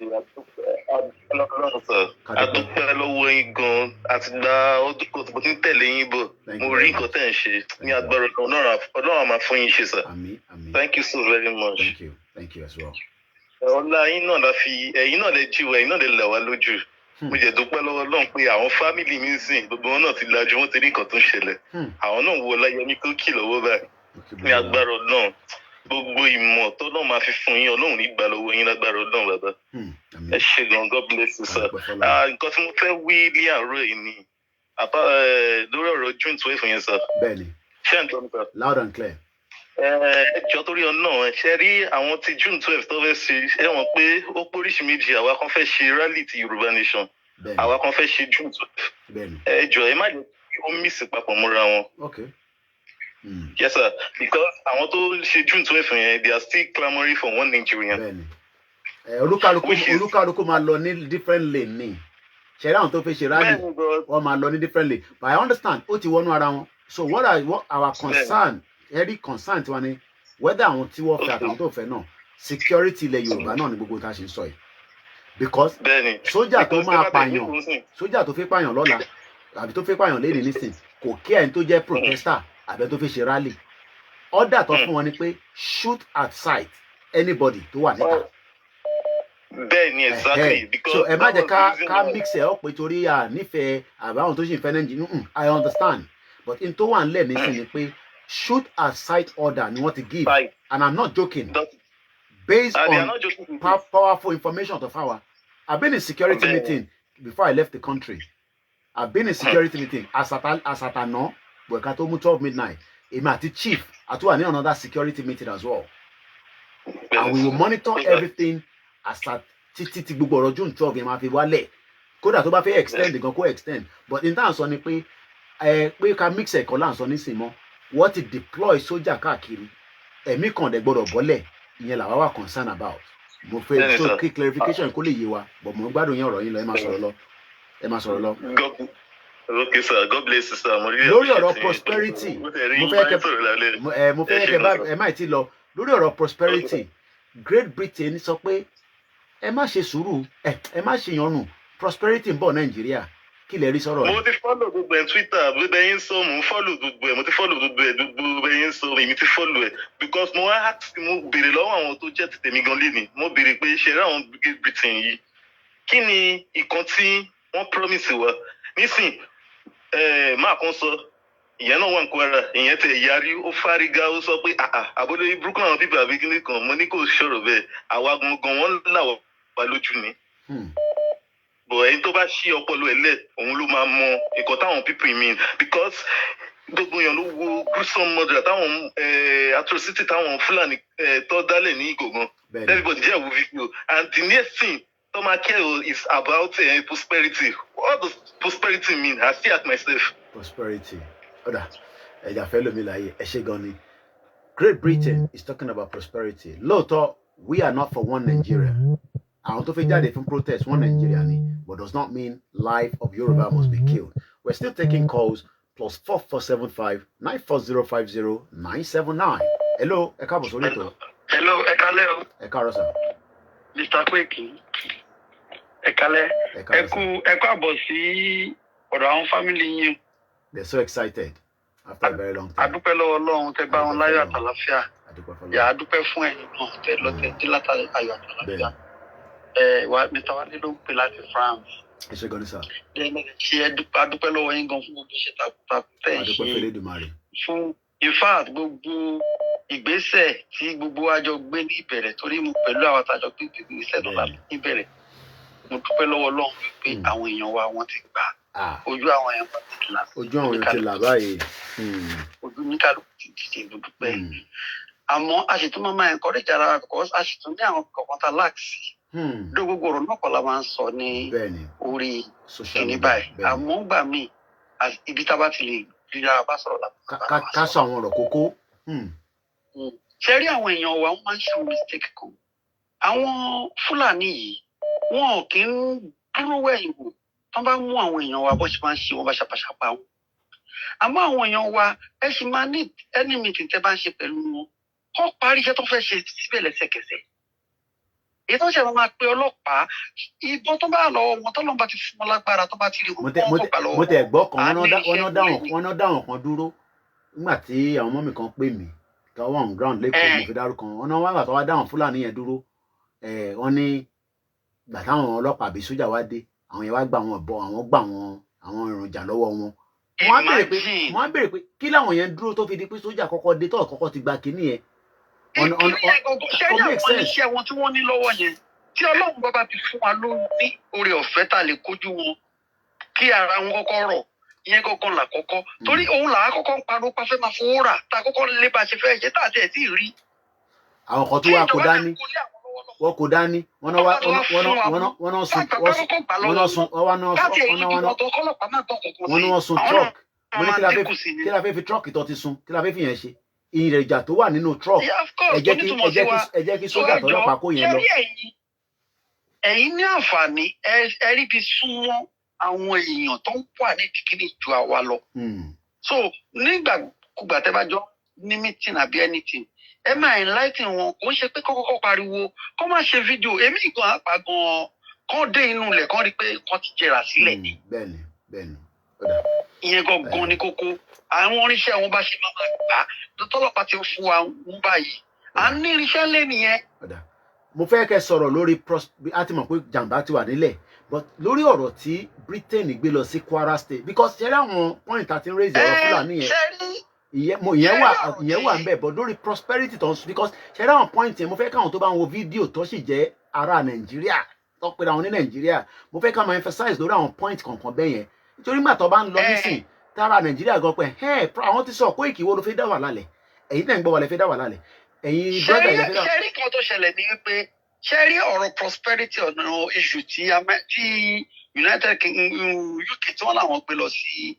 àdúpẹ́ lọ́wọ́ yín gan-an àti gba ọdún kan tí mo ti ń tẹ̀lé yín bọ̀. Mo rí nǹkan tẹ̀ ń ṣe ní agbára Ọlọ́run á máa fún yín ṣe sir. Àmín, àmín. Thank you so very much. Thank you as well. Ọlá yín náà la fi ẹ̀yin náà lè jí wa ẹ̀yin náà lè là wá lójú. Mo jẹ́ dúpẹ́ lọ́wọ́ Ọlọ́run pé àwọn fámìlì mi ń sìn gbogbo wọn náà ti lajú wọn ti rí nǹkan tó ń ṣẹlẹ̀. Àwọn náà wo Ọláyẹmí tó kì lọ́wọ́ báyìí. Ní agbára Ọlọ́run gbogbo ìmọ̀ tó náà máa fi fún yín Ọlọ́run ní gbà lọ́wọ́ yín lágbára Ọlọ́run bàbá. Ẹ ṣé gan, God bless you sir. Nǹkan tí mo fẹ́ wí ní àárọ̀ yìí ni lórí ọ̀rọ̀ June 12 yẹn sir. Bẹ́ẹ̀ni. Ṣé ẹ̀ ń tọ́ mi sir? Loud and clear. Ẹjọ́ torí ọ̀nà ṣe rí àwọn ti June 12 tó fẹ́ ṣe ẹ wọ̀n pé ó póríṣi méjì àwa kan fẹ́ ṣe rally ti Yoruba Nation àwa kan fẹ́ ṣe June 12. Ẹjọ́ ẹ má jẹ́ kí ó mísì papọ̀ mọ́ra wọn. Okay. Yes sir, because àwọn tó ṣe June 12 yẹn they are still clamoring for one Nigerian. Bẹ́ẹ̀ni. Olúkálùkù máa lọ ní different lane ni. Ṣẹ̀rí àwọn tó fẹ́ ṣe rally wọ́n máa lọ ní different lane. But I understand ó ti wọnú ara wọn. So what our concern? Every concern tiwa ni whether àwọn tí wọ́n fẹ́ àtàwọn tó fẹ́ náà security ilẹ̀ Yorùbá náà ni gbogbo tá a ṣe ń sọ yìí because sójà tó máa pààyàn sójà tó fẹ́ pààyàn lọ́la àbí tó fẹ́ pààyàn lẹ́yìn nísìn kò kí ẹni tó jẹ́ protester àbí tó fẹ́ ṣe rally order tó fún wọn ni pé shoot at sight anybody tó wà níta. Bẹ́ẹ̀ni exactly because so ẹ má jẹ́ ká mix ẹ̀ ọ́ pé torí à nífẹ̀ẹ́ àbáwọn tó ṣì ń fẹ́ Nàìjíríà I understand but in tó wà nílẹ̀ nísìn ni pé shoot at sight order ni wọ́n ti give and I'm not joking based on powerful information of our I've been in security meeting before I left the country I've been in security meeting asatana bọ̀ẹ̀ka tó mú 12 midnight èmi àti chief àtúwà ní another security meeting as well and we will monitor everything asat títí gbogbo ọ̀rọ̀ June 12 yẹn máa fi wálẹ̀ kódà tó bá fẹ́ extend gan kó extend but in terms of ni pé ká mix ẹ̀kọ́ láǹsọ nísìnyí mọ́ wọ́n ti deploy sójà káàkiri ẹ̀mí kan dẹ̀ gbọ́dọ̀ bọ́lẹ̀ ìyẹn làwa wà concern about mo fẹ́ so kí clarification kó lè yé wa but mo gbádùn yín ọ̀rọ̀ yín lọ ẹ máa sọ̀rọ̀ lọ. Okay sir, God bless you sir. lórí ọ̀rọ̀ prosperity mo fẹ́ kẹ́ ẹ má ti lọ lórí ọ̀rọ̀ prosperity Great Britain sọ pé ẹ má ṣe sùúrù ẹ má ṣe yànnù prosperity ń bọ̀ Nàìjíríà kí lẹ rí sọ̀rọ̀ mo ti follow gbogbo ẹ̀ Twitter gbogbo ẹ̀yin sọ mo ń follow gbogbo ẹ̀ mo ti follow gbogbo ẹ̀ gbogbo ẹ̀yin sọ èmi ti follow ẹ̀ because mo wá mo béèrè lọ́wọ́ àwọn tó jẹ́ tèmi gan lénìí mo béèrè pé ṣe rẹ́ àwọn Great Britain yìí kí ni nǹkan tí wọ́n promise wa nísìn máa kan sọ ìyẹn náà wà ń Kwara ìyẹn tẹ yarí ó fárígá ó sọ pé àbúrò burúkú àwọn bíbí àbí kíní kan mo ní kò sọ̀rọ̀ bẹ́ẹ̀ àwa gangan wọn làwọ̀ wá lójú ni. But ẹni tó bá ṣí ọpọlọ ẹ̀ lẹ̀ òun ló máa mọ nǹkan táwọn people mean because gbogbo èèyàn ló wo gruesome murder táwọn atrocity táwọn Fúlàní tó dálẹ̀ ní Ìgògàn everybody jẹ́ àwọ̀ fídíò and the next thing tó máa care is about prosperity. What does prosperity mean? I still ask myself. Prosperity. Oda, ẹja fẹ́ lómi láyé ẹ ṣé gan ni. Great Britain is talking about prosperity. Lóòótọ́, we are not for one Nigeria. Àwọn tó fẹ́ jáde fún protest one Nigeria ni, but does not mean life of Yoruba must be killed. We're still taking calls +4475 94050 979. Hello, ẹ káàbọ̀ sórí ètò. Hello, ẹ kálẹ́ o. Ẹ káàárọ̀ sà. Mr. Kweki. Ẹ kálẹ́. Ẹ kú àbọ̀ sí ọ̀dọ̀ àwọn family yín. They're so excited after a very long time. Adúpẹ́ lọ́wọ́ Ọlọ́run tẹ́ bá wọn láyọ̀ àtàlàfíà. Yà á dúpẹ́ fún ẹ̀yin náà tẹ́ lọ tẹ́ dé látàrí ayọ̀ àtàlàfíà. Mr. Wálé ló ń pè láti France. Ẹ ṣé gan ni sà. Ṣé adúpẹ́ lọ́wọ́ yín gan fún gbogbo iṣẹ́ takuntakun tẹ́ ẹ̀ ṣe. Adúpẹ́ fẹ́lẹ́ dùmarè. Fún in fact gbogbo ìgbésẹ̀ tí gbogbo wa jọ gbé ní ìbẹ̀rẹ̀ torí mo pẹ̀lú àwọn àtàjọ gbé ìgbésẹ̀ náà ní ìbẹ̀rẹ̀. Mo dúpẹ́ lọ́wọ́ Ọlọ́run pé àwọn èèyàn wa wọ́n ti gbà. Ojú àwọn èèyàn ti là. Ojú àwọn èèyàn ti là báyìí. Ojú ní kálukú ti dìde mo dúpẹ́. Àmọ́ a sì tún máa encourage ara wa because a sì tún ní àwọn kọ̀ọ̀kan tá láàkì. Dó gbogbo ọ̀rọ̀ náà kọ́ la máa ń sọ ní orí kìíní báyìí. Àmọ́ gbà mí ibi tá a bá ti lè ríra bá sọ̀rọ̀ la. Ká sọ àwọn ọ̀rọ̀ kókó. Ṣé rí àwọn èèyàn wa wọ́n máa ń ṣe mistake kan. Àwọn Fúlàní yìí wọn kì í dúró wẹ̀yìn wò tán bá mú àwọn èèyàn wa bó ṣe máa ń ṣe wọn bá ṣàpàṣàpà wọn. Àmọ́ àwọn èèyàn wa ẹ sì máa ní any meeting tẹ́ bá ń ṣe pẹ̀lú wọn kọ́ parí iṣẹ́ tó fẹ́ ṣe síbẹ̀ lẹ́sẹ̀kẹsẹ̀. Èyí tó ń ṣe máa pe ọlọ́pàá ìbọn tó bá lọ́wọ́ wọn tọ́lọ́ bá ti fún wọn lágbára tó bá ti rí wọn kọ́ gbà lọ́wọ́. Mo tẹ̀ gbọ́ kan wọ́n náà dáwọn kan dúró nígbà tí àwọn ọmọ mi kan pè mí ká wọ́n on ground lẹ́kọ̀ọ́ mo fi dárúkọ wọn náà wá gbà tó wá dáwọn Fúlàní yẹn dúró wọ́n ní gbà táwọn ọlọ́pàá àbí sójà wá dé àwọn yẹn wá gbà wọn bọ àwọn gbà wọn àwọn èròjà lọ́wọ́ wọn. Wọ́n á béèrè pé kí làwọn yẹn dúró tó fi di pé sójà kọ́kọ́ dé tó kọ́kọ́ ti gba kínní yẹn. Ṣẹ́rí àwọn iṣẹ́ wọn tí wọ́n ní lọ́wọ́ yẹn tí Ọlọ́run bàbá ti fún wa ló ní oore ọ̀fẹ́ tá lè kojú wọn kí ara wọn kọ́kọ́ rọ̀ ìyẹn kọ́kọ́ là kọ́kọ́ torí òun là á kọ́kọ́ ń parọ́ pa fẹ́ máa fowó rà tá a kọ́kọ́ lé bá a ṣe fẹ́ ṣe tá a tẹ̀ tí ì rí. Àwọn kan tó wà kó dání wọ́n kò dání wọ́n náà sun truck mo ní kí la fẹ́ fi truck tó ti sun kí la fẹ́ fi yẹn ṣe ìrẹ̀jà tó wà nínú truck ẹ jẹ́ kí sójà tọ́lọ́pàá kó yẹn lọ. Ẹ̀yin ní àǹfààní ẹ rí bí súnmọ́ àwọn èèyàn tó ń wà ní kíkiri ju àwa lọ. So nígbàkúgbà tẹ́ bá jọ ní meeting àbí anything ẹ máa enlighten wọn kò ń ṣe pé kọ́kọ́ pariwo kọ́ máa ṣe fídíò èmi gan apá gan kán dé inú ilẹ̀ kán rí pé kán ti jẹrà sílẹ̀ ni. Bẹ́ẹ̀ni. Ìyẹn gangan ni kókó àwọn oníṣẹ́ wọn bá ṣe máa gbà tọ́lọ́pàá ti fún wa ń báyìí à ń ní irinṣẹ́ lé nìyẹn. Mo fẹ́ kẹ́ sọ̀rọ̀ lórí a ti mọ̀ pé jàǹbá ti wà nílẹ̀ but lórí ọ̀rọ̀ tí Britain gbé lọ sí Kwara State because ṣẹlẹ̀ àwọn point àti raise ọ̀rọ̀ Fúlàní yẹn ìyẹn wà ń bẹ̀ but lórí prosperity tó ń sùn because ṣẹlẹ̀ àwọn point yẹn mo fẹ́ káwọn tó bá ń wo fídíò tó sì jẹ́ ará Nàìjíríà tó pé àwọn ní Nàìjíríà mo fẹ́ ká máa emphasize lórí àwọn point kankan bẹ́ẹ̀ yẹn nítorí mà tó bá ń lọ nísìn tára Nàìjíríà gan pé àwọn ti sọ kó ìkìwó ló fi dá wà lálẹ́ ẹ̀yin náà ń gbọ́ wà lẹ́ fi dá wà lálẹ́ ẹ̀yin brother ilẹ̀ fi dá. ṣẹ́rí kan tó ṣẹlẹ̀ ní wípé ṣẹ́rí ọ̀rọ̀ prosperity ọ̀nà issue tí United UK tí wọ́n làwọn gbé lọ sí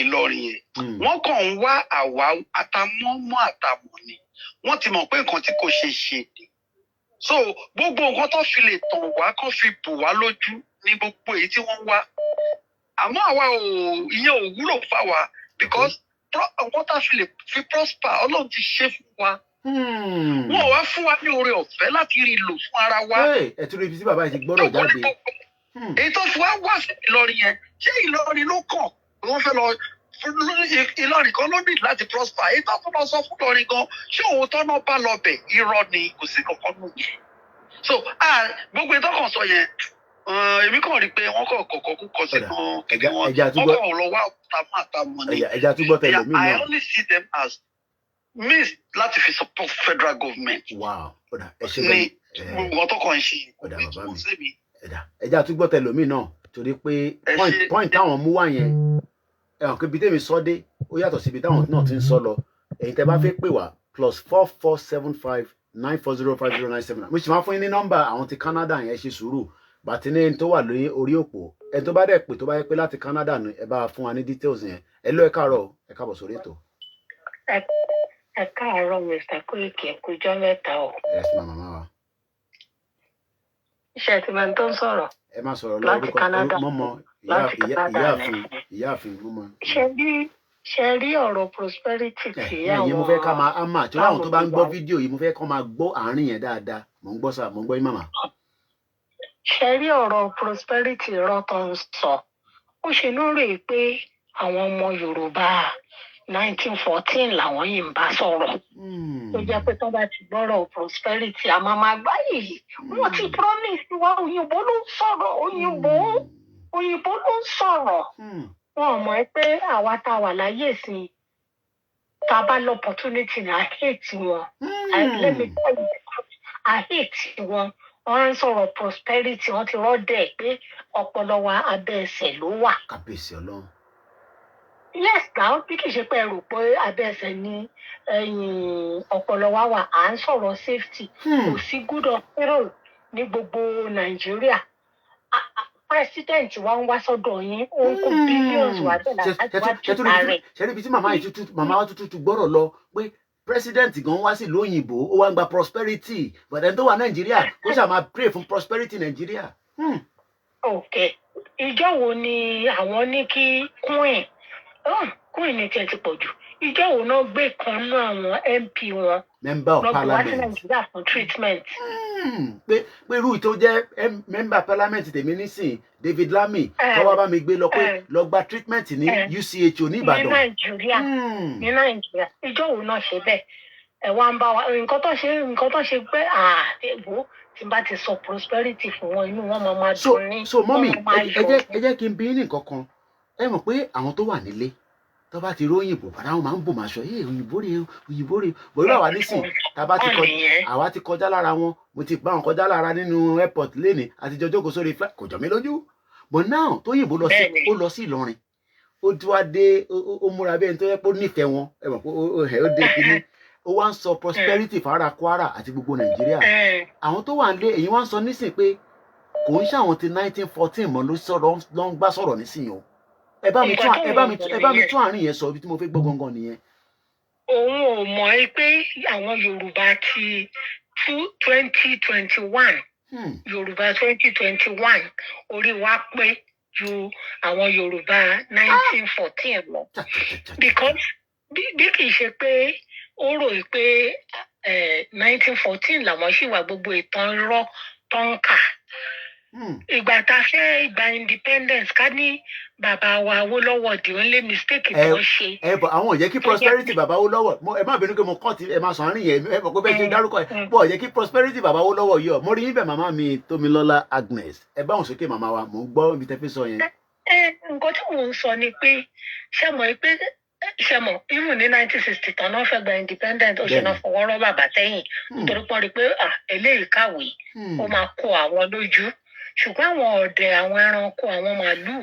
Ìlọrin yẹn wọ́n kàn ń wá àwa àtàmọ́ ni wọ́n ti mọ̀ pé nǹkan tí kò ṣe ṣe ni so gbogbo nǹkan tó fi lè tàn wá kó fi bù wá lójú ní gbogbo èyí tí wọ́n wá àmọ́ àwa ìyẹn ò wúlò fáwa because wọ́n tá fi prosper Ọlọ́run ti ṣe fún wa wọ́n wá fún wa ní oore ọ̀fẹ́ láti rí lò fún ara wa. ẹ ti rí ibi tí bàbá yìí ti gbọ́dọ̀ jáde èyí tó fi wá sí Ìlọrin yẹn ṣé Ìlọrin ló kàn wọ́n fẹ́ lọ Ìlọrin kan ló ní láti prosper èyí tó tún lọ sọ fún Ìlọrin gan ṣé òun tó náà bá lọ bẹ̀ irọ́ ni kò sí kankan nù yẹn so gbogbo ìtọ́kàn sọ yẹn èmi kàn rí i pé wọ́n kàn kọ̀ọ̀kan kú kọ sí kan wọ́n kàn lọ wá àtàmọ́ ni I only see them as means láti fi support federal government. Ní wọ́n tó kàn ń ṣe ẹja túbọ̀ tẹlòmíì náà torí pé point táwọn mú wá yẹn ẹ̀hàn kí ibi tèmi sọ dé ó yàtọ̀ síbi táwọn náà ti ń sọ lọ ẹ̀yin tẹ́ bá fẹ́ pè wá +4475 9405097 mo sì máa fún yín ní nọ́mbà àwọn ti Canada yẹn ṣe sùúrù bàtí ní ẹni tó wà lórí orí òpó ẹni tó bá dẹ̀ pè tó bá yẹ pé láti Canada ni ẹ bá fún wa ní details yẹn ẹ lọ ẹ káàárọ̀ ẹ káàbọ̀ sórí ètò. Ẹ káàárọ̀ Mr. Koiki ẹ̀kújọ́ mẹ́ta o. Yes ma màmá wa. Iṣẹ́ ti máa ń tó ń sọ̀rọ̀. Ẹ má sọ̀rọ̀ lórúkọ mọ́mọ́ ìyáàfin mọ́mọ́. Ṣé rí ọ̀rọ̀ prosperity tí àwọn. Mo fẹ́ ká máa ámà tí láwọn tó bá ń gbọ́ fídíò yìí mo fẹ́ kọ́ máa gbọ́ àárín yẹn dáadáa mò ń gbọ́ sà mò ń gbọ́ yín màmá. Ṣé rí ọ̀rọ̀ prosperity rọ́tọ̀ ń sọ ó ṣe ló rè pé àwọn ọmọ Yorùbá 1914 làwọn yìí ń bá sọ̀rọ̀ tó jẹ́ pé tó bá ti gbọ́rọ̀ prosperity a máa gbá yìí wọ́n ti promise wa òyìnbó ló ń sọ̀rọ̀ òyìnbó ló ń sọ̀rọ̀ wọn ò mọ̀ pé àwa tá a wà láyé sí tá a bá lọ opportunity ní I hate wọn let me tell you I hate wọn wọ́n ń sọ̀rọ̀ prosperity wọ́n ti rọ́ọ̀dẹ̀ pé ọpọlọ wa abẹ́ ẹsẹ̀ ló wà. Kábíyèsí Ọlọ́run. Yes now bí kì í ṣe pé ẹ rò pé abẹ́ ẹsẹ̀ ní ọpọlọ wa wà à ń sọ̀rọ̀ safety kò sí good hospital ní gbogbo Nàìjíríà president wa ń wá sọ́dọ̀ yín ó ń kó billions wà bẹ́ẹ̀ láti wá jù ààrẹ. ṣe níbi tí màmá wa tuntun gbọ́rọ̀ lọ pé president gan wá sí lóyìnbó ó wá ń gba prosperity but ẹni tó wà Nàìjíríà kó ṣáà máa pray fún prosperity Nàìjíríà. Ok ìjọ wo ni àwọn ní kí queen ní tiẹ̀ ti pọ̀ jù ìjọ wo náà gbé kan náà àwọn MP wọn member of parliament lọ́gbọ̀n wá sí Nàìjíríà fún treatment. pé irú tó jẹ́ member parliament tèmi nísìn David Lamy lọ́wọ́ bá mi gbé lọ pé lọ gba treatment ní UCHO ní Ìbàdàn. ní Nàìjíríà ìjọ wo náà ṣe bẹ́ẹ̀ ẹ̀ wá ń bá wa nǹkan tó ṣe pé àdébò tí n bá ti sọ prosperity fún wọn inú wọn máa dùn ní. so mọ́mì ẹ jẹ́ kí n bí ní nǹkan kan ẹ mọ̀ pé àwọn tó wà nílé tó bá ti róyìnbó padà wọn máa ń bò máa sọ òyìnbó rè bóyá àwa nísìn àwa ti kọjá lára wọn mo ti bá wọn kọjá lára nínú airport lẹ́nìí àtijọ́ jókòó sórí flight kò jọ mí lójú but now tóyìnbó lọ sí Ìlọrin ó ti wá dé ó múra bẹ́ẹ̀ tó yẹ pé ó nífẹ̀ẹ́ wọn ẹ mọ̀ pé ó dé kíní ó wá ń sọ prosperity fara Kwara àti gbogbo Nàìjíríà àwọn tó wà nílé èyí wá ń sọ nísìn pé kò ń ṣàwọn ti 1914 mọ́ ló ń gbá sọ̀rọ̀ nísìn o ẹ bá mi tún àárín yẹn sọ ibi tí mo fẹ́ gbọ́ gangan nìyẹn. òun ò mọ̀ pé àwọn Yorùbá ti 2021 Yorùbá 2021 orí wa pé ju àwọn Yorùbá 1914 lọ because bí kì í ṣe pé ó rò pé 1914 làwọn ṣì wà gbogbo ìtàn irọ́ tó ń kà. Ìgbà tá a fẹ́ ìgbà independence ká ní bàbá wa Awólọ́wọ̀ the only mistake tó ṣe. Bọ̀ àwọn ò jẹ́ kí prosperity bàbá Awólọ́wọ̀ ẹ má bínú pé mo kọ́ ti ẹ máa sọ àárín yẹn ẹ mọ̀ pé bẹ́ẹ̀ ṣe dárúkọ ẹ bọ̀ ò jẹ́ kí prosperity bàbá Awólọ́wọ̀ yọ mo rí yín bẹ̀ màmá mi Tómilọ́lá Agnes ẹ bá wọn sókè màmá wa mò ń gbọ́ ibi tẹ́ fi sọ yẹn. Nǹkan tí mò ń sọ ni pé ṣe mọ̀ even ní 1960 tán náà fẹ́ gba independent ó ṣe náà fọwọ́ rọ́ bàbá sẹ́yìn nítorí pọ́n rí pé eléyìí kàwé ó máa kó àwọn lójú ṣùgbọ́n àwọn ọ̀dẹ̀ àwọn ẹranko àwọn màálù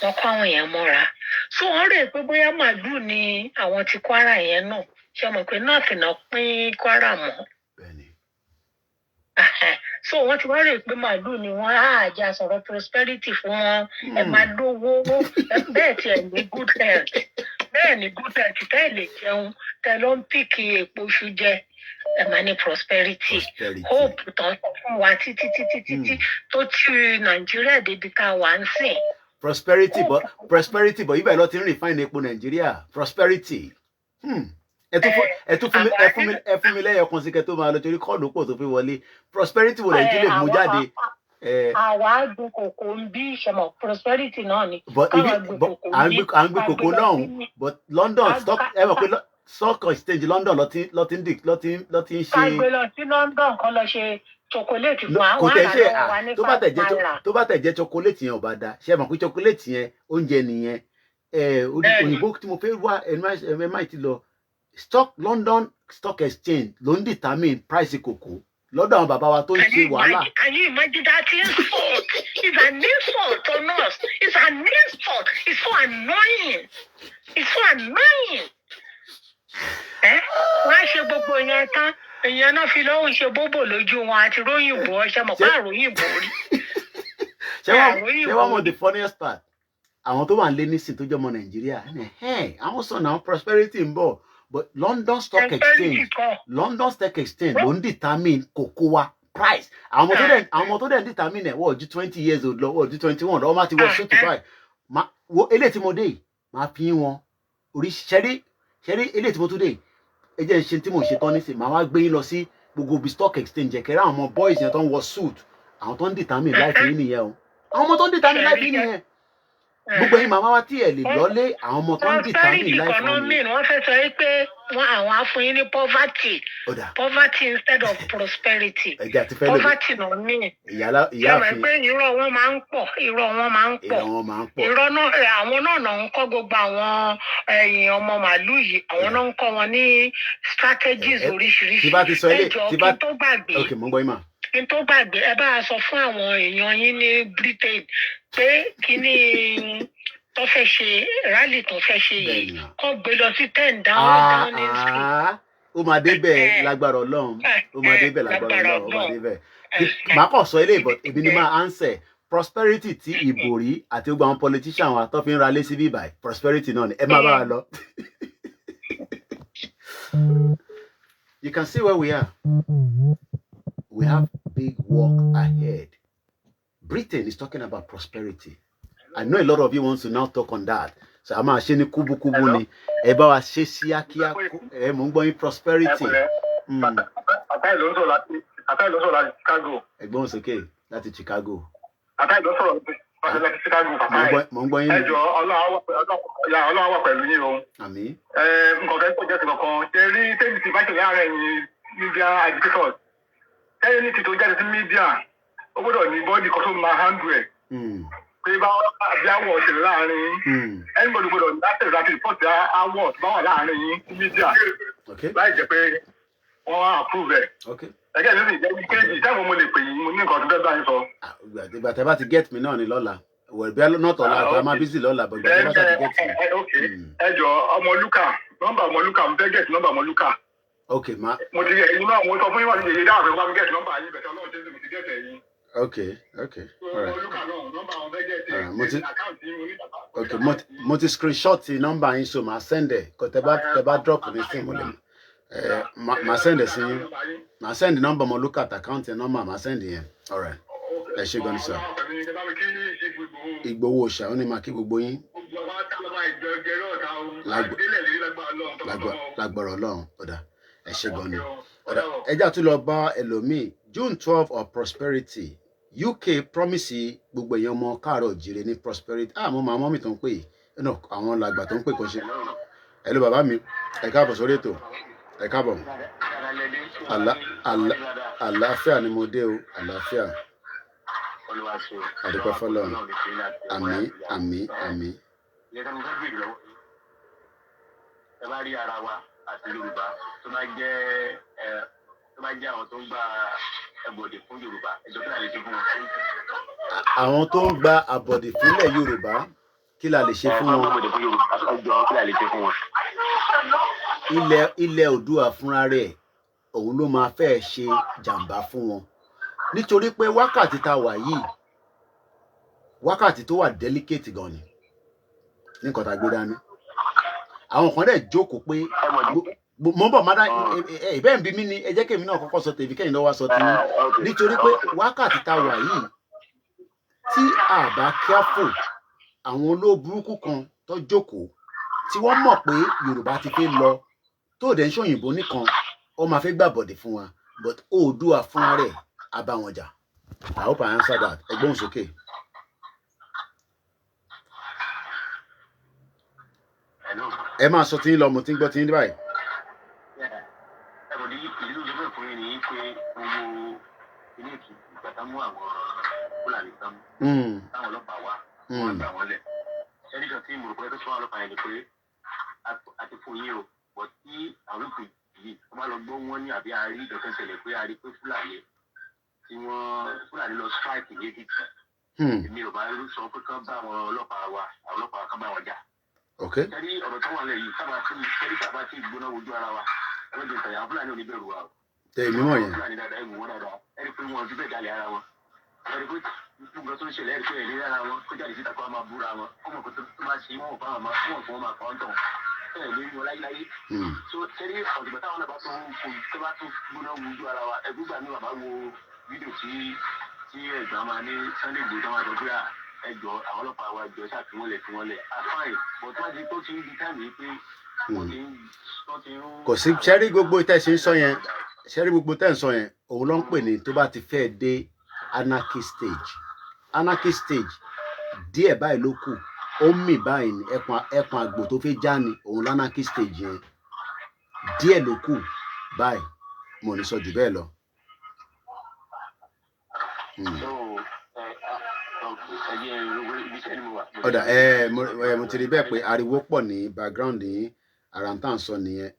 wọn kó àwọn èèyàn mọ́ra so wọ́n rè pé bóyá màálù ni àwọn ti Kwara yẹn náà ṣe mọ̀ pé náà fi náà pín Kwara mọ́ so wọ́n ti wá rè pé màálù ni wọ́n àjà sọ̀rọ̀ prosperity fún wọn ẹ máa lówó bẹ́ẹ̀ tí ẹ ní good health bẹ́ẹ̀ ni good health tẹ́ ẹ lè jẹun tẹ́ ló ń pìkì èpo oṣù jẹ ẹ máa ní prosperity hope tán fún wa títí tó ti Nàìjíríà débi tá a wà ń sìn. prosperity bọ̀ ibẹ̀ lọ ti ń refine epo Nàìjíríà prosperity. ẹ fún mi lẹ́yọ̀ kan sí kẹ́ tó máa lọ torí kọ́ọ̀lù pọ̀ tó fi wọlé prosperity wo lẹ́yìn tí lè mú jáde. àwa gbin kòkó ń bí ìṣẹ̀mọ̀ prosperity náà ni. But à ń gbin kòkó lọ́hùn but London stock ẹ mọ̀ pé stock exchange London ló ti ń ṣe. ká gbé lọ sí London kan lọ ṣe chocolate fún wa wọ́n rà lọ́wọ́ wa ní $5. tó bá tẹ̀ jẹ́ chocolate yẹn ò bá da ṣe mọ̀ pé chocolate yẹn oúnjẹ nìyẹn òyìnbó tí mo fẹ́ wá ẹ má ti lọ London stock exchange ló ń determine price kòkó lọ́dọ̀ àwọn bàbá wa tó ń ṣe wàhálà. Can you imagine that insult? It's an insult on us. It's an insult. It's so annoying. It's so annoying. Wọ́n á ṣe gbogbo yẹn tán èèyàn náà fi lọ́hùn ṣe bóbò lójú wọn àti róyìnbó ọṣẹ mọ̀ pé àròyìnbó rí. ṣé wọ́n mọ̀ the funniest part àwọn tó wà ń lé nísìn tó jẹ́ ọmọ Nàìjíríà àwọn sọ náà prosperity ń bọ̀. But London Stock Exchange ló ń determine kòkó wa price. Àwọn ọmọ tó dẹ̀ determine ẹ̀ wọ́n ju 20 years old lọ wọ́n ju 21 lọ wọ́n máa ti wọ 65. Eléyìí tí mo dé yìí máa fi wọn orí ṣẹ́rí eléyìí tí mo tún dé yìí ẹ jẹ́ ṣe tí mo ṣe tán nísìnyí máa wá gbé yín lọ sí gbogbo bí stock exchange kẹrẹ àwọn ọmọ boys yẹn tó ń wọ suit àwọn tó ń determine life yìí nìyẹn o àwọn ọmọ tó ń determine life yìí nìyẹn. Gbogbo yín màmá wa tí ẹ lè lọlé àwọn ọmọ tó ń determine life wọn ni. Wọ́n fẹ́ sọ pé àwọn á fún yín ní poverty instead of prosperity. Poverty náà ní. ìyá àfin pé irọ́ wọn máa ń pọ̀ irọ́ náà àwọn náà ń kọ́ gbogbo àwọn ọmọ màálù yìí àwọn náà ń kọ́ wọn ní strategies oríṣiríṣi. ẹjọ́ kí n tó gbàgbé kí n tó gbàgbé ẹ bá a sọ fún àwọn èèyàn yín ní Britain pé kí ni tó fẹ́ ṣe rally tó fẹ́ ṣe yìí kó gbé lọ sí 10 Downing Street. ó máa débẹ̀ lágbára Ọlọ́run ó máa débẹ̀ lágbára Ọlọ́run ó máa débẹ̀. màá kàn sọ eléyìí but èmi ni máa answer prosperity tí Ìbòrí àti gbogbo àwọn politician wa tó fi ń ra lé sí bíbáyìí prosperity náà ni ẹ má bá wa lọ. You can see where we are. We have big work ahead. Britain is talking about prosperity. I know a lot of you want to now talk on that. So I'm asking you kubu ni. Eba wa ṣe síákíá mo ń gbọ́ yín prosperity. Àtàì ló sọ̀rọ̀ láti Chicago. Ẹ̀gbọ́n sókè láti Chicago. Àtàì ló sọ̀rọ̀ láti Chicago. Mo ń gbọ́ yín. Ẹ jọ̀ọ́ Ọlọ́run wà pẹ̀lú yín o. Àmín. Nǹkan fẹ́ pọ̀ jẹ́ ti kankan. Ṣé rí tẹ́lifí ti bá ṣe láàárín ẹ̀yin media agitators? Ẹ̀yin ní ti tó jáde sí media, ó gbọ́dọ̀ ní bọ́ọ̀dì kan tó máa handle ẹ̀. Pé bá bí àwọ̀ ṣẹlẹ̀ láàárín anybody gbọ́dọ̀ láti report àwọ̀ tó bá wà láàárín yín sí media. Láì jẹ́ pé wọ́n approve ẹ̀. Ẹgẹ́ mi sì jẹ́ kéèjì táwọn mo lè pè yín mo ní nǹkan tó fẹ́ bá yín sọ. Ìgbà tẹ́ bá ti get me náà ni lọ́la. Wẹ̀rẹ̀ bí náà tọ̀la àti máa busy lọ́la but ìgbà tẹ́ bá ti get me. Ẹ jọ Ọmọlúkà nọ́mbà Ọmọlúkà mo fẹ́ get nọ́mbà Ọmọlúkà. Okay ma. Mo ti ẹ̀yin náà mo sọ fún yín wà ní yèyé dáhùn fún wa mi get nọ́mbà yín bẹ̀tẹ̀ Ọlọ́run tẹ́lẹ̀ mo ti get ẹ̀yin. Okay. All right. Ọmọlúkà náà nọ́mbà wọn fẹ́ get ẹ̀yin àkáǹtì yín mo ní bàbá. Okay, mo ti screenshot nọ́mbà yín so ma send ẹ kò tẹ́ bá drop ní sí mo lè ma send ẹ sí yín ma send nọ́mbà mo look at account nọ́mbà ma send yẹn. All right. Ẹ ṣé gan ni sir. Ìgbòho ṣá ó ní ma kí gbogbo yín. Lágbára Ọlọ́run ọ̀dà ẹ ṣé gan ni. Ẹ jà tún lọ bá ẹlòmíì June 12 of prosperity UK promise gbogbo èèyàn ọmọ káàárọ̀ òjìrè ní prosperity mo máa mọ́ mi tó ń pè àwọn làgbà tó ń pè kò ṣe ẹ ló bàbá mi ẹ káàbọ̀ sórí ètò ẹ káàbọ̀ àlàáfíà ni mo dé o àlàáfíà àdúpẹ́ fọlọ́run àmín. ẹ bá rí ara wa àti Yorùbá tó bá jẹ́ àwọn tó ń gba ẹ̀bọ̀dè fún Yorùbá ẹjọ́ kí la lè ṣe fún wọn. Àwọn tó ń gba àbọ̀dè fúnlẹ̀ Yorùbá kí la lè ṣe fún wọn. Ẹjọ́ kí la lè ṣe fún wọn. Ilẹ̀ Oòduà fúnra rẹ̀ òun ló máa fẹ́ ṣe jàǹbá fún wọn nítorí pé wákàtí tá wà yìí wákàtí tó wà delicate gan ni nǹkan tá a gbé dání àwọn kan dẹ̀ jókòó pé mo ń bọ̀ mádá ìbẹ́ ń bí mi ní ẹ jẹ́ kémi náà kọ́kọ́ sọ tèmi kẹ́yìn lọ́wọ́ sọ tèmi nítorí pé wákàtí tá wà yìí tí a bá careful àwọn olóburúkú kan tó jókòó tí wọ́n mọ̀ pé Yorùbá ti fẹ́ lọ tó dẹ̀ ń ṣòyìnbó nìkan ó máa fẹ́ gbàbọ̀dẹ̀ fún wa but Oòduà fúnra rẹ̀ á bá wọn jà I hope I answered that. Ẹ̀gbọ́n sókè. Ẹ máa sọ tí ń lọ, mo ti ń gbọ́ tí ń dé báyìí. Ẹ̀rọ̀dí ìlú ìjọba ìfún yìí ni pé owó ilé ìgbàtà mú àwọn Fúlàní tán. Táwọn ọlọ́pàá wá, wọ́n gbà wọ́n lẹ̀. Ẹni kan tí mo rò pé tó fún ọlọ́pàá yẹn ni pé àti fún yín o, bọ̀ tí àwọn olùkọ́ yìí wọ́n bá lọ gbọ́ wọn ní àbí àárí ìdọ̀tẹ́ ṣẹlẹ̀ pé àárí pé Fúlàní tí Fúlàní lọ strike ní Èkìtì. Èmi ò bá sọ pé kán bá àwọn ọlọ́pàá wa, àwọn ọlọ́pàá kán bá wọn jà. Ẹni ọ̀rọ̀ tó wà lẹ́yìn sábà tí ìgbóná wojú ara wa. Ẹlẹ́dẹ̀ ìtàyà Fúlàní ò ní bẹ̀rù wa o. Tẹ̀mí mọ̀ yẹn. Fúlàní dáadáa ẹ̀wù wọn dáadáa. Ẹni pé wọn ti bẹ́ẹ̀ jalè ara wọn. Ẹni pé nǹkan tó ń ṣẹlẹ̀ ẹni pé ẹ̀rí ara wọn kó jáde síta kó a máa búra wọn. Kó mọ̀ pé tó máa ṣe wọn fún àwọn fún wọn máa kọ́ ń tàn. Ẹ̀ lé wọn láyéláyé. So ṣẹ́rí ọ̀dùnkàn táwọn náà bá tó gbóná wojú ara wa. Ẹgbúgbà ní bàbá wo fídíò tí ẹ̀gbọ́n máa ní Sunday Igboho tó máa sọ pé ẹjọ́ àwọn ọlọ́pàá wa jọ ṣàfihànlẹ̀ fún wọn lẹ̀. Àfáàyè bọ̀ tó ti ń di táìmù yìí pé kò sí ṣẹ́rí gbogbo tẹ́ ṣe ń sọ yẹn ṣẹ́rí gbogbo tẹ́ ń sọ yẹn òun ló ń pè ní tó bá ti fẹ́ dé anarchy stage díẹ̀ báyìí ló kù ó mì báyìí ní ẹpọn àgbò tó fẹ́ já ni òun anarchy stage yẹn díẹ̀ ló kù báyìí mo ní sọ jù bẹ́ẹ̀ lọ. Ọ̀dà mo ti rí bẹ́ẹ̀ pé ariwo pọ̀ ní background yìí ara ń tàn sọ nìyẹn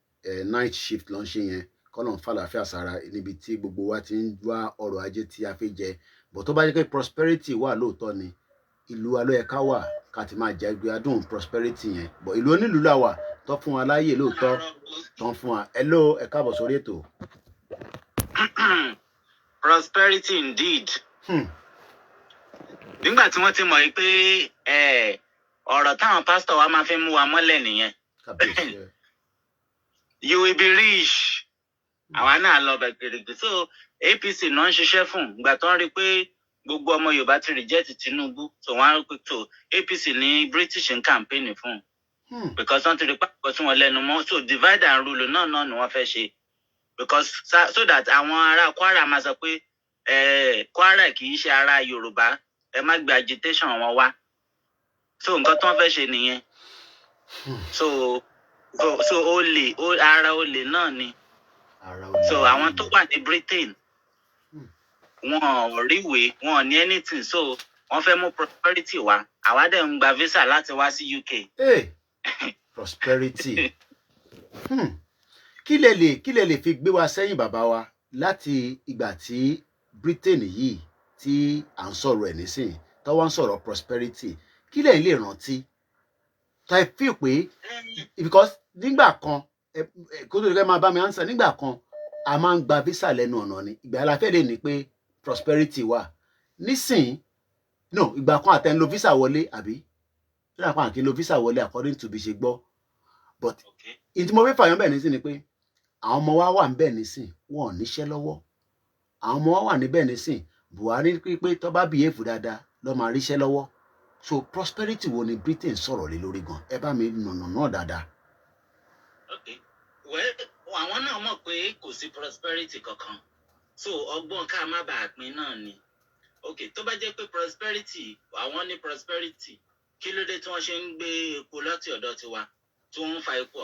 night shift ló ń ṣe yẹn kọ́nà fàlàfíà sára níbi tí gbogbo wa ti ń wá ọrọ̀ ajé tí a fẹ́ jẹ bọ̀ tó bá jẹ́ pé prosperity wà lóòótọ́ ni ìlú wa ló yẹ ká wà ká ti máa jẹ gbádùn prosperity yẹn bọ̀ ìlú onílùú là wà tó fún wa láyè lóòótọ́ tó ń fún wa hello ẹ káàbọ̀ sórí ètò. Prosperity indeed. Nígbà tí wọ́n ti mọ̀ pé ọ̀rọ̀ táwọn pásítọ̀ wa máa fi mú wa mọ́lẹ̀ nìyẹn. You will be rich. Àwa náà lọ bẹ̀ gèrègè. So APC náà ń ṣiṣẹ́ fún ìgbà tó ń rí pé gbogbo ọmọ Yorùbá ti reject Tinubu. So wọ́n á rí pé so APC ní British ń campaign fún. Because wọ́n ti rí pàpọ̀ tí wọ́n lẹ́nu mọ́. So divide and rule náà ni wọ́n fẹ́ ṣe. Because so that àwọn ará Kwara máa sọ pé Kwara kì í ṣe ará Yorùbá. Ẹ má gbé agitation wọn wá. So nǹkan tó ń fẹ́ ṣe nìyẹn. So ara olè náà ni. So àwọn tó wà ní Britain wọn ò ríwèé wọn ò ní anything so wọ́n fẹ́ mú prosperity wá àwa dẹ̀ ń gba visa láti wá sí UK. Prosperity kí lẹ lè fi gbé wa sẹ́yìn bàbá wa láti ìgbà tí Britain yìí tí à ń sọ̀rọ̀ ẹ̀ nísìnyí tó wá ń sọ̀rọ̀ prosperity kí lẹ lè rántí tá ẹ fi pé because nígbà kan kó tó lè máa bá mi answer nígbà kan a máa ń gba visa lẹ́nu ọ̀nà ni ìgbà yẹn la fẹ́ lè ní pé prosperity wà nísìnyí no ìgbà kan àtẹ̀ ń lo visa wọlé àbí nígbà kan àkí ń lo visa wọlé according to bí ṣe gbọ́ but ìdí mo fẹ́ fàyàn bẹ́ẹ̀ nísìn ni pé àwọn ọmọ wa wà níbẹ̀ nísìn wọn ò níṣẹ́ lọ́wọ́ àwọn ọmọ wa wà níbẹ̀ nísìn Buhari pé tó bá behave dáadáa ló máa ríṣẹ́ lọ́wọ́ so prosperity wo ni Britain sọ̀rọ̀ lé lórí gan ẹ bá mi nànà náà dáadáa. Okay well àwọn náà mọ̀ pé kò sí prosperity kankan so ọgbọ́n ká má bàa pín náà ni okay tó bá jẹ́ pé prosperity àwọn ní prosperity kí ló dé tí wọ́n ṣe ń gbé epo láti ọ̀dọ̀ tiwa tí wọ́n ń fa epo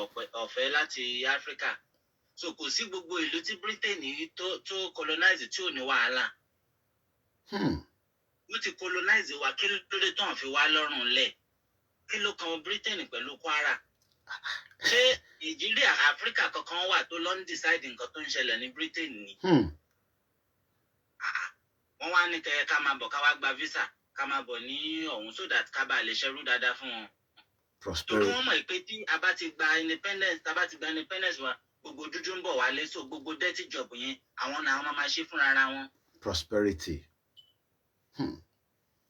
ọ̀fẹ́ láti Africa so kò sí gbogbo ìlú tí Britain tó colonize tí ò ní wàhálà wọ́n ti colonize wa kí ló dé tó ń fi wá lọ́rùn lẹ̀ kí ló kan Britain pẹ̀lú Kwara ṣé Nàìjíríà Áfíríkà kankan wà tó lọ ń decide nǹkan tó ń ṣẹlẹ̀ ní Britain ni wọ́n wá ní kẹyẹ ká máa bọ̀ ká wá gba visa ká máa bọ̀ ní ọ̀hún so that ká bá lè ṣerú dáadáa fún wọn. Torí wọ́n mọ̀ pé tí a bá ti gba independence wa gbogbo dúdú ń bọ̀ wálé so gbogbo dirty job yẹn àwọn náà wọ́n máa ṣe fúnra ara wọn. Prosperity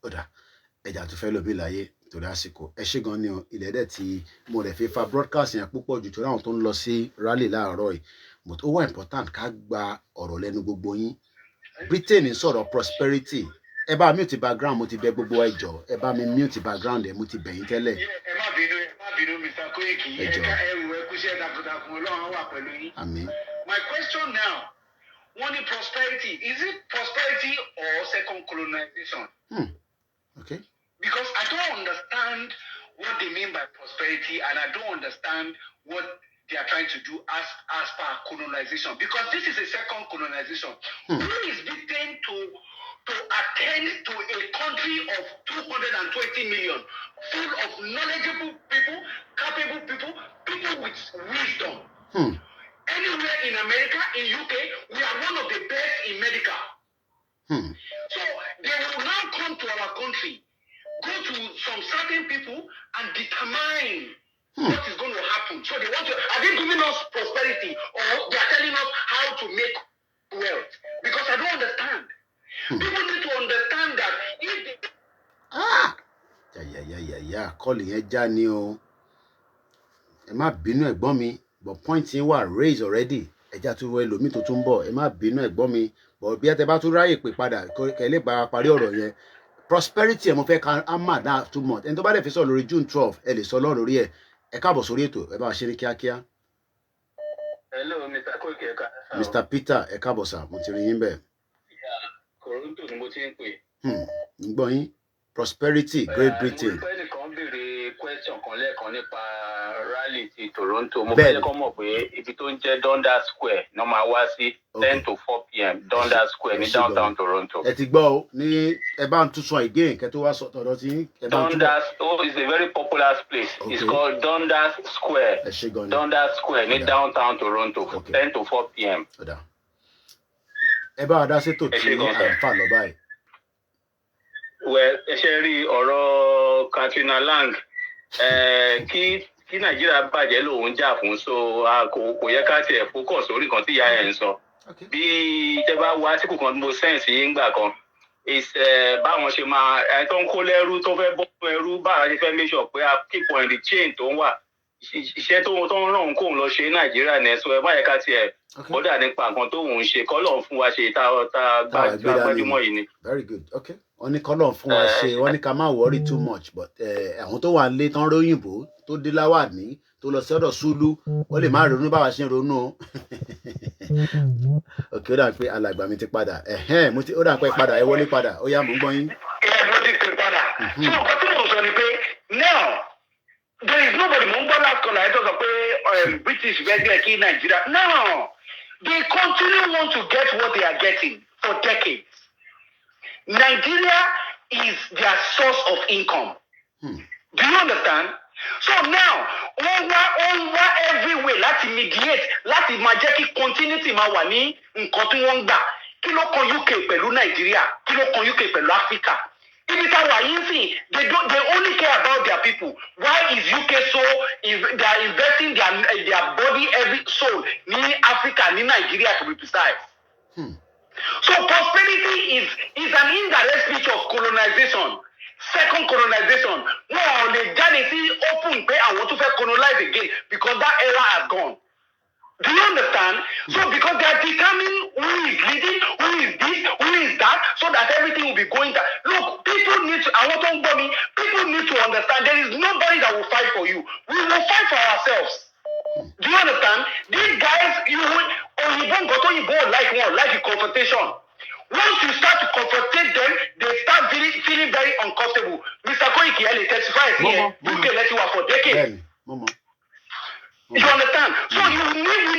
ọ̀dà ẹ̀jà tó fẹ́ lọ bí láyé torí àsìkò ẹ ṣé gan ni o ilẹ̀ dẹ̀ tí mo rẹ̀ fi fa broadcast yẹn púpọ̀ jù torí àwọn tó ń lọ sí rally láàárọ̀ yìí but ó wà important ká gba ọ̀rọ̀ lẹ́nu gbogbo yín Britain ń sọ̀rọ̀ prosperity ẹ bá mute background mo ti bẹ̀ gbogbo ẹjọ́ ẹ bá mi mute background ẹ mo ti bẹ̀ yín tẹ́lẹ̀. ẹ má bínú Mr. Koiki ẹ̀ka ẹrù ẹkúṣẹ́ takuntakun Ọlọ́run wà pẹ̀lú yín. Àmín. My question now Money prosperity. Is it prosperity or second colonization? Okay. Because I don't understand what they mean by prosperity, and I don't understand what they are trying to do as per colonization. Because this is a second colonization. Who is being to attend to a country of 220 million, full of knowledgeable people, capable people, people with wisdom. Anywhere in America, in UK, we are one of the best in medical. So they will now come to our country, go to some certain people and determine what is going to happen. So they want to, are they giving us prosperity, or they are telling us how to make wealth? Because I don't understand. People need to understand that if they... Calling yẹn já ni o. Ẹ má bínú ẹ̀gbọ́n mi, but point yín wà raised already. Ẹja tún wọ ẹlòmíì tó tún bọ̀. Ẹ má bínú ẹ̀gbọ́n mi, but bí ẹ tẹ́ bá tún ráyè pè padà kẹ́ lè bá parí ọ̀rọ̀ yẹn. Prosperity ẹ mo fẹ́ ká má dá too much. Ẹni tó bá dẹ̀ fi sọ lórí June 12 ẹ lè sọ lọ́rọ̀ lórí ẹ̀. Ẹ káàbọ̀ sórí ètò, ẹ bá ṣe ní kíákíá. Hello, Mr. Koike. Mr. Peter, ẹ káàbọ̀ sà, mo ti rí yín bẹ́ẹ̀. Toronto ni mo ti ń pè. Ń gbọ́ yín. Prosperity, Great Britain. Mo fẹ́ nìkan béèrè question kan lẹ́ẹ̀kan nípa rally ti Toronto. Mo fẹ́ kọ́ mọ̀ pé ibi tó ń jẹ́ Dundas Square ní wọ́n máa wá sí 10 to 4 p.m. Dundas Square ní downtown Toronto. Ẹ ti gbọ́ o, ní ẹ bá ń tún sọ again kẹ́ tó wá sọ tọ̀dọ̀ tí Dundas is a very popular place. Okay. It's called Dundas Square. Dundas Square ní downtown Toronto, 10 to 4 p.m. Ẹ bá wa dá sétò tí à ń fà lọ báyìí. Well, ẹ ṣe rí ọ̀rọ̀ Katrina Lang kí Nàìjíríà bàjẹ́ lòun jà fún, so kò yẹ ká tiẹ̀ focus orí kan tí ìyá ẹ̀ ń sọ. Bí tẹ́ bá wá síkù kan mo sẹ́ǹsì yín gbà kan, báwọn ṣe máa ẹni tó ń kó lẹ́rú tó fẹ́ bọ́ ẹrú báwa ṣe fẹ́ make sure pé a keep on the chain tó ń wà. Iṣẹ́ tó ń ràn kóun lọ ṣe Nàìjíríà ní ẹ̀sọ́ ẹ má yẹ ká tiẹ̀ bọ́dà nípa nǹkan tóun ṣe kọ́lọ̀ fún wa ṣe tá gbájúmọ́ yìí ni. Very good, okay. Wọ́n ní kọ́lọ̀ fún wa ṣe, wọ́n ní ká má worry too much, but àwọn tó wà nílé tán róyìnbó tó dé láwàní tó lọ sí ọ̀dọ̀ Sùlù wọ́n lè má ronú báwa ṣe ń ronú o. Okay, ó dà pé alàgbà mi ti padà. Ó dà pé padà ẹ wọlé padà, ó yá mò ń gbọ́ yín. Mo ti pè padà. So nǹkan tí mo sọ ni pé now there is nobody mo ń gbọ́ láti kọ́nà ẹ̀ tó sọ pé British fẹ́ kí Nàìjíríà. No, they continue want to get what they are getting for decades. Nigeria is their source of income. Do you understand? So now, wá every way láti mediate, láti máa jẹ́ kí continuity máa wà ní nǹkan tí wọ́n ń gbà. Kí ló kan UK pẹ̀lú Nigeria? Kí ló kan UK pẹ̀lú Africa? Ibi táwa yìí sì, they only care about their people. Why is UK so, they are investing their body, every soul ní Africa, ní Nigeria to be precise? So prosperity is an indirect speech of colonization. Second colonization. No, they just open pay and want to colonize again because that era has gone. Do you understand? So because they are determining who is leading, who is this, who is that, so that everything will be going down. Look, people need to, people need to understand there is nobody that will fight for you. We will fight for ourselves. Do you understand? These guys, you won't like the confrontation. Once you start to confront them, they start feeling very uncomfortable. Mr. Koiki testifies here, UK let you work for decades. You understand? So we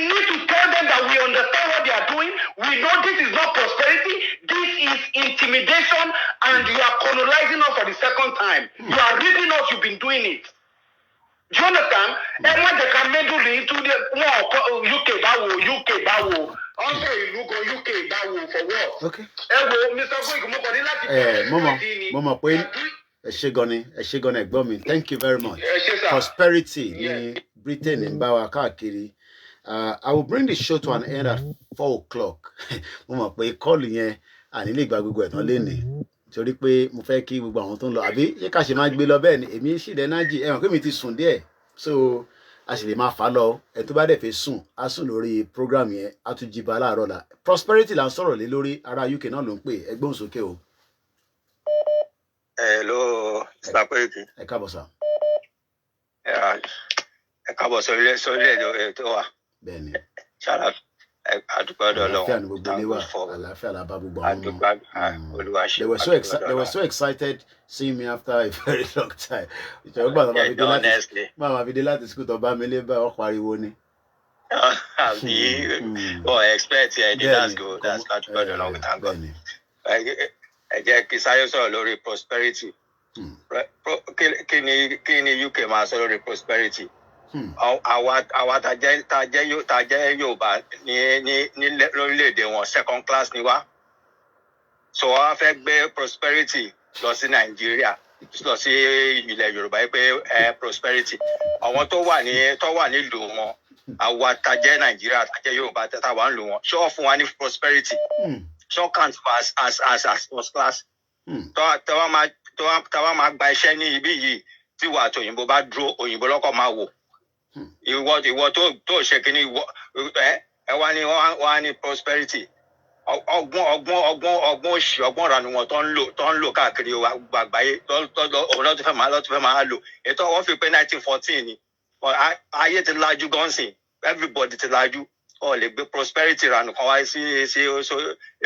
need to tell them that we understand what they are doing. We know this is not prosperity. This is intimidation, and you are colonizing us for the second time. You are reading us. You've been doing it. Do you understand? And when they can meddle into the UK bawo. Also, you go UK bawo for what? Okay. Mr. Koiki, mo kàn ní láti Mama, Eshegoni, ẹ̀gbọ́n mi. Thank you very much. Prosperity ní Britain ń bá wa káàkiri. I will bring the show to an end at 4 o'clock. Mo mọ̀ pé kọ́ọ̀lù yẹn àní lè gba gbogbo ẹ̀tàn lénìí. Torí pé mo fẹ́ kí gbogbo àwọn tó ń lọ. Àbí ṣé ká ṣe máa gbé lọ bẹ́ẹ̀ ni èmi sì dẹ́ náà jì. Ẹ̀wọ̀n pé mi ti sùn díẹ̀. So a sì lè máa fà á lọ. Ẹ̀ tó bá dẹ̀ fẹ́ sùn, á sùn lórí program yẹn. Á tún jí ba láàárọ̀ la. Prosperity là ń sọ̀rọ̀ lé lórí. Ará UK náà ló ń pè. Ẹ gbóhùn sókè o. Hello, Mr. Koiki. Ẹ káàbọ̀ sà. Ẹ káàbọ̀ sórí ètò wa. Bẹ́ẹ̀ni. àlàáfíà ni gbogbo ilé wa àlàáfíà la bá gbogbo àwọn ọmọ. They were so excited seeing me after a very long time. Ìjọba gbà máa fi dé láti school tó bá mi lé bá ọ pariwo ni. Expect that's good. That's not good along with thank God. Ẹ jẹ́ kí sáyé sọ̀rọ̀ lórí prosperity. Kí ni UK máa sọ lórí prosperity? Àwa tá jẹ́ Yorùbá ní lórílẹ̀-èdè wọn second class ni wá. So wọ́n fẹ́ gbé prosperity lọ sí Nàìjíríà, lọ sí ilẹ̀ Yorùbá yìí pé prosperity. Àwọn tó wà nílùú wọn, àwa tá jẹ́ Nàìjíríà, tá jẹ́ Yorùbá tá wà nílùú wọn, ṣé wọ́n fún wa ní prosperity? Ṣé wọ́n count as first class? Tọ́wọ́ máa gba iṣẹ́ ní ibí yìí tí wà tó òyìnbó bá dúró, òyìnbó lọ́kọ̀ máa wò. Ìwọ tó ṣe kí ni ẹ wá ní prosperity. Ọgbọ́n òṣì ọgbọ́n ìrànú wọn tó ń lò káàkiri àgbáyé òun lọ́tún fẹ́ máa lò. Ètò wọ́n fi pé 1914 ni. Ayé ti lajú gan sìn, everybody ti lajú. Ó lè gbé prosperity ìrànú kan wáyé sí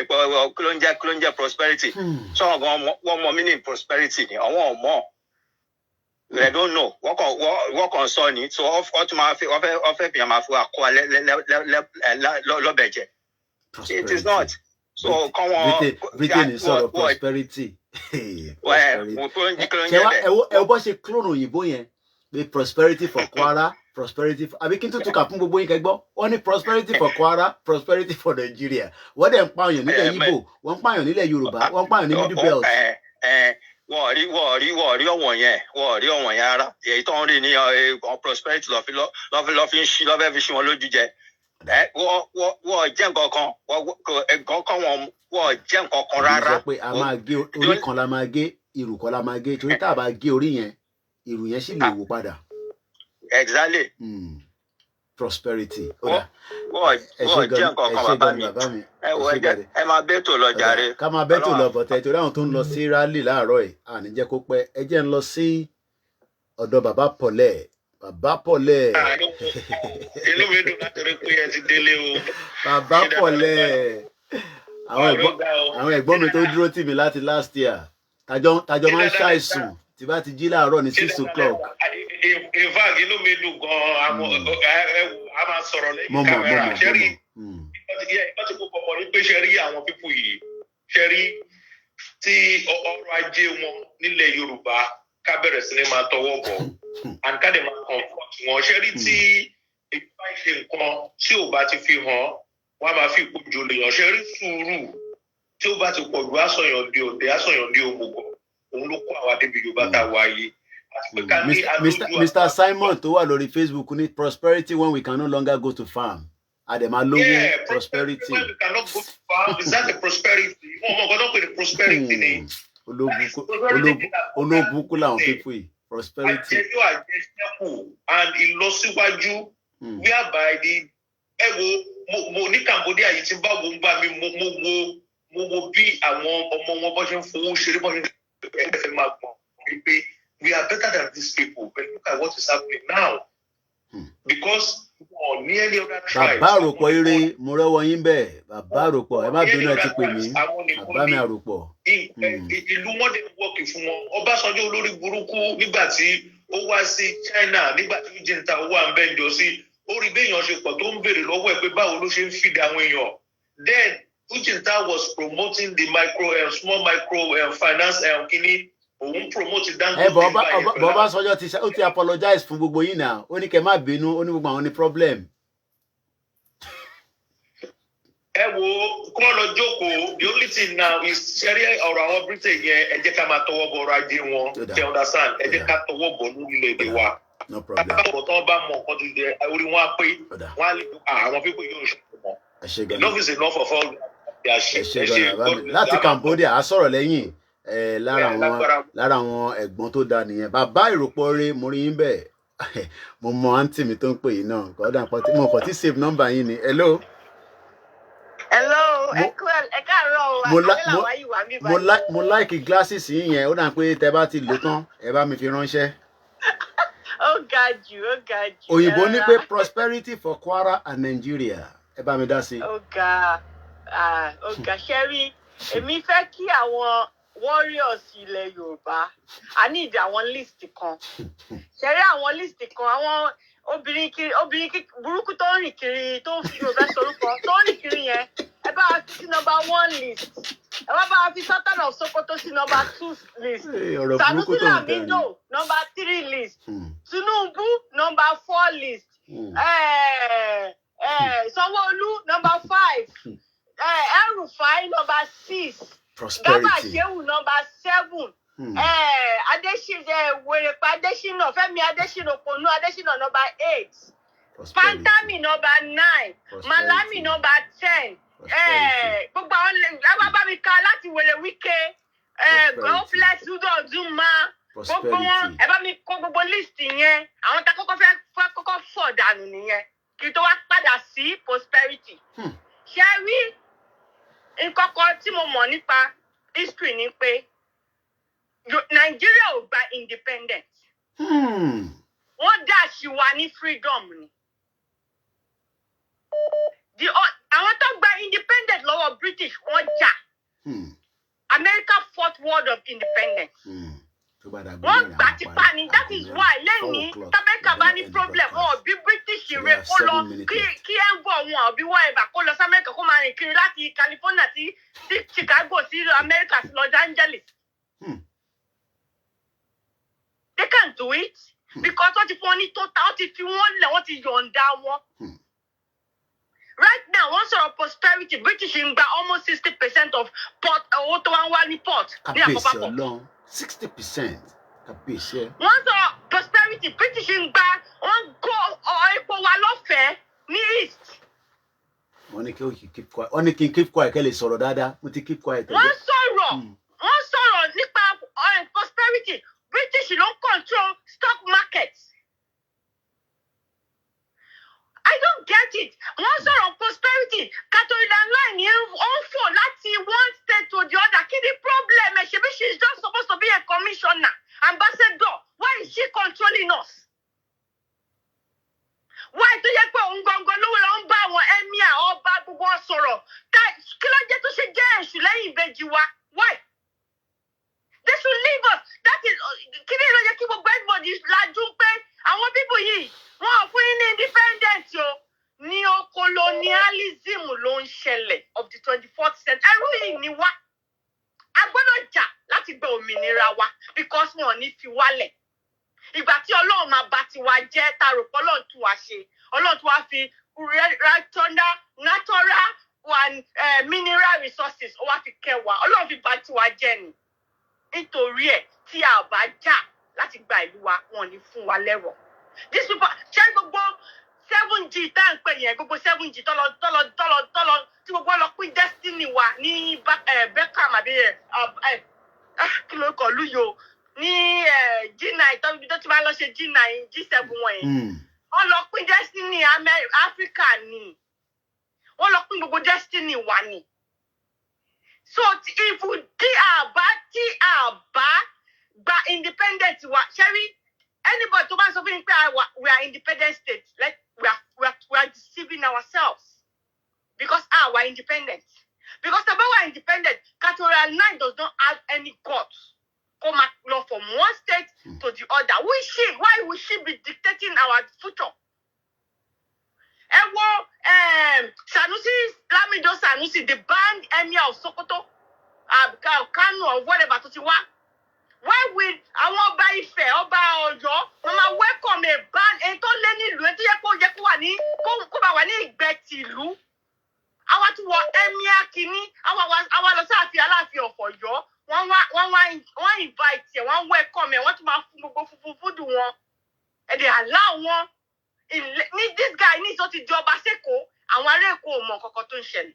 ipò kí ló ń jẹ́ prosperity. Sọ̀rọ̀ gan wọ́n mọ meaning prosperity ni, àwọn ọmọ. They don't know. Wọ́n kàn sọ ni, so wọ́n fẹ́ fi máa fi àkọ́ lọ́bẹ̀jẹ̀. It is not. So come on. Britain is sort of prosperity. Ẹ bọ́ ṣe clone òyìnbó yẹn pé prosperity for Kwara, prosperity for àbí kí n tún kà fún gbogbo yín kẹgbọ́ wọ́n ní prosperity for Kwara, prosperity for Nigeria. Wọ́n dẹ̀ ń pààyàn nílẹ̀ Igbo, wọ́n ń pààyàn nílẹ̀ Yorùbá, wọ́n ń pààyàn ní Middle Belt. Wọ́n rí ọ̀wọ̀n yẹn ara èyí tó ń rí ní prosperity lọ́ fi ṣí wọn lójú jẹ. Wọ́n jẹ́ nǹkan kan wọ́n jẹ́ nǹkan kan rárá. Sọ pé a máa gé orí kan la máa gé irù kan la máa gé torí tá a bá gé orí yẹn irù yẹn sì lè wò padà. Exactly. Prosperity. Wọ́n jẹ́ nǹkan kan bàbá mi. Ẹ máa bẹ́tò lọ jàre. Ká máa bẹ́tò lọ bọ̀tẹ́ torí àwọn tó ń lọ sí rally láàárọ̀ ẹ̀ àní jẹ́ kó pẹ́ ẹ jẹ́ ń lọ sí ọ̀dọ̀ bàbá Pọ̀lẹ́. Bàbá Pọ̀lẹ́. Inú mi dùn láti rí pé ẹ ti délé o. Bàbá Pọ̀lẹ́. Àwọn ẹ̀gbọ́n mi tó dúró tì mí láti last year. Tajọ máa ń ṣàìsùn tí bá ti jí láàárọ̀ ní 6 o'clock. In fact, inú mi dùn gan-an. A máa sọ̀rọ̀ lẹ́yìn kámẹ́rà. Ṣẹ́rí ìgbà tí kò pọ̀pọ̀ ní pé ṣẹ́rí àwọn pípù yìí. Ṣẹ́rí tí ọrọ̀ ajé wọn nílẹ̀ Yorùbá ká bẹ̀rẹ̀ sí ni máa tọwọ́ bọ̀ and ká lè máa comfort wọn. Ṣẹ́rí tí èyí bá ṣe nǹkan tí ò bá ti fi hàn wọ́n á máa fi ipò jò lèèyàn. Ṣẹ́rí sùúrù tí ó bá ti pọ̀ ju àsọyàn di òde àsọyàn di òmùgọ̀ òun ló kó àwa débi Yorùbá tá a wáyé. Mr. Simon tó wà lórí Facebook ní prosperity when we can no longer go to farm. Àdèmà lówó prosperity. When we cannot go to farm, is that a prosperity? Wọ́n mọ̀ gbọ́dọ̀ pé the prosperity ni. Olóbùkún làwọn pípọ̀ yìí prosperity. Àjẹyó àjẹsẹ́kù and ìlọsíwájú whereby the mo ní Cambodia yìí ti bá wo ń gbà mí mo wo bí àwọn ọmọ wọn bọ́ ṣe ń fowó ṣeré bọ́ ṣe ń fẹ́ máa gbọ̀n wípé we are better than these people but look at what is happening now because ní any other tribe. Bàbá àròpọ̀ ire mo rẹ́wọ́ yín bẹ́ẹ̀ bàbá àròpọ̀ ẹ má bínú ẹ ti pè mí bàbá mi àròpọ̀. Ìlú wọn dé wọ́ọ̀kì fún wọn. Ọbásanjọ́ olórí burúkú nígbà tí ó wá sí China nígbà tí ó jẹ́ níta owó à ń bẹ́ńjọ sí ó rí béèyàn ṣe pọ̀ tó ń béèrè lọ́wọ́ ẹ̀ pé báwo ló ṣe ń fìdí àwọn èèyàn. Then Ujinta was promoting the small micro finance kini òun promote Dangote. Ọbásanjọ́ ó ti apologize fún gbogbo yín náà ó ní kẹ́ má bínú ó ní gbogbo àwọn ní problem. Ẹ wo kọ́ lọ jókòó the only thing now is ṣẹ́rí ọ̀rọ̀ àwọn Britain yẹn ẹ jẹ́ ká máa tọwọ́ bọ̀ ọrọ̀ ajé wọn ṣe understand ẹ jẹ́ ká tọwọ́ bọ̀ lórílẹ̀-èdè wa. No problem. Àbábọ̀ tó bá mọ nǹkan tó jẹ orí wọn á pé wọn á lè àwọn pípọ̀ yóò ṣe mọ́. Enough is enough of all láti Cambodia a sọ̀rọ̀ lẹ́yìn lára àwọn ẹ̀gbọ́n tó da nìyẹn bàbá ìròpọ̀ rẹ mo rí yín bẹ́ẹ̀ mo mọ àǹtí mi tó ń pè yín náà kọ́dà mo kàn tí save number yín ni hello. ẹ káàárọ̀ mo like glasses yín yẹn ó dà pé tẹ bá ti lò tán ẹ bá mi fi ránṣẹ́. ó ga jù. Òyìnbó ní pé prosperity for Kwara and Nigeria. ẹ bá mi dá sí. Ọ̀gá Sherry, èmi fẹ́ kí àwọn warriors ilẹ̀ Yorùbá, a need àwọn list kan. Sherry àwọn list kan, àwọn obìnrin burúkú tó ń rìn kiri tó ń fi Yorùbá sorúkọ tó ń rìn kiri yẹn, ẹ bá wa fi sí number 1 list. Ẹ wá bá wa fi Sultan of Sokoto sí number 2 list. Sanusi Lamido number 3 list. Tinubu number 4 list. Sanwo-Olu number 5. El-Rufai number 6. Garba Shehu number 7. Werepa Adesina, Femi Adesina, Okonu Adesina number 8. Pantami number 9. Malami number 10. Gbogbo àwọn bá mi ka láti wèrè Wike. Godbless Udodunma. Gbogbo wọn ẹ bá mi kọ gbogbo list yẹn. Àwọn tá kọ́kọ́ fọ̀ dànù nìyẹn. Kí tó wá padà sí prosperity. Ṣé rí nǹkan kan tí mo mọ̀ nípa history ni pé Nigeria ò gba independence. Wọ́n dá sí wa ní freedom ni. Àwọn tó gba independence lọ́wọ́ British wọ́n jà. America fought war of independence. Wọ́n gbà tipa ni. That is why lẹ́yìn America bá ní problem wọn bí British rẹ̀ kó lọ kí envoy wọn àbí whatever kó lọ sí America kó máa rìn kiri láti California sí Chicago sí America sí Los Angeles. They can't do it because wọ́n ti fún wọn ní total wọ́n ti fi wọ́n lẹ̀ wọ́n ti yọ̀ǹda wọn. Right now, once our prosperity, British in almost 60% of port, owó tó wá ní port. 60%. Once our prosperity, British in on go epo wa lọ́fẹ̀ẹ́ ní east. Wọ́n ní kí keep quiet. Wọ́n ní kí keep quiet kẹ́ lè sọ̀rọ̀ dáadáa. Mo ti keep quiet. Wọ́n sọ̀rọ̀ nípa prosperity. British don't control stock markets. I don't get it. Wọ́n sọ̀rọ̀ prosperity. Catholic line on for láti one state to the other. Kí ni problem? Maybe she's just supposed to be a commissioner, ambassador. Why is she controlling us? Why do you pé òun gangan lówó lọ ń bá àwọn emir ọba gbogbo sọ̀rọ̀? Kí ló jẹ́ tó ṣe jẹ́ èṣù lẹ́yìn ìbejì wa? Why? They should leave us. That is kí ni ló yẹ kí gbogbo everybody lajú pé àwọn people yìí wọ́n ò fún yín ní independence o. Neo-colonialism ló ń ṣẹlẹ̀ of the 24th century. Ẹrú yìí ni wá. A gbọ́dọ̀ jà láti gba òmìnira wa because wọn ò ní fi wálẹ̀. Ìgbà tí Ọlọ́run máa bá tiwa jẹ́ ta rò pé Ọlọ́run tún wá ṣe. Ọlọ́run tún wá fi natural and mineral resources ó wá fi kẹ́ wa. Ọlọ́run fi bá tiwa jẹ́ ni. Nítorí ẹ̀ tí a bá jà láti gba ìlú wa wọn ò ní fún wa lẹ́rọ̀. These people ṣé gbogbo 7G tá ń pè yẹn gbogbo 7G tọ́lọ tí gbogbo lọ pín destiny wa ní Beckham àbí kí ló kọ̀ lúyò ní G9 tó ti máa lọ ṣe G9 G7 wọ̀nyí. Wọ́n lọ pín destiny Africa ni. Wọ́n lọ pín gbogbo destiny wa ni. So if tí a bá gba independent wa Sherry anybody tó bá sọ fún mi pé we are independent state like we are deceiving ourselves because we are independent because the we are independent Catholic 9 does not have any court come law from one state to the other. Why will she be dictating our future? Lamido Sanusi, the banned emir of Sokoto, Kano or whatever to wá. Why will àwọn ọba Ifẹ̀ ọba Ọ̀yọ́ mama welcome a ban ẹni tó lé nílùú ẹni tó yẹ kó wà ní kó bá wà ní ìgbẹ́tìlú. Àwa tún wọ emir kìíní àwa lọ sáàfin Aláàfin of Ọ̀yọ́ wọ́n invite ẹ̀ wọ́n welcome ẹ̀ wọ́n tún máa fún gbogbo funfun fúdù wọn. Ẹ̀dẹ̀ allow wọn. This guy ní sọ ti jọba sẹ́kọ̀ọ́ àwọn ará Èkó ò mọ kankan tó ń ṣẹlẹ̀.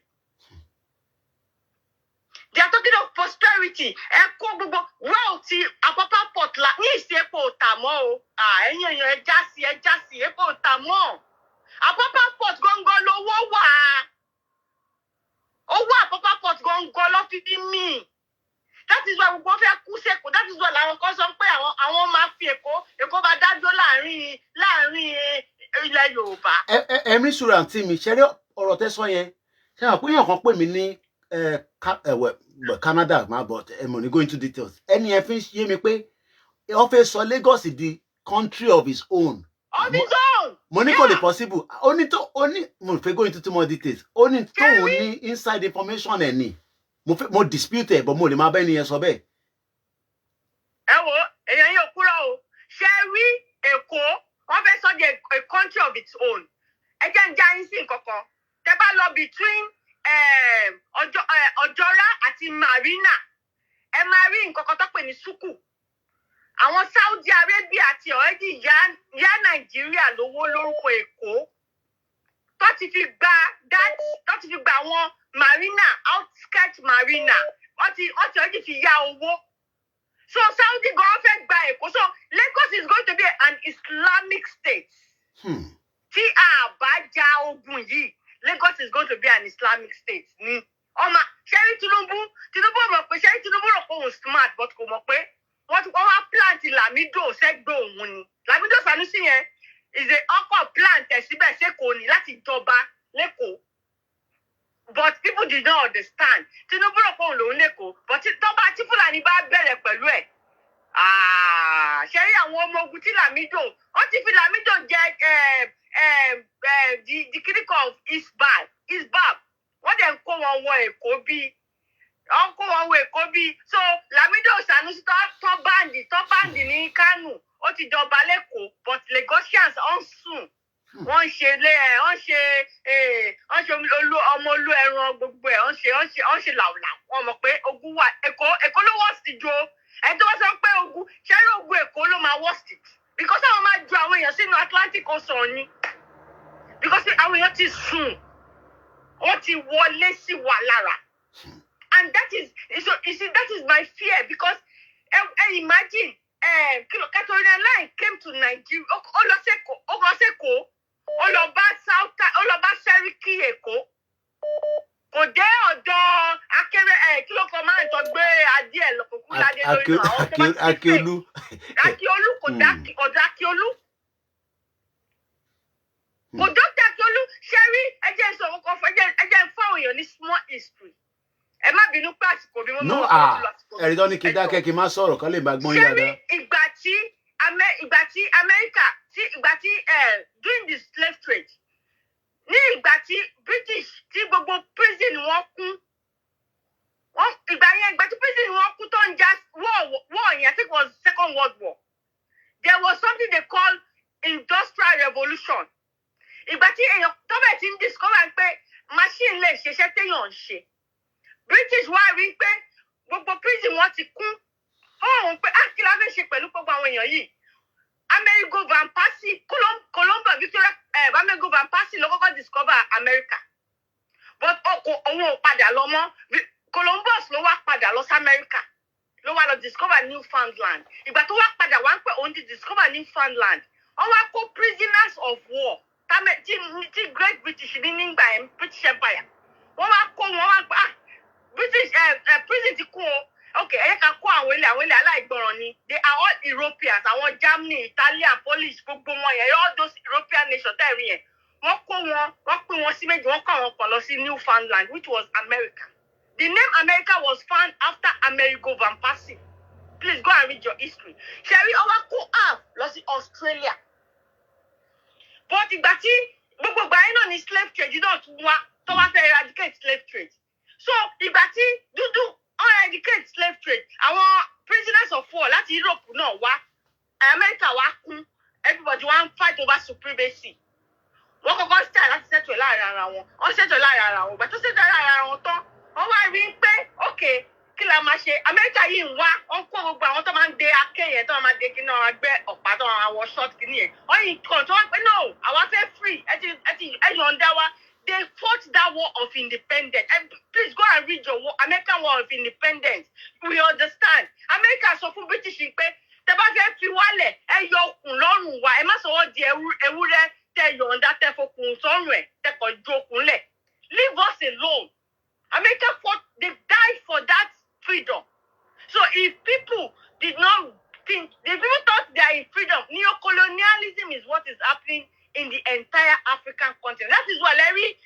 They are talking of prosperity. Ẹ̀kọ́ gbogbo wealth Apapa port la ní ìsèpò òtàmọ́ o. Ẹ̀yin èèyàn ẹja sí epo òtàmọ́. Apapa port gangan lówó wà. Owó Apapa port gangan ló fi bí mí. That is why gbogbo fẹ́ kú sẹ́kọ̀ọ́. That is why làwọn kan sọ pé àwọn máa fi Èkó bá dájọ́ láàrin ilẹ̀ Yorùbá. Ẹ̀mí sùúrù àǹtí mi ṣẹ́rí ọ̀rọ̀ tẹ́ sọ yẹn ṣé àwọn péyàn kan pè mí ní Canada but mo ní go into details ẹni ẹ fi yé mi pé ó fẹ́ sọ Lagos di country of his own. Of his own. Mo ní kò lè possible. Ó ní mo fẹ́ go into too more details. Ó ní tóun ní inside information ẹ̀ ni. Mo dispute ẹ̀ but mo lè máa bẹ́ẹ̀ ni yẹn sọ bẹ́ẹ̀. Ẹ wo èèyàn yóò kúrò o. Ṣé rí Èkó wọ́n fẹ́ sọ di a country of its own. Ẹ jẹ́ ń já yín sí nǹkankan. Tẹ́ bá lọ between Ọjọ́rá àti Marina. Ẹ máa rí nǹkankan tó pè ní Suku. Àwọn Saudi Arabia àti already yá Nàìjíríà lówó lórúkọ Èkó. Tó ti fi gba àwọn Marina, outskirt Marina. Wọ́n ti already fi yá owó. So Saudi gan fẹ́ gba Èkó. So Lagos is going to be an Islamic state. Tí a bá ja ogun yìí, Lagos is going to be an Islamic state. Ni ọmọ ṣẹ́rí Tinubu mọ̀ pé ṣẹ́rí Tinubu rò pé òun smart but kò mọ̀ pé wọ́n wá plant Lamido sẹ́gbẹ́ òun ni. Lamido Sanusi yẹn is a ọkọ̀ plant ẹ̀ síbẹ̀ sẹ́kọ̀ọ́ ni láti jọba lẹ́kọ̀ọ́. But people did not understand. Tinubu rò pé òun lòun lẹ́kọ̀ọ́. But tọ́ba tí Fúlàní bá bẹ̀rẹ̀ pẹ̀lú ẹ̀. Ṣẹ́rí àwọn ọmọ ogun tí Lamido wọ́n ti fi Lamido jẹ́ the critical of Isbab. Wọ́n dẹ̀ ń kó wọn wọ Èkó bí. So Lamido Sanusi tó báǹdì ní Kánò ó ti jọba lẹ́kọ̀ọ́ but Lagosians ọ̀n sùn wọ́n ṣe ọmọ olú ẹran gbogbo ẹ̀ wọ́n ṣe làwùlà wọ́n mọ̀ pé ogun wà Èkó ló worst ju ẹni tó wọ́n sọ pé ogun ṣẹ́rí ogun Èkó ló máa worst because àwọn máa ju àwọn èèyàn sínú Atlantic Ocean ni because àwọn èèyàn ti sùn wọ́n ti wọlé sí wa lára. And that is my fear because imagine Colonial came to Nigeria ó lọ bá Sẹ́ríkì Èkó kò dé ọ̀dọ̀ akẹ́rẹ́ kí ló kọ máa ń tọ́ gbé adé ẹ̀ lọ́kùnkùn ládé lórí náà Akíolú kò dá ọ̀dọ̀ Akíolú kò dọ́kítà Akíolú ṣẹ́rí ẹjẹ́ ìṣòro kan fún ẹjẹ́ fáwọn èèyàn ní small history. Ẹ má bínú pé àsìkò bí wọ́n mọ̀ ọ́ lọ àsìkò. Ẹ̀rí tó ní kí dákẹ́ kí n má sọ̀rọ̀ kán lè máa gbọ́n yín dáadáa. Ṣé ìgbà tí Amẹ́ríkà during the slave trade ní ìgbà tí British tí gbogbo prison wọn kún ìgbà tí prison wọn kún tó ń já war yẹn I think it was Second World War. There was something they call Industrial Revolution. Ìgbà tí èèyàn tó bẹ̀ ti ń discover pé machine lè ṣiṣẹ́ téèyàn ń ṣe. British wá rí pé gbogbo prison wọn ti kún ọ̀hún pé kí la fẹ́ ṣe pẹ̀lú gbogbo àwọn èèyàn yìí. Amerigo Van Persie Colombo Victoria Amerigo Van Persie ló kọ́kọ́ discover America but òun ò padà lọ mọ́ Columbus ló wá padà lọ sí America ló wá lọ discover Newfoundland ìgbà tó wá padà wá ń pè òun ti discover Newfoundland wọ́n wá kó prisoners of war tí Great British ní nígbà British Empire wọ́n wá kó wọn wá pé British prison ti kún o okay ẹ ká kó àwọn ilé aláìgbọràn ni they are all Europeans àwọn Germany Italian Polish gbogbo wọn yẹn all those European nations tẹ́ẹ̀rí yẹn wọ́n pín wọn sí méjì wọ́n kó àwọn kan lọ sí Newfoundland which was America. The name America was found after Amerigo Van Persie. Please go and read your history. Ṣẹ̀rí ọwọ́ kó lọ sí Australia. But ìgbà tí gbogbo ìgbà yẹn náà ni slave trade náà tún wá tó wá fẹ́ eradicate slave trade. So ìgbà tí dúdú eradicate slave trade àwọn prisoners of war láti Europe náà wá America wá kún everybody wá ń fight over supremacy. Wọ́n kọ́kọ́ start láti settle láàrin ara wọn wọ́n settle láàrin ara wọn ìgbà tó settle láàrin ara wọn tán wọ́n wá rí pé okay kí la máa ṣe America yìí ń wá wọ́n kó gbogbo àwọn tó máa ń de akẹ́yẹ tó máa de kí náà máa gbé ọ̀pá tó máa wọ short kìíní yẹn wọ́n yìí kàn tó wá pé no àwa fẹ́ free ẹ yọ̀ǹda wa. They fought that war of independence. And please go and read your war, American War of Independence. We understand. America sọ fún British pé tẹ́ bá fẹ́ fi wálẹ̀ ẹ yọ okùn lọ́rùn wa ẹ má sọ wọ́n di ewúrẹ́ tẹ́ yọ̀ǹda tẹ́ fokùn sọ́rùn ẹ̀ tẹ́ kọ̀ ju okùn lẹ̀. Leave us alone. America fought, they died for that freedom. So if people did not think, if people thought they are in freedom, neocolonialism is what is happening in the entire African continent. That is why Larry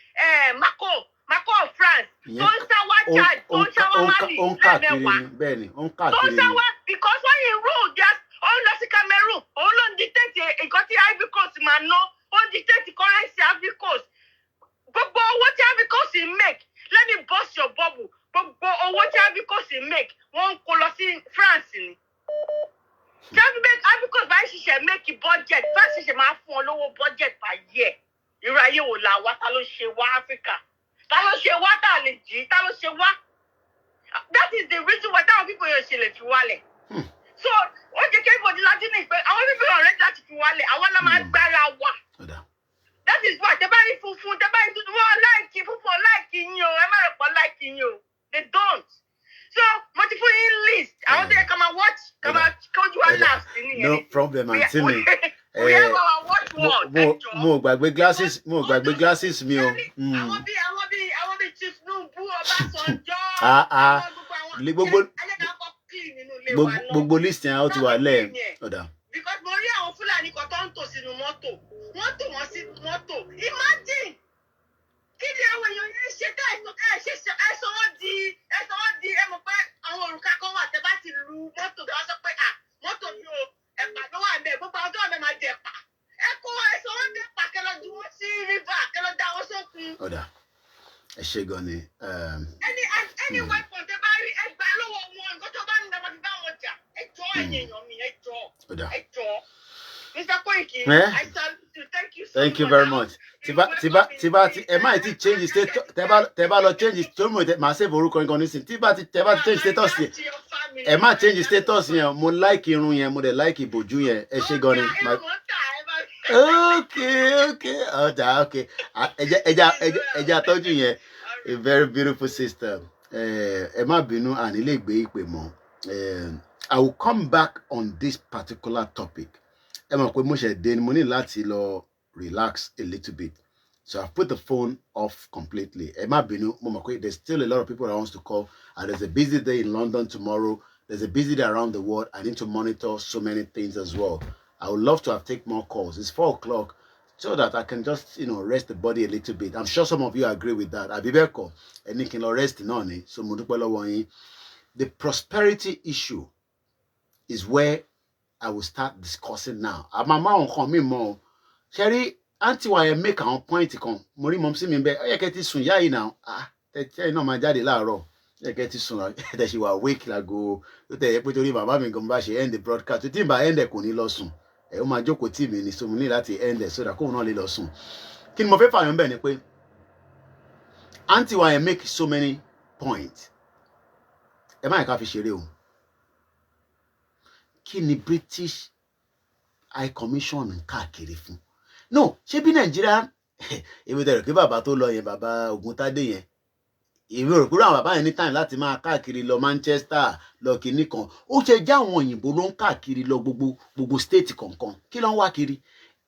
Mako of France tó ń sáwá Chad tó ń sáwá Mali lẹ́mẹ̀wàá tó ń sáwá because when he rule just òun lọ sí Cameroon òun ló ń dictate nǹkan tí Ivory Coast máa ná ó ń dictate currency Ivory Coast gbogbo owó tí Ivory Coast make let me burst your bubble gbogbo owó tí Ivory Coast make wọ́n ń kó lọ sí France ni. Ivory Coast bá ń ṣiṣẹ́ make budget France ṣiṣẹ́ máa fún ọ lówó budget per year irú ayé wo la wá ta ló ṣe wá Africa ta ló ṣe wá tá a lè jí ta ló ṣe wá that is the reason why táwọn people yóò ṣe lè fi wálẹ̀ so ó jẹ́ kí everybody láti ní ìpè àwọn people yóò rẹ́ láti fi wálẹ̀ àwọn náà máa gbára wà that is why tẹ́ bá rí funfun tẹ́ bá rí tuntun wọ́n láìkì funfun láìkì yín o ẹ má rẹ̀ pọ̀ láìkì yín o they don't. So, mo ti fún yín list. I want to come and watch. Come and kọjú wa last nìyẹn. No problem, Auntie mi. We have our watch word. Mo gbàgbé glasses mi o. Àwọn bí Tinubu Ọbásanjọ́. Gbogbo list yẹn ó ti wà lẹ̀. Because mo rí àwọn Fúlàní kan tó ń tò sínú mọ́tò. Wọ́n tò wọ́n sí mọ́tò. Imagine. Kí ni àwọn èèyàn yẹn ṣe dá ẹ̀sọ́ wọn di ẹ mọ̀ pé àwọn òrùka kan wà tẹ́ bá ti lu mọ́tò bí wọ́n sọ pé mọ́tò mi ò ẹ̀pà ló wà bẹ́ẹ̀ gbogbo àwọn tó wà bẹ́ẹ̀ máa jẹ ẹ̀pà ẹ kó ẹ̀sọ́ wọn dé ẹ̀pà kẹlọ ju wọn sí river kẹlọ da wọn sókun. Ọ̀dà ẹ ṣe gan ni. Any weapon tẹ́ bá rí ẹgbàá lọ́wọ́ wọn nǹkan tó bá ní ìdáwọ́ ti bá wọn jà ẹjọ́ ẹ̀yìn èèyàn mi ẹjọ́. Mr. Koiki, I salute you. Thank you so much. Thank you very much. Tiba ẹ má ti change status tẹ́ bá lọ change tó mo ma save orúkọ nǹkan nísìn tẹ́ bá change status yẹn ẹ má change status yẹn mo like irun yẹn mo dẹ̀ like ìbòjú yẹn ẹ ṣé gan ni. Okay. Ẹja tọ́jú yẹn a very beautiful sister. Ẹ má bínú àní lè gbé ìpè mọ́. I will come back on this particular topic. Ẹ mọ̀ pé mo ṣe dé ni mo ní láti lọ relax a little bit. So I've put the phone off completely. Ẹ má bínú, mo mọ̀ pé there's still a lot of people that wants to call and there's a busy day in London tomorrow. There's a busy day around the world. I need to monitor so many things as well. I would love to have taken more calls. It's 4 o'clock so that I can just, rest the body a little bit. I'm sure some of you agree with that. Abibeko, ẹni kí n lọ rest náà ni. So mo dúpẹ́ lọ́wọ́ yín. The prosperity issue is where I will start discussing now. Mama on come me more. Sherry, auntie why make a point kan. Mo rí mom sí mi be. Ó yẹ kẹ́ ti sùn yá yìí now. Tẹ́ ina ma jáde láàárọ̀. Ó yẹ kẹ́ ti sùn. That she was awake like go. Ó tẹ́ yẹ pé torí bàbá mi gan bá ṣe end the broadcast. Tí n bá end kò ní lọ sùn. Ó máa jókòó tì mí ni so mo ní láti end so that kó náà lè lọ sùn. Kí ni mo fẹ́ fààyàn bẹ́ẹ̀ ni pé auntie why make so many points. Ẹ má ká fi ṣeré o. Kí ni British High Commission káàkiri fún? No, ṣé bí Nigeria èmi tẹ̀rọ kí bàbá tó lọ yẹn bàbá Ògúntádé yẹn èmi rò pé àwọn bàbá yẹn ní time láti máa káàkiri lọ Manchester lọ kinní kan ó ṣe jẹ́ àwọn òyìnbó ló ń káàkiri lọ gbogbo state kọ̀ọ̀kan kí ló ń wá kiri?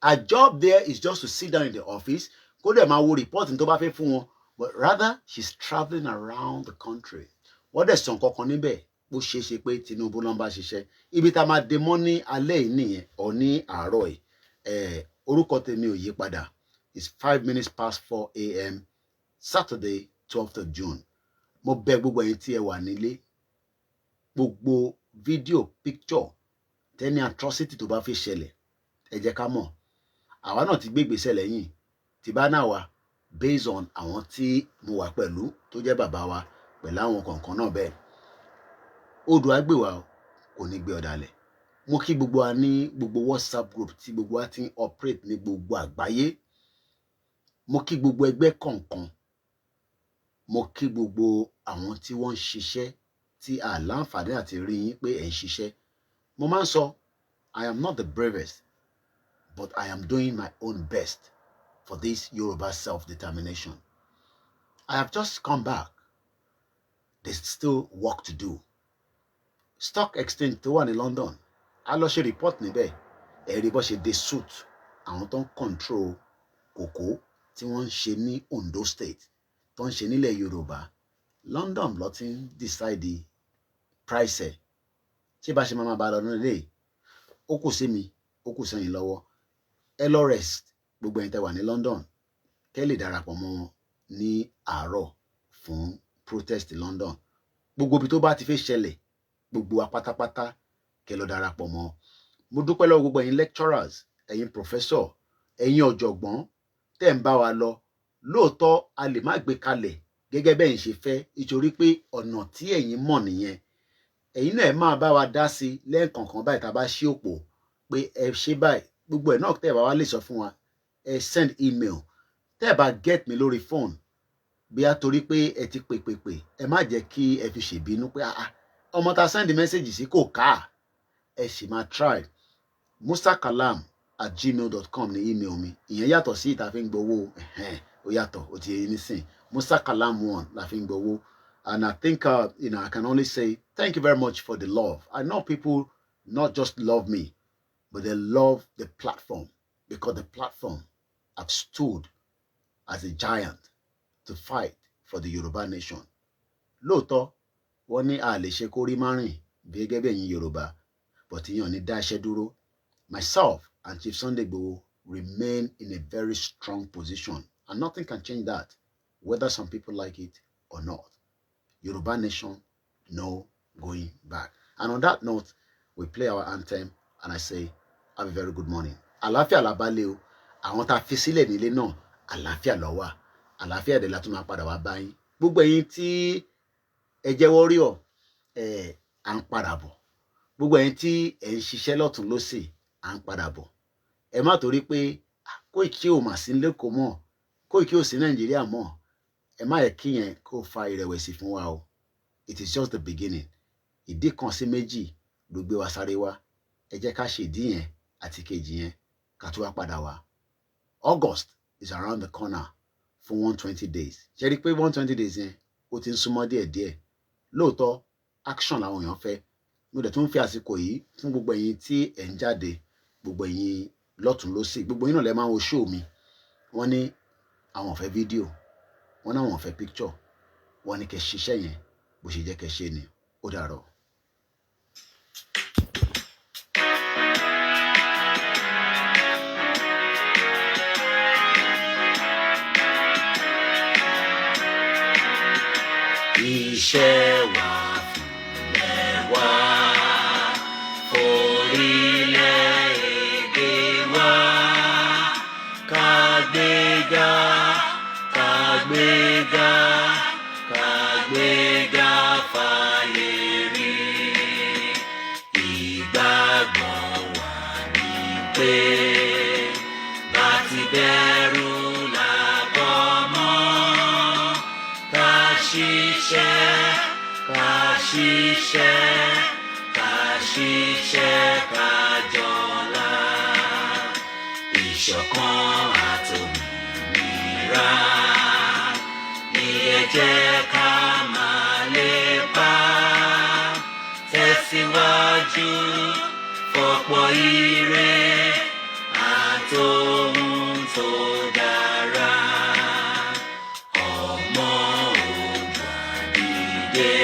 A job there is just to sit down in the office kó dẹ̀ máa wo report tó bá fẹ́ fún wọn but rather she's travelling around the country. Wọ́n dẹ̀ sọ nǹkan kan níbẹ̀ bó ṣe ṣe pé Tinubu ló ń bá ṣiṣẹ́ ibi tá máa dé mọ́ ní alẹ́ yìí nìyẹn ọ̀ ní àárọ̀ yìí orúkọ tèmi ò yí padà it's 5 minutes past 4 a.m. Saturday 12th of June. Mo bẹ̀ gbogbo ẹ̀yin tí ẹ wà nílé gbogbo fídíò picture tẹ́ni atrocity tó bá fi ṣẹlẹ̀ ẹ jẹ́ ká mọ̀ àwa náà ti gbé ìgbésẹ̀ lẹ́yìn tí bá náà wà based on àwọn tí mo wà pẹ̀lú tó jẹ́ bàbá wa pẹ̀lú àwọn kọ̀ọ̀kan náà bẹ́ẹ̀ odò àgbèwà kò ní gbé ọ̀dàlẹ̀. Mo kí gbogbo wa ní gbogbo WhatsApp group tí gbogbo wa ti ń operate ní gbogbo àgbáyé. Mo kí gbogbo ẹgbẹ́ kọ̀ọ̀kan. Mo kí gbogbo àwọn tí wọ́n ń ṣiṣẹ́ tí a láǹfààní àti rí yín pé ẹ̀ ń ṣiṣẹ́. Mo máa ń sọ I am not the bravest but I am doing my own best for this Yoruba self-determination. I have just come back. There's still work to do. Stock exchange tó wà ní London a lọ ṣe report níbẹ̀ ẹ̀rí bó ṣe dé suit àwọn tó ń control kòkó tí wọ́n ń ṣe ní Ondo State tó ń ṣe nílẹ̀ Yorùbá London ló ti ń decide price ẹ̀ tí bá ṣe máa bá lọ nílé ó kù sí mi ó kù sẹ́yìn lọ́wọ́ ẹ lọ rest gbogbo ẹ̀yin tẹ́ wà ní London kẹ́ lè darapọ̀ mọ́ wọn ní àárọ̀ fún protest London. Gbogbo ibi tó bá ti fẹ́ ṣẹlẹ̀, gbogbo wa pátápátá kẹ́ lọ darapọ̀ mọ́. Mo dúpẹ́ lọ́wọ́ gbogbo ẹ̀yin lecturers, ẹ̀yin professor, ẹ̀yin ọ̀jọ̀gbọ́n tẹ́ ń bá wa lọ. Lóòótọ́ a lè má gbé kalẹ̀ gẹ́gẹ́ bẹ́ẹ̀ ṣe fẹ́ nítorí pé ọ̀nà tí ẹ̀yin mọ̀ nìyẹn. Ẹ̀yin náà ẹ máa bá wa dá sí lẹ́ẹ̀kọ̀ọ̀kan báyìí tá a bá ṣí òpó pé ẹ ṣe báyìí. Gbogbo ẹ̀ náà tẹ́ ẹ bá wá lè sọ fún wa, ẹ send email. Tẹ́ ẹ bá get mi lórí phone bí a torí pé ẹ ti pè ẹ má jẹ́ kí ẹ fi ṣèbínú pé ọmọ ta send message sí kò ká. Ẹ sì máa try. musakalam@gmail.com ní email mi. Ìyẹn yàtọ̀ sí ìta fi ń gbowó. Ó yàtọ̀, ó ti yé nísìn. musakalam1 la fi ń gbowó. And I think, I can only say thank you very much for the love. I know people not just love me, but they love the platform, because the platform have stood as a giant to fight for the Yoruba nation. Lóòótọ́, wọ́n ní a lè ṣe kórí márìn bí gẹ́gẹ́ bí ẹ̀yin Yorùbá, but ìyẹn ní dá iṣẹ́ dúró. Myself and Chief Sunday Igboho remain in a very strong position, and nothing can change that, whether some people like it or not. Yoruba nation, no going back. And on that note, we play our anthem, and I say, have a very good morning. Àlàáfíà la bá lé o. Àwọn tá fi sílẹ̀ nílé náà, àlàáfíà ló wà. Àlàáfíà dẹ̀ la tún máa padà wá bá yín. Gbogbo ẹ̀yin tí ẹ jẹ́ warrior, à ń padà bọ̀. Gbogbo ẹ̀yin tí ẹ ń ṣiṣẹ́ lọ́tùn lósì, à ń padà bọ̀. Ẹ má torí pé Koiki ò mà sí lẹ́kọ̀ọ́ mọ́, Koiki ò sí Nàìjíríà mọ́. Ẹ má yẹ kí yẹn kó fa ìrẹ̀wẹ̀sì fún wa o. It is just the beginning. Ìdí kan sí méjì ló gbé wa sáré wá. Ẹ jẹ́ ká ṣe ìdí yẹn àti kejì yẹn ká tó wá padà wá. August is around the corner for 120 days. Ṣé rí pé 120 days yẹn ó ti ń súnmọ́ díẹ̀díẹ̀. Lóòótọ́ action làwọn èèyàn fẹ́. Mo dẹ̀ tún fi àsìkò yìí fún gbogbo ẹ̀yin tí ẹ̀ ń jáde, gbogbo ẹ̀yin lọ́tùn lósì, gbogbo yín náà lẹ máa ń wo show mi. Wọ́n ní àwọn ò fẹ́ fídíò, wọ́n náà wọ́n fẹ́ picture, wọ́n ní kẹ́ ṣiṣẹ́ yẹn bó ṣe jẹ́ kẹ́ ṣe ni. Ó dàárọ̀. Iṣẹ́ wa fúnlẹ̀ wá, orílẹ̀-èdè wa, ká gbéga, ká gbéga, ká gbéga fáyé rí. Ìgbàgbọ́ wa ni pé bá ti bẹ̀rù làbọ̀ mọ́, ká ṣiṣẹ́, ká ṣiṣẹ́, ká ṣiṣẹ́, ká jọlá. Ìṣọ̀kan àtòmìnira ni ẹ jẹ́ ká máa lépa. Tẹ̀síwájú fọ̀pọ̀ ire àtòhun tó dára. Ọmọ Oòduà dìde,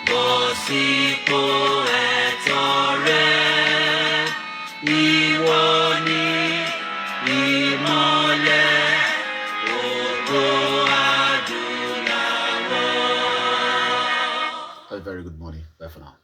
bọ́ sípò ẹ̀tọ́ rẹ. Ìwọ ni ìmọ́lẹ̀ ògo adúláwọ̀. Have a very good morning. Bye for now.